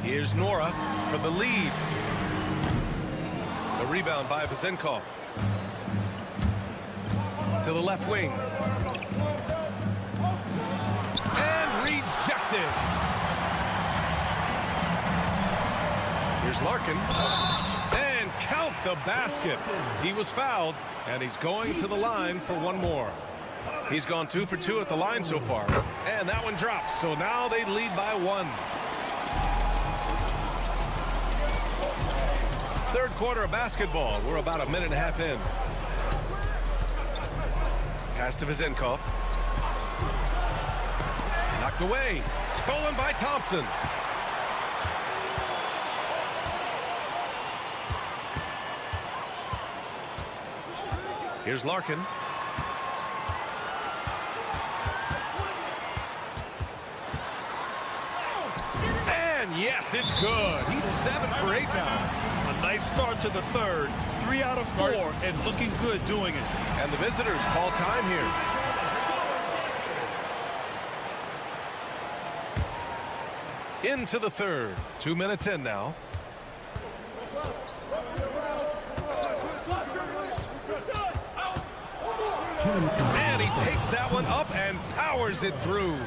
Here's Nora for the lead. The rebound by Vazenkov. To the left wing. And rejected. Here's Larkin. And count the basket. He was fouled, and he's going to the line for one more. He's gone 2 for 2 at the line so far. And that one drops, so now they lead by 1. Third quarter of basketball. We're about a minute and a half in. Pass to Vazenkov. Knocked away. Stolen by Thompson. Here's Larkin. And yes, it's good. He's 7 for 8 now. A nice start to the third. 3 out of 4 and looking good doing it. And the visitors call time here. Into the third. 2 minutes in now. And he takes that one up and powers it through.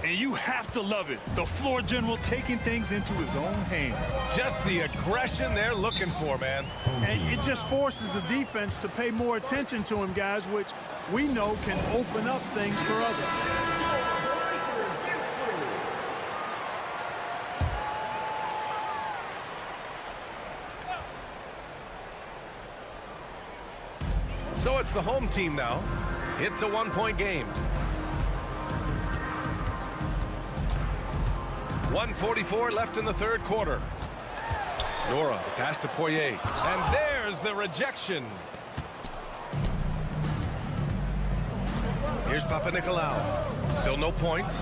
And you have to love it. The floor general taking things into his own hands. Just the aggression they're looking for, man. And it just forces the defense to pay more attention to him, guys, which we know can open up things for others. So it's the home team now. It's a one-point game. 1:44 left in the third quarter. Nora pass to Poirier. And there's the rejection. Here's Papanikolaou. Still no points.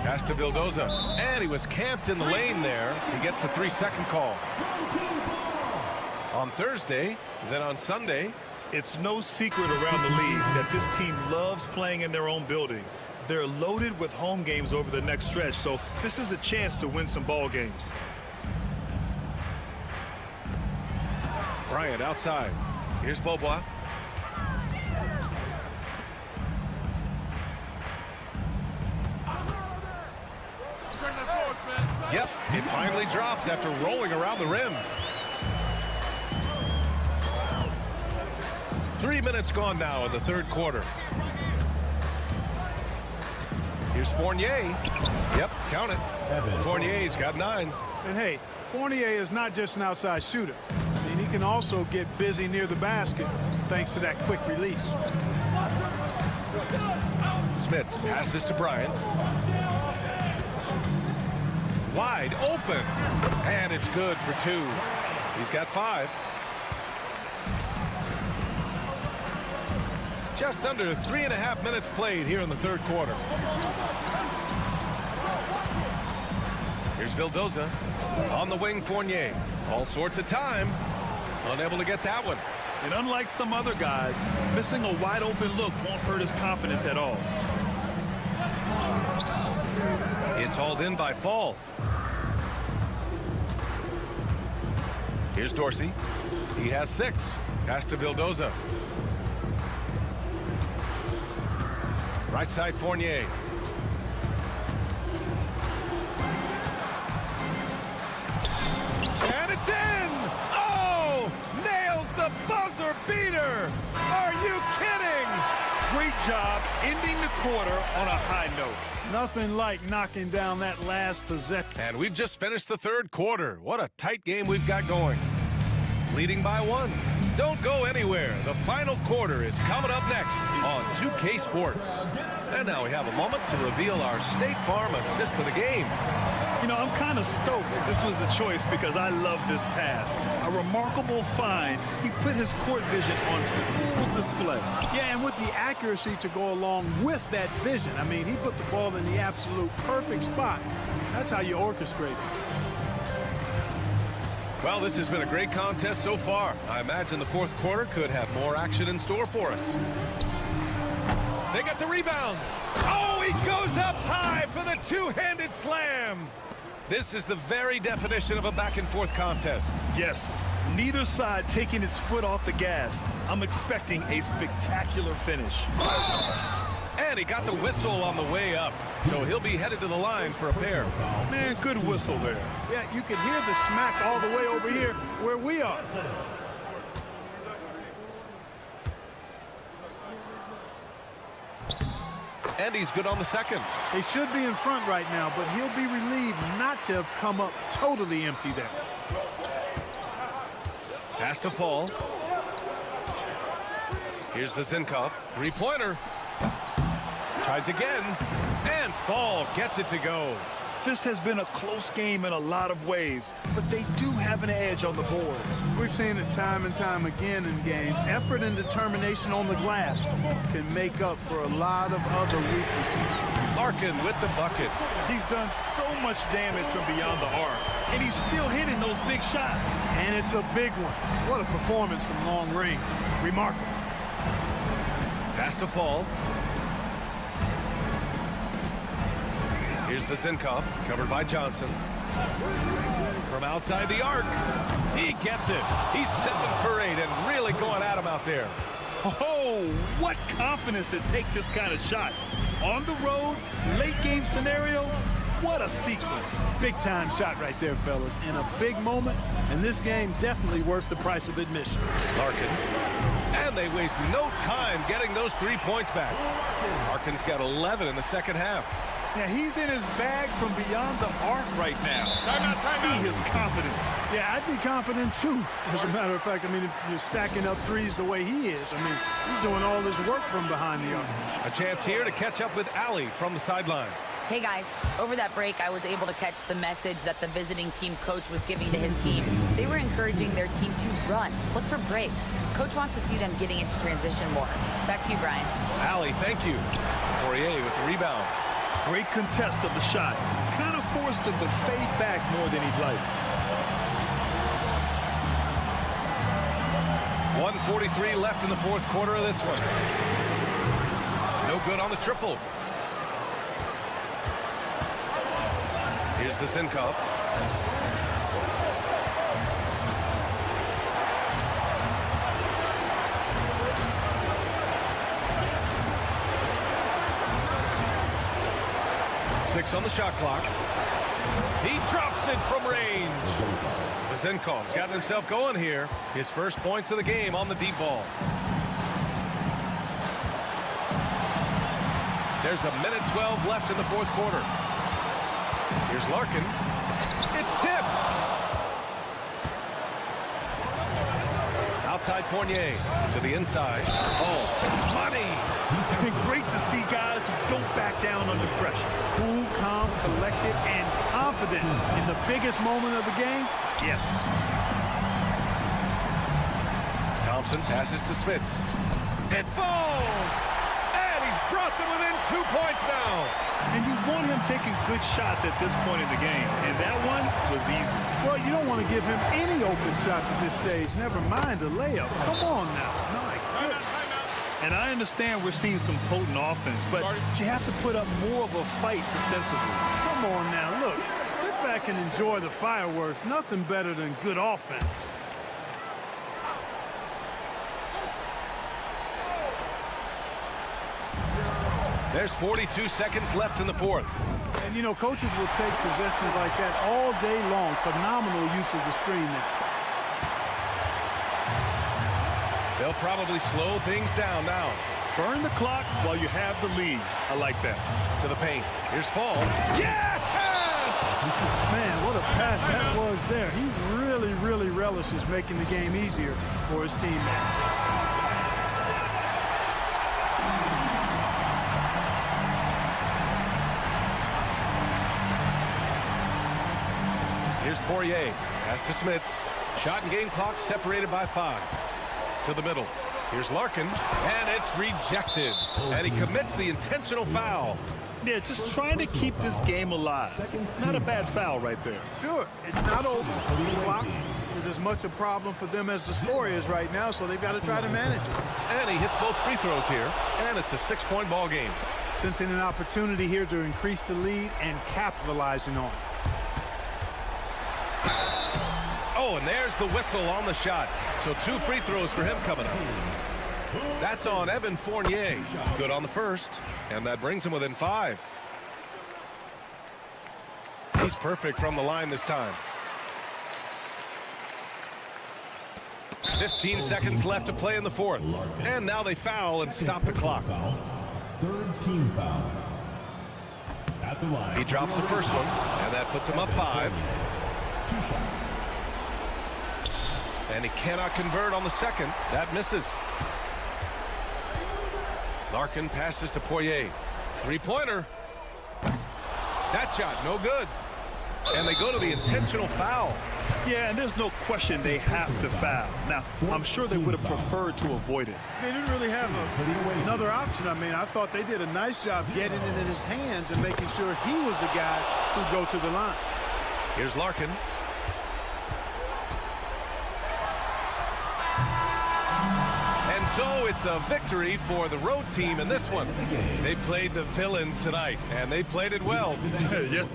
Pass to Vildoza. And he was camped in the lane there. He gets a 3-second call. On Thursday, then on Sunday. It's no secret around the league that this team loves playing in their own building. They're loaded with home games over the next stretch, so this is a chance to win some ball games. Bryant outside. Here's Beaubois. Yep, it finally drops after rolling around the rim. 3 minutes gone now in the third quarter. Here's Fournier. Yep, count it. Fournier's got 9. And hey, Fournier is not just an outside shooter. I mean, he can also get busy near the basket thanks to that quick release. Smits passes to Bryant. Wide open. And it's good for 2. He's got 5. Just under 3.5 minutes played here in the third quarter. Here's Vildoza. On the wing, Fournier. All sorts of time. Unable to get that one. And unlike some other guys, missing a wide open look won't hurt his confidence at all. It's hauled in by Fall. Here's Dorsey. He has 6. Pass to Vildoza. Right side, Fournier. And it's in! Oh! Nails the buzzer beater! Are you kidding? Great job ending the quarter on a high note. Nothing like knocking down that last possession. And we've just finished the third quarter. What a tight game we've got going. Leading by 1. Don't go anywhere. The final quarter is coming up next on 2K Sports. And now we have a moment to reveal our State Farm assist of the game. You know, I'm kind of stoked that this was a choice because I love this pass. A remarkable find. He put his court vision on full display. Yeah, and with the accuracy to go along with that vision. I mean, he put the ball in the absolute perfect spot. That's how you orchestrate it. Well, this has been a great contest so far. I imagine the fourth quarter could have more action in store for us. They get the rebound. Oh, he goes up high for the two-handed slam. This is the very definition of a back-and-forth contest. Yes, neither side taking its foot off the gas. I'm expecting a spectacular finish. And he got the whistle on the way up, so he'll be headed to the line for a pair. Man, good whistle there. Yeah, you can hear the smack all the way over here where we are. And he's good on the second. They should be in front right now, but he'll be relieved not to have come up totally empty there. Pass to Fall. Here's Vezinkov. Three-pointer. Tries again. And Fall gets it to go. This has been a close game in a lot of ways, but they do have an edge on the boards. We've seen it time and time again in games. Effort and determination on the glass can make up for a lot of other weaknesses. Larkin with the bucket. He's done so much damage from beyond the arc, and he's still hitting those big shots. And it's a big one. What a performance from long range. Remarkable. Pass to Fall. Here's Vezinkov, covered by Johnson. From outside the arc, he gets it. He's 7 for 8 and really going at him out there. Oh, what confidence to take this kind of shot. On the road, late game scenario, what a sequence. Big time shot right there, fellas. And a big moment, and this game definitely worth the price of admission. Larkin. And they waste no time getting those 3 points back. Larkin's got 11 in the second half. Yeah, he's in his bag from beyond the arc right now. See his confidence. Yeah, I'd be confident too. As a matter of fact, I mean, if you're stacking up threes the way he is, I mean, he's doing all this work from behind the arc. A chance here to catch up with Ali from the sideline. Hey guys, over that break, I was able to catch the message that the visiting team coach was giving to his team. They were encouraging their team to run, look for breaks. Coach wants to see them getting into transition more. Back to you, Brian. Ali, thank you. Poirier with the rebound. Great contest of the shot. Kind of forced him to fade back more than he'd like. 1:43 left in the fourth quarter of this one. No good on the triple. Here's the Zinkov. Six on the shot clock. He drops it from range. Zenkov's gotten himself going here. His first points of the game on the deep ball. There's a minute 12 left in the fourth quarter. Here's Larkin. It's tipped. Outside Fournier to the inside. Oh, money. Great to see guys who don't back down under pressure. Cool, calm, collected, and confident in the biggest moment of the game. Yes. Thompson passes to Smits. It falls! And he's brought them within 2 points now. And you want him taking good shots at this point in the game. And that one was easy. Well, you don't want to give him any open shots at this stage. Never mind a layup. Come on now. My goodness. And I understand we're seeing some potent offense, but you have to put up more of a fight defensively. Come on now, look. Sit back and enjoy the fireworks. Nothing better than good offense. There's 42 seconds left in the fourth. And, you know, coaches will take possessions like that all day long. Phenomenal use of the screen there. They'll probably slow things down now. Burn the clock while you have the lead. I like that. To the paint. Here's Fall. Yes! Man, what a pass that was there. He really, really relishes making the game easier for his teammates. Here's Poirier. Pass to Smits. Shot and game clock separated by 5. To the middle. Here's Larkin. And it's rejected. And he commits the intentional foul. Yeah, just trying to keep this game alive. Not a bad foul right there. Sure, it's not over. The clock is as much a problem for them as the score is right now, so they've got to try to manage it. And he hits both free throws here. And it's a 6-point ball game. Sensing an opportunity here to increase the lead and capitalizing on it. Oh, and there's the whistle on the shot. So 2 free throws for him coming up. That's on Evan Fournier. Good on the first. And that brings him within 5. He's perfect from the line this time. 15 seconds left to play in the fourth. And now they foul and stop the clock. Third team foul. At the line. He drops the first one, and that puts him up 5. 2 shots. And he cannot convert on the second. That misses. Larkin passes to Poirier. 3-pointer. That shot, no good. And they go to the intentional foul. Yeah, and there's no question they have to foul. Now, I'm sure they would have preferred to avoid it. They didn't really have another option. I mean, I thought they did a nice job getting it in his hands and making sure he was the guy who'd go to the line. Here's Larkin. And so it's a victory for the road team in this one. They played the villain tonight, and they played it well. Yeah.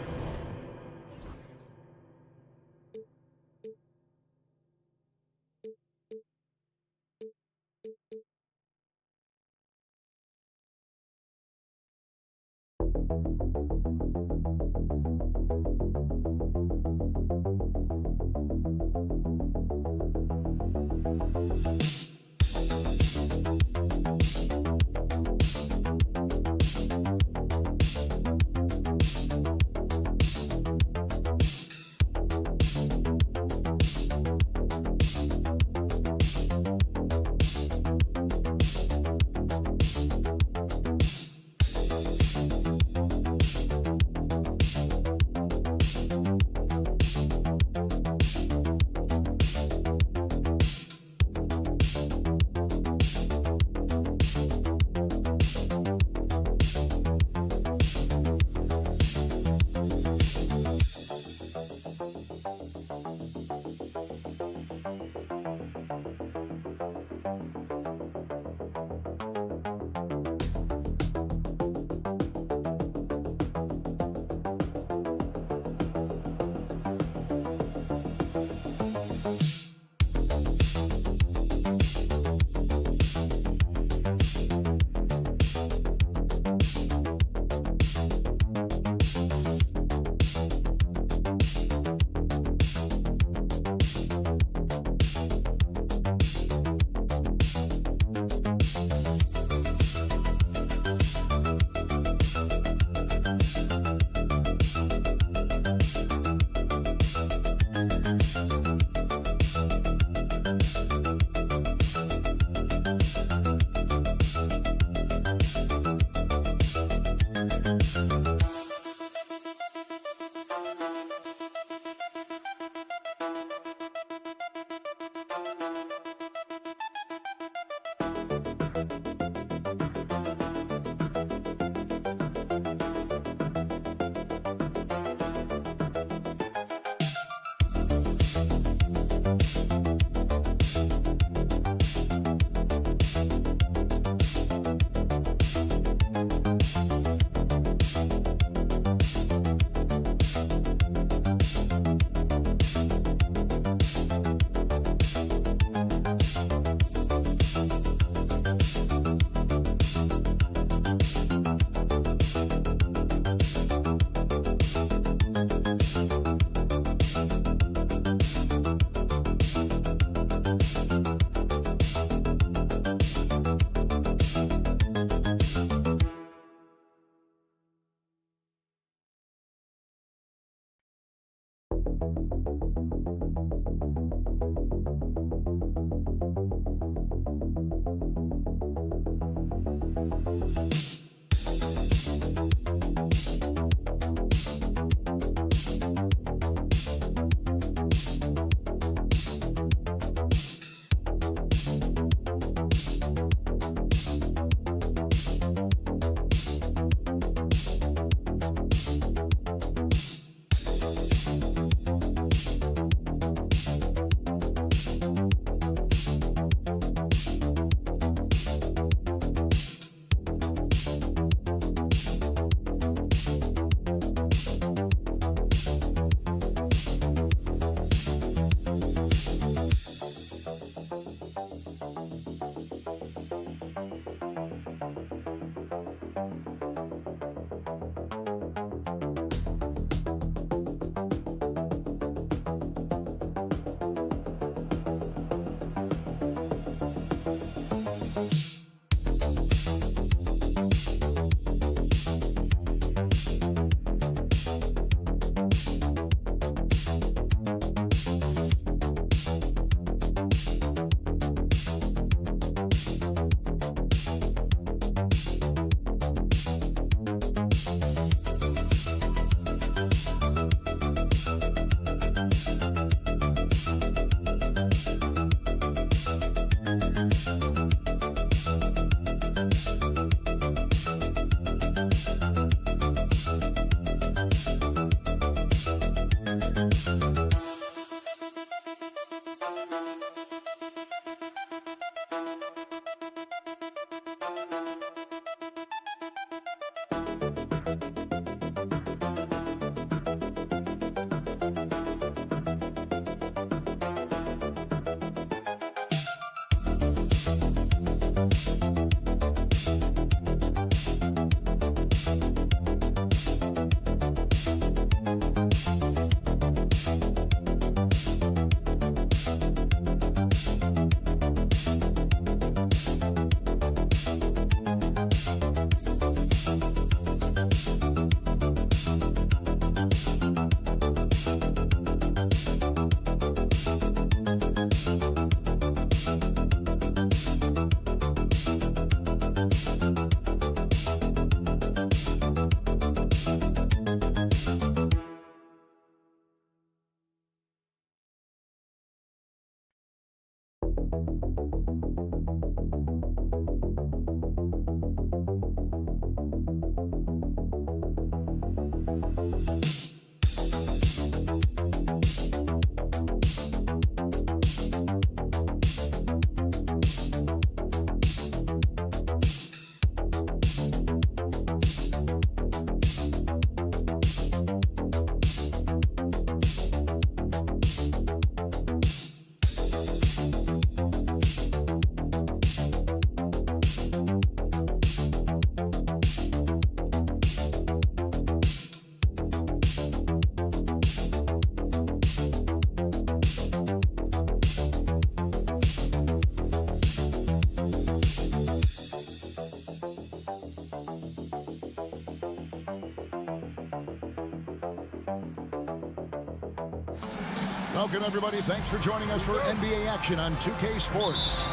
Welcome, everybody. Thanks for joining us for NBA action on 2K Sports.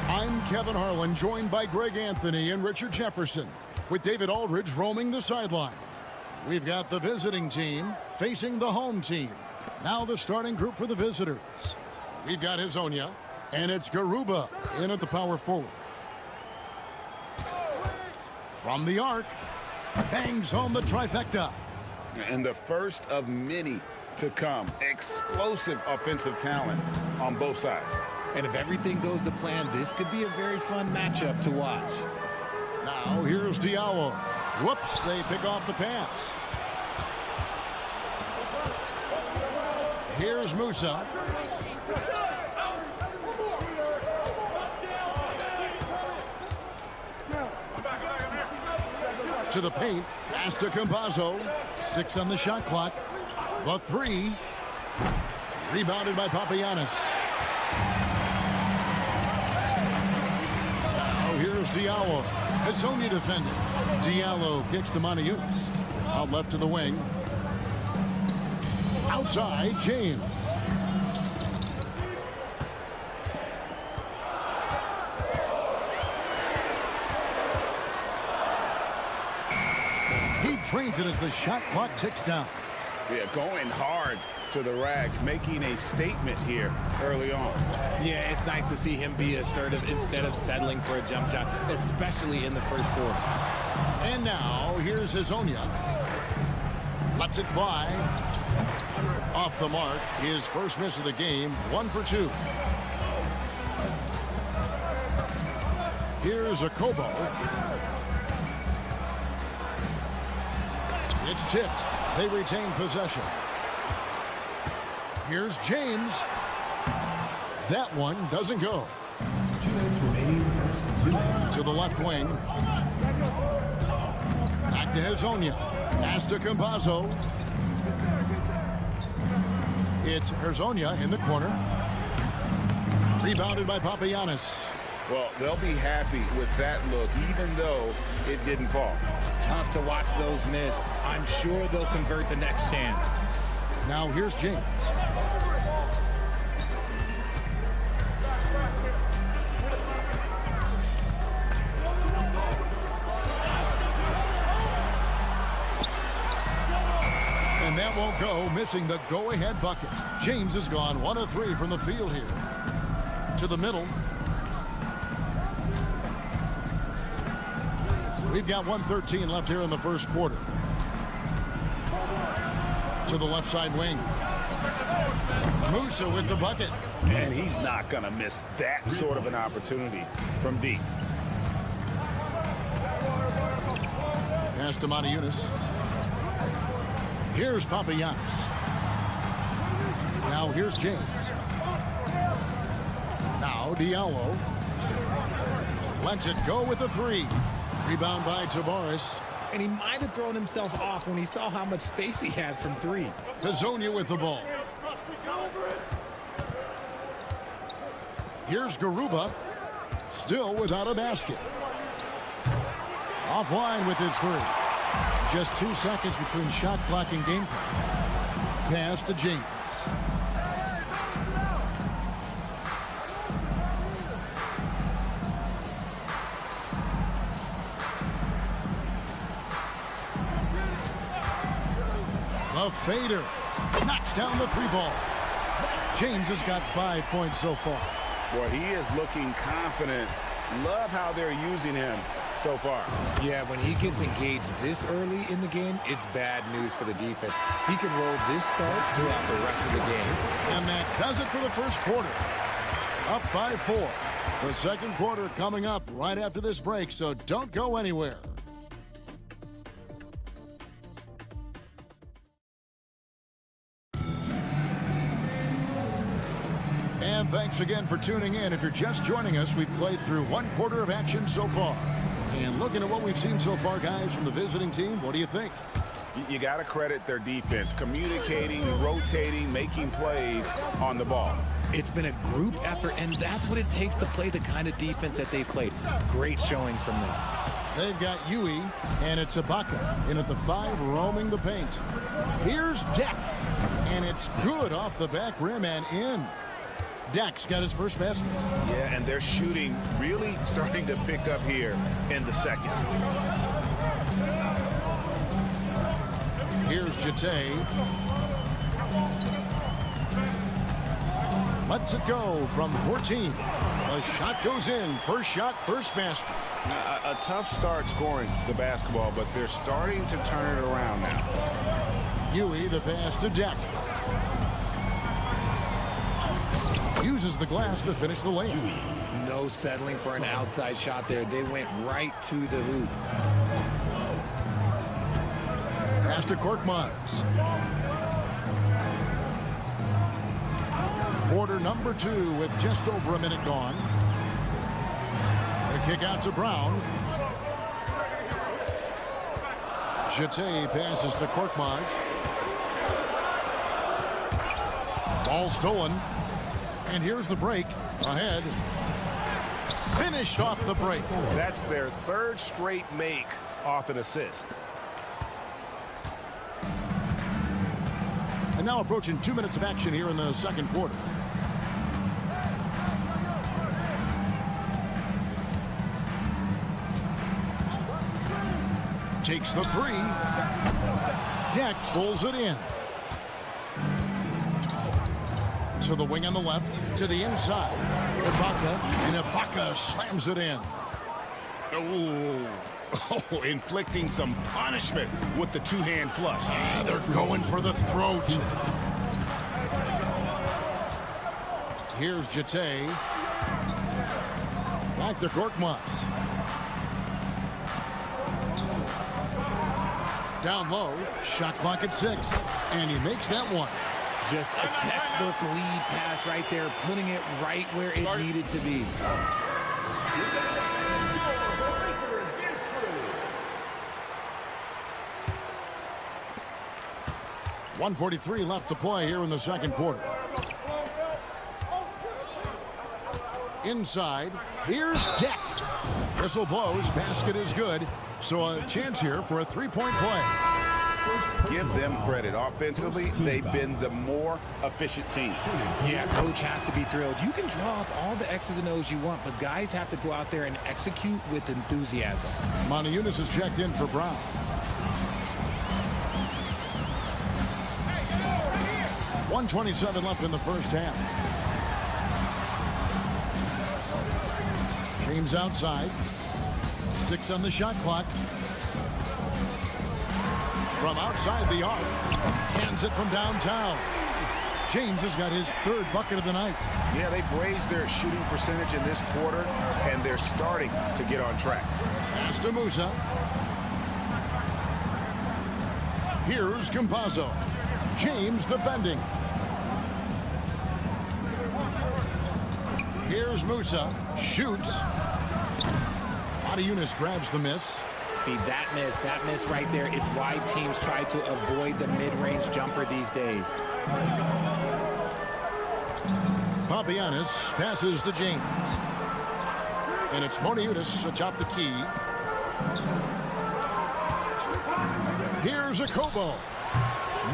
I'm Kevin Harlan, joined by Greg Anthony and Richard Jefferson, with David Aldridge roaming the sideline. We've got the visiting team facing the home team. Now the starting group for the visitors. We've got Hezonja, and it's Garuba in at the power forward. From the arc, bangs home the trifecta. And the first of many to come. Explosive offensive talent on both sides. And if everything goes to plan, this could be a very fun matchup to watch. Now here's Diallo. Whoops, they pick off the pass. Here's Musa. To the paint, pass to Campazzo. 6 on the shot clock. The 3. Rebounded by Papagiannis. Now here's Diallo. Hezonja defending. Diallo kicks to Manajunas. Out left to the wing. Outside, James. He trains it as the shot clock ticks down. Yeah, going hard to the rack, making a statement here early on. Yeah, it's nice to see him be assertive instead of settling for a jump shot, especially in the first quarter. And now, here's Hezonja. Lets it fly. Off the mark, his first miss of the game, 1 for 2. Here's Akobo. It's tipped. They retain possession. Here's James. That one doesn't go. 2 minutes remaining. First 2 minutes. To the left wing. Back to Hezonja. Pass to Campazzo. It's Hezonja in the corner. Rebounded by Papagiannis. Well, they'll be happy with that look, even though it didn't fall. Tough to watch those miss. I'm sure they'll convert the next chance. Now here's James. And that won't go, missing the go-ahead bucket. James has gone 1 of 3 from the field here. To the middle. We've got 1:13 left here in the first quarter. To the left side wing. Musa with the bucket. And he's not going to miss that sort of an opportunity from deep. Pass to Manajunas. Here's Papagiannis. Now here's James. Now Diallo. Lets it go with the 3. Rebound by Tavares. And he might have thrown himself off when he saw how much space he had from 3. Hezonja with the ball. Here's Garuba. Still without a basket. Offline with his 3. Just 2 seconds between shot clock and game clock. Pass to James. A fader. Knocks down the 3 ball. James has got 5 points so far. Boy, he is looking confident. Love how they're using him so far. Yeah, when he gets engaged this early in the game, it's bad news for the defense. He can roll this start throughout the rest of the game. And that does it for the first quarter. Up by 4. The second quarter coming up right after this break, so don't go anywhere. And thanks again for tuning in. If you're just joining us, we've played through 1 quarter of action so far. And looking at what we've seen so far, guys, from the visiting team, what do you think? You got to credit their defense, communicating, rotating, making plays on the ball. It's been a group effort, and that's what it takes to play the kind of defense that they've played. Great showing from them. They've got Yui, and it's Ibaka in at the 5, roaming the paint. Here's Deck, and it's good off the back rim and in. Deck's got his first basket. Yeah, and they're shooting really starting to pick up here in the second. Here's Jete. lets it go from 14. The shot goes in. First shot, first basket. A tough start scoring the basketball, but they're starting to turn it around now. Huey, the pass to Deck. Uses the glass to finish the layup. No settling for an outside shot there. They went right to the hoop. Pass to Korkmaz. Quarter number 2 with just over a minute gone. The kick out to Brown. Jeté passes to Korkmaz. Ball stolen. And here's the break. Ahead. Finished off the break. That's their third straight make off an assist. And now approaching 2 minutes of action here in the second quarter. Takes the three. Deck pulls it in. To the wing on the left. To the inside. Ibaka. And Ibaka slams it in. Oh, inflicting some punishment with the two-hand flush. They're going for the throat. Here's Jeté. Back to Korkmaz. Down low. Shot clock at 6. And he makes that one. Just a textbook lead pass right there, putting it right where it needed to be. .143 left to play here in the second quarter. Inside, here's Deck. Whistle blows, basket is good. So a chance here for a three-point play. Give them credit. Offensively, they've been the more efficient team. Yeah, coach has to be thrilled. You can draw up all the X's and O's you want, but guys have to go out there and execute with enthusiasm. Montejunas is checked in for Brown. .127 left in the first half. James outside. 6 on the shot clock. From outside the arc. Hands it from downtown. James has got his third bucket of the night. Yeah, they've raised their shooting percentage in this quarter, and they're starting to get on track. Pass to Musa. Here's Campazzo. James defending. Here's Musa. Shoots. Montejunas grabs the miss. See, that miss right there, it's why teams try to avoid the mid-range jumper these days. Papagiannis passes to James. And it's Montejunas atop the key. Here's Akobo.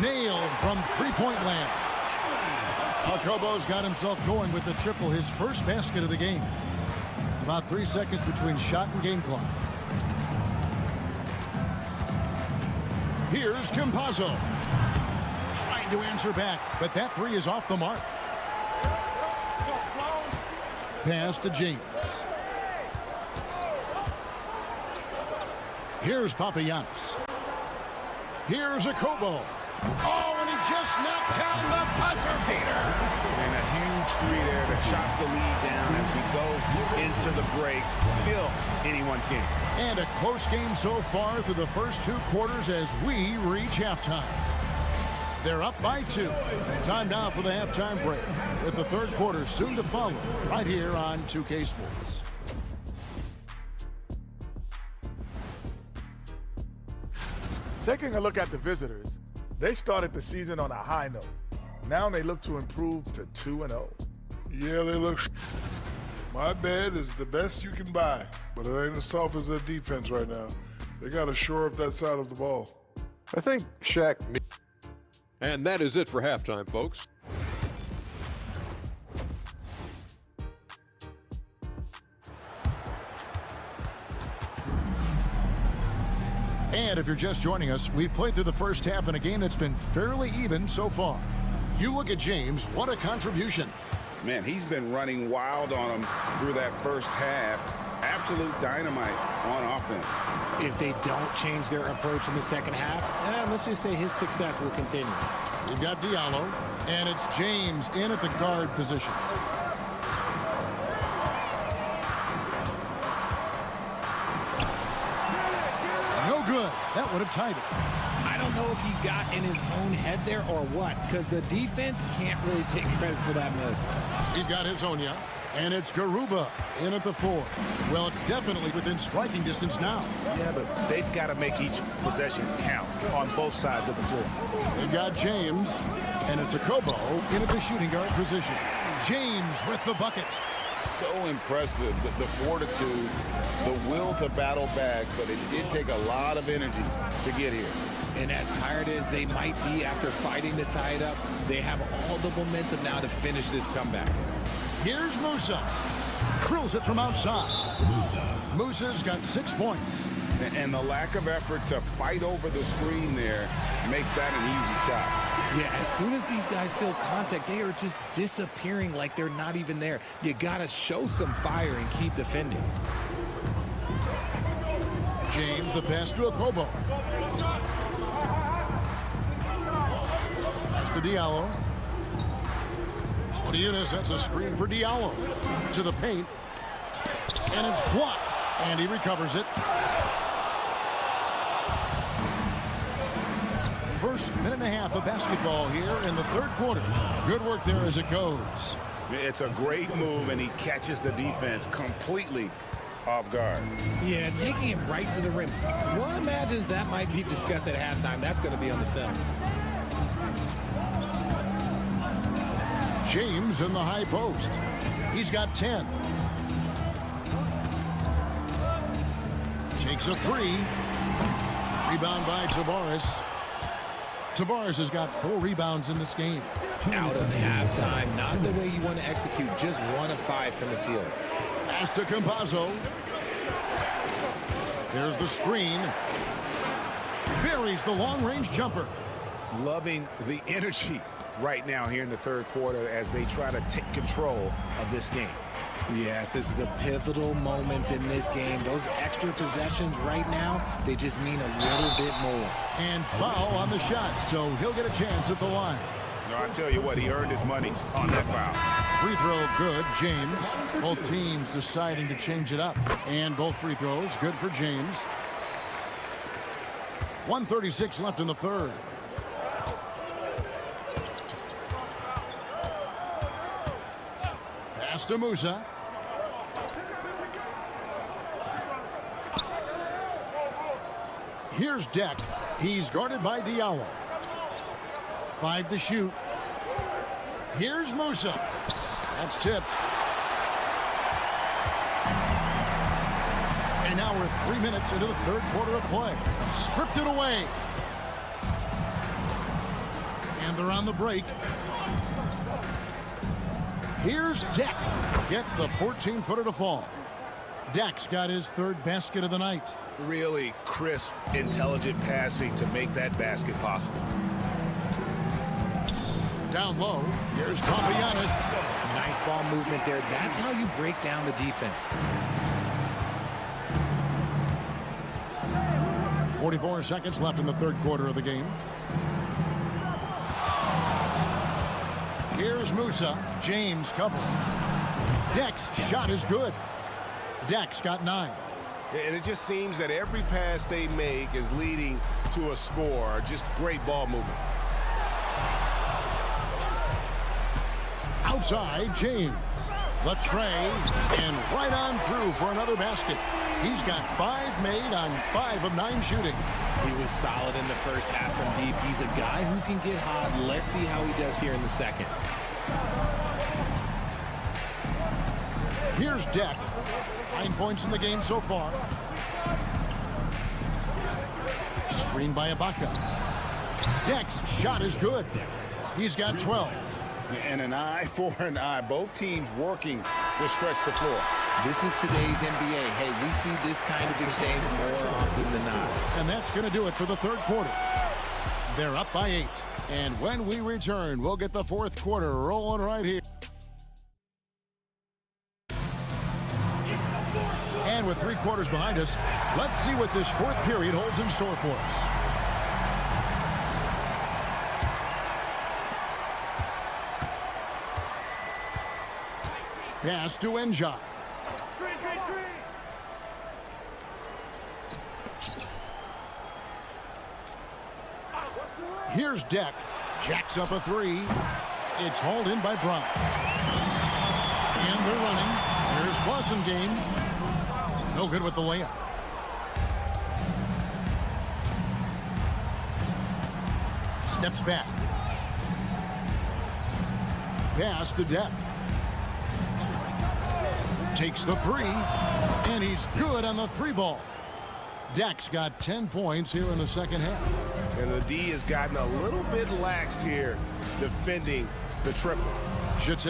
Nailed from three-point land. Akobo's got himself going with the triple, his first basket of the game. About 3 seconds between shot and game clock. Here's Campazzo. Trying to answer back, but that three is off the mark. Pass to James. Here's Papagiannis. Here's Akobo. Oh, and he just knocked down the buzzer beater. And a huge three there to chop the lead down as we go into the break. Still anyone's game. And a close game so far through the first 2 quarters as we reach halftime. They're up by 2. Time now for the halftime break, with the third quarter soon to follow right here on 2K Sports. Taking a look at the visitors, they started the season on a high note. Now they look to improve to 2-0. Yeah, they look. My bad is the best you can buy, but it ain't as tough as their defense right now. They got to shore up that side of the ball. I think Shaq. And that is it for halftime, folks. And if you're just joining us, we've played through the first half in a game that's been fairly even so far. You look at James, what a contribution. Man, he's been running wild on him through that first half. Absolute dynamite on offense. If they don't change their approach in the second half, let's just say his success will continue. You've got Diallo, and it's James in at the guard position. No good. That would have tied it. I don't know if he got in his own head there or what, because the defense can't really take credit for that miss. You've got Hezonja, and it's Garuba in at the 4. Well, it's definitely within striking distance now. Yeah, but they've got to make each possession count on both sides of the floor. They've got James, and it's Akobo in at the shooting guard position. James with the bucket. So impressive, the fortitude, the will to battle back, but it did take a lot of energy to get here. And as tired as they might be after fighting to tie it up, they have all the momentum now to finish this comeback. Here's Musa. Drills it from outside. Musa's got 6 points. And the lack of effort to fight over the screen there makes that an easy shot. Yeah, as soon as these guys feel contact, they are just disappearing like they're not even there. You got to show some fire and keep defending. James, the pass to Akobo. Pass to Diallo. Eunice, that's a screen for Diallo. To the paint. And it's blocked. And he recovers it. First minute and a half of basketball here in the third quarter. Good work there as it goes. It's a great move, and he catches the defense completely off guard. Yeah, taking it right to the rim. One imagines that might be discussed at halftime. That's going to be on the film. James in the high post. He's got 10. Takes a 3. Rebound by Tavares. Tavares has got 4 rebounds in this game. Out of halftime, not the way you want to execute. Just 1 of 5 from the field. Pass to Campazzo. There's the screen. Buries the long-range jumper. Loving the energy right now here in the third quarter as they try to take control of this game. Yes, this is a pivotal moment in this game. Those extra possessions right now, they just mean a little bit more. And foul on the shot, so he'll get a chance at the line. No, I tell you what, he earned his money on that foul. Free throw good, James. Both teams deciding to change it up. And both free throws good for James. 1:36 left in the third. Pass to Musa. Here's Deck. He's guarded by Diallo. 5 to shoot. Here's Musa. That's tipped. And now we're 3 minutes into the third quarter of play. Stripped it away. And they're on the break. Here's Deck. Gets the 14-footer to fall. Deck's got his third basket of the night. Really crisp, intelligent passing to make that basket possible. Down low, here's Papagiannis. Nice ball movement there. That's how you break down the defense. 44 seconds left in the third quarter of the game. Here's Musa. James covering. Deck's shot is good. Deck's got 9. And it just seems that every pass they make is leading to a score. Just great ball movement. Outside, James. The tray, and right on through for another basket. He's got 5 made on 5 of 9 shooting. He was solid in the first half from deep. He's a guy who can get hot. Let's see how he does here in the second. Here's Deck. 9 points in the game so far. Screen by Ibaka. Deck's shot is good. He's got 12. And an eye for an eye. Both teams working to stretch the floor. This is today's NBA. Hey, we see this kind of exchange more often than not. And that's going to do it for the third quarter. They're up by 8. And when we return, we'll get the fourth quarter rolling right here. And with 3 quarters behind us, let's see what this 4th period holds in store for us. Pass to Enja. Here's Deck. Jacks up a 3. It's hauled in by Brown. And they're running. Here's Blasingame. No good with the layup. Steps back. Pass to Deck. Takes the 3. And he's good on the 3 ball. Deck's got 10 points here in the second half. And the D has gotten a little bit laxed here defending the triple. Chite.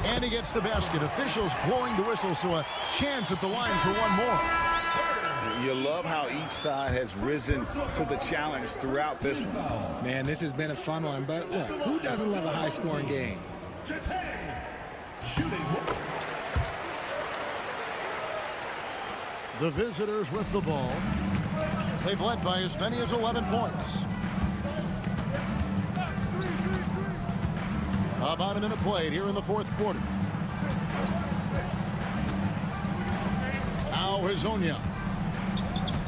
And he gets the basket. Officials blowing the whistle, so a chance at the line for one more. You love how each side has risen to the challenge throughout this one. Man, this has been a fun one, but look, who doesn't love a high-scoring game? The visitors with the ball. They've led by as many as 11 points. About a minute played here in the 4th quarter. Now Hezonja.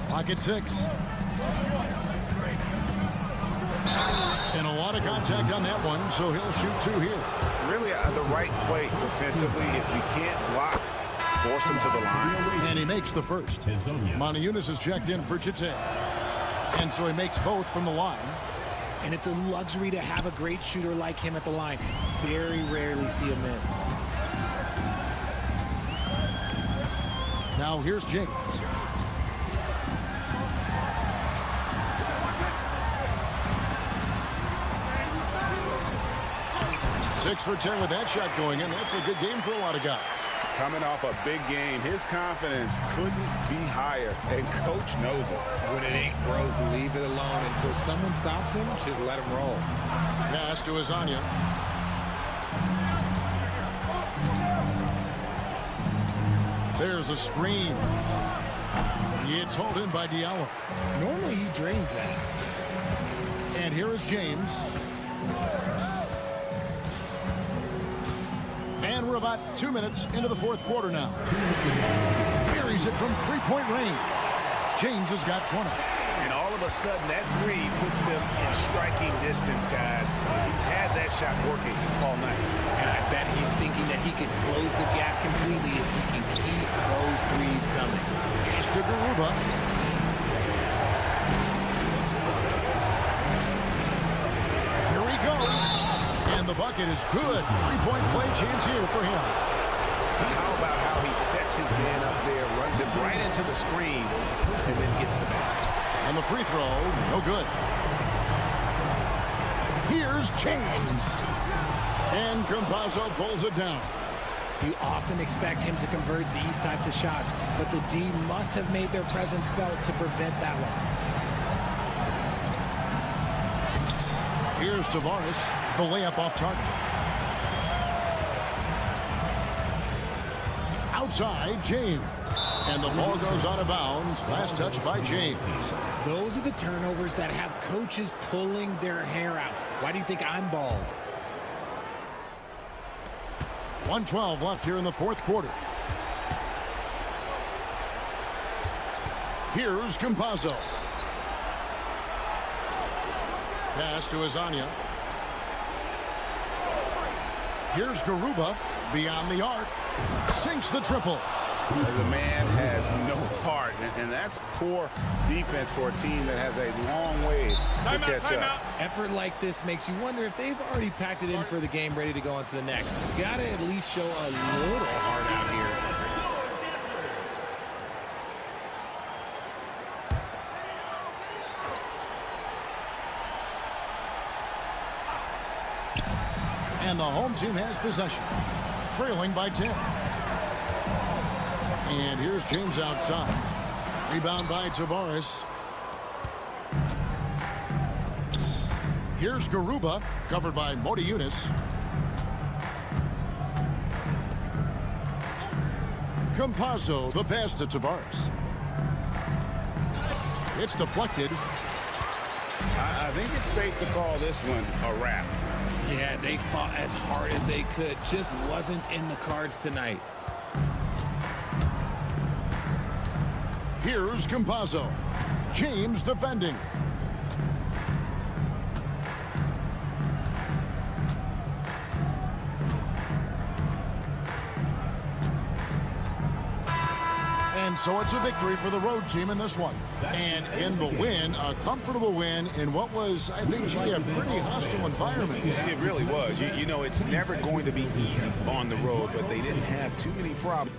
Pocket 6. And a lot of contact on that one, so he'll shoot 2 here. Really the right play defensively. If you can't block, force him to the line. And he makes the first. Moniunas is checked in for Chite. And so he makes both from the line. And it's a luxury to have a great shooter like him at the line. Very rarely see a miss. Now here's James. Six for 10 with that shot going in. That's a good game for a lot of guys. Coming off a big game, his confidence couldn't be higher, and coach knows it. When it ain't broke, leave it alone until someone stops him. Just let him roll. Pass to Hezonja. There's a screen. It's hauled in by Diallo. Normally he drains that. And here is James. And we're about 2 minutes into the 4th quarter now. Buries it from 3-point range. James has got 20. And all of a sudden, that 3 puts them in striking distance, guys. He's had that shot working all night. And I bet he's thinking that he could close the gap completely if he can keep those 3s coming. Pass to Garuba. Here he goes. And the bucket is good. 3-point play chance here for him. How about how he sets his man up there, runs him right into the screen, and then gets the basket. And the free throw, no good. Here's James. And Campazzo pulls it down. You often expect him to convert these types of shots, but the D must have made their presence felt to prevent that one. Here's Tavares, the layup off target. Outside, James. And the ball goes out of bounds. Last touch by James. Those are the turnovers that have coaches pulling their hair out. Why do you think I'm bald? 1:12 left here in the 4th quarter. Here's Campazzo. Pass to Hezonja. Here's Garuba beyond the arc. Sinks the triple. The man has no heart, and that's poor defense for a team that has a long way to catch up. Effort like this makes you wonder if they've already packed it in for the game, ready to go on to the next. You gotta at least show a little heart out here. And the home team has possession, trailing by 10. And here's James outside. Rebound by Tavares. Here's Garuba, covered by Moniunas. Campazzo, the pass to Tavares. It's deflected. I think it's safe to call this one a wrap. Yeah, they fought as hard as they could. Just wasn't in the cards tonight. Here's Campazzo. James defending. And so it's a victory for the road team in this one. And in the win, a comfortable win in what was, I think, a pretty hostile environment. It really was. You know, it's never going to be easy on the road, but they didn't have too many problems.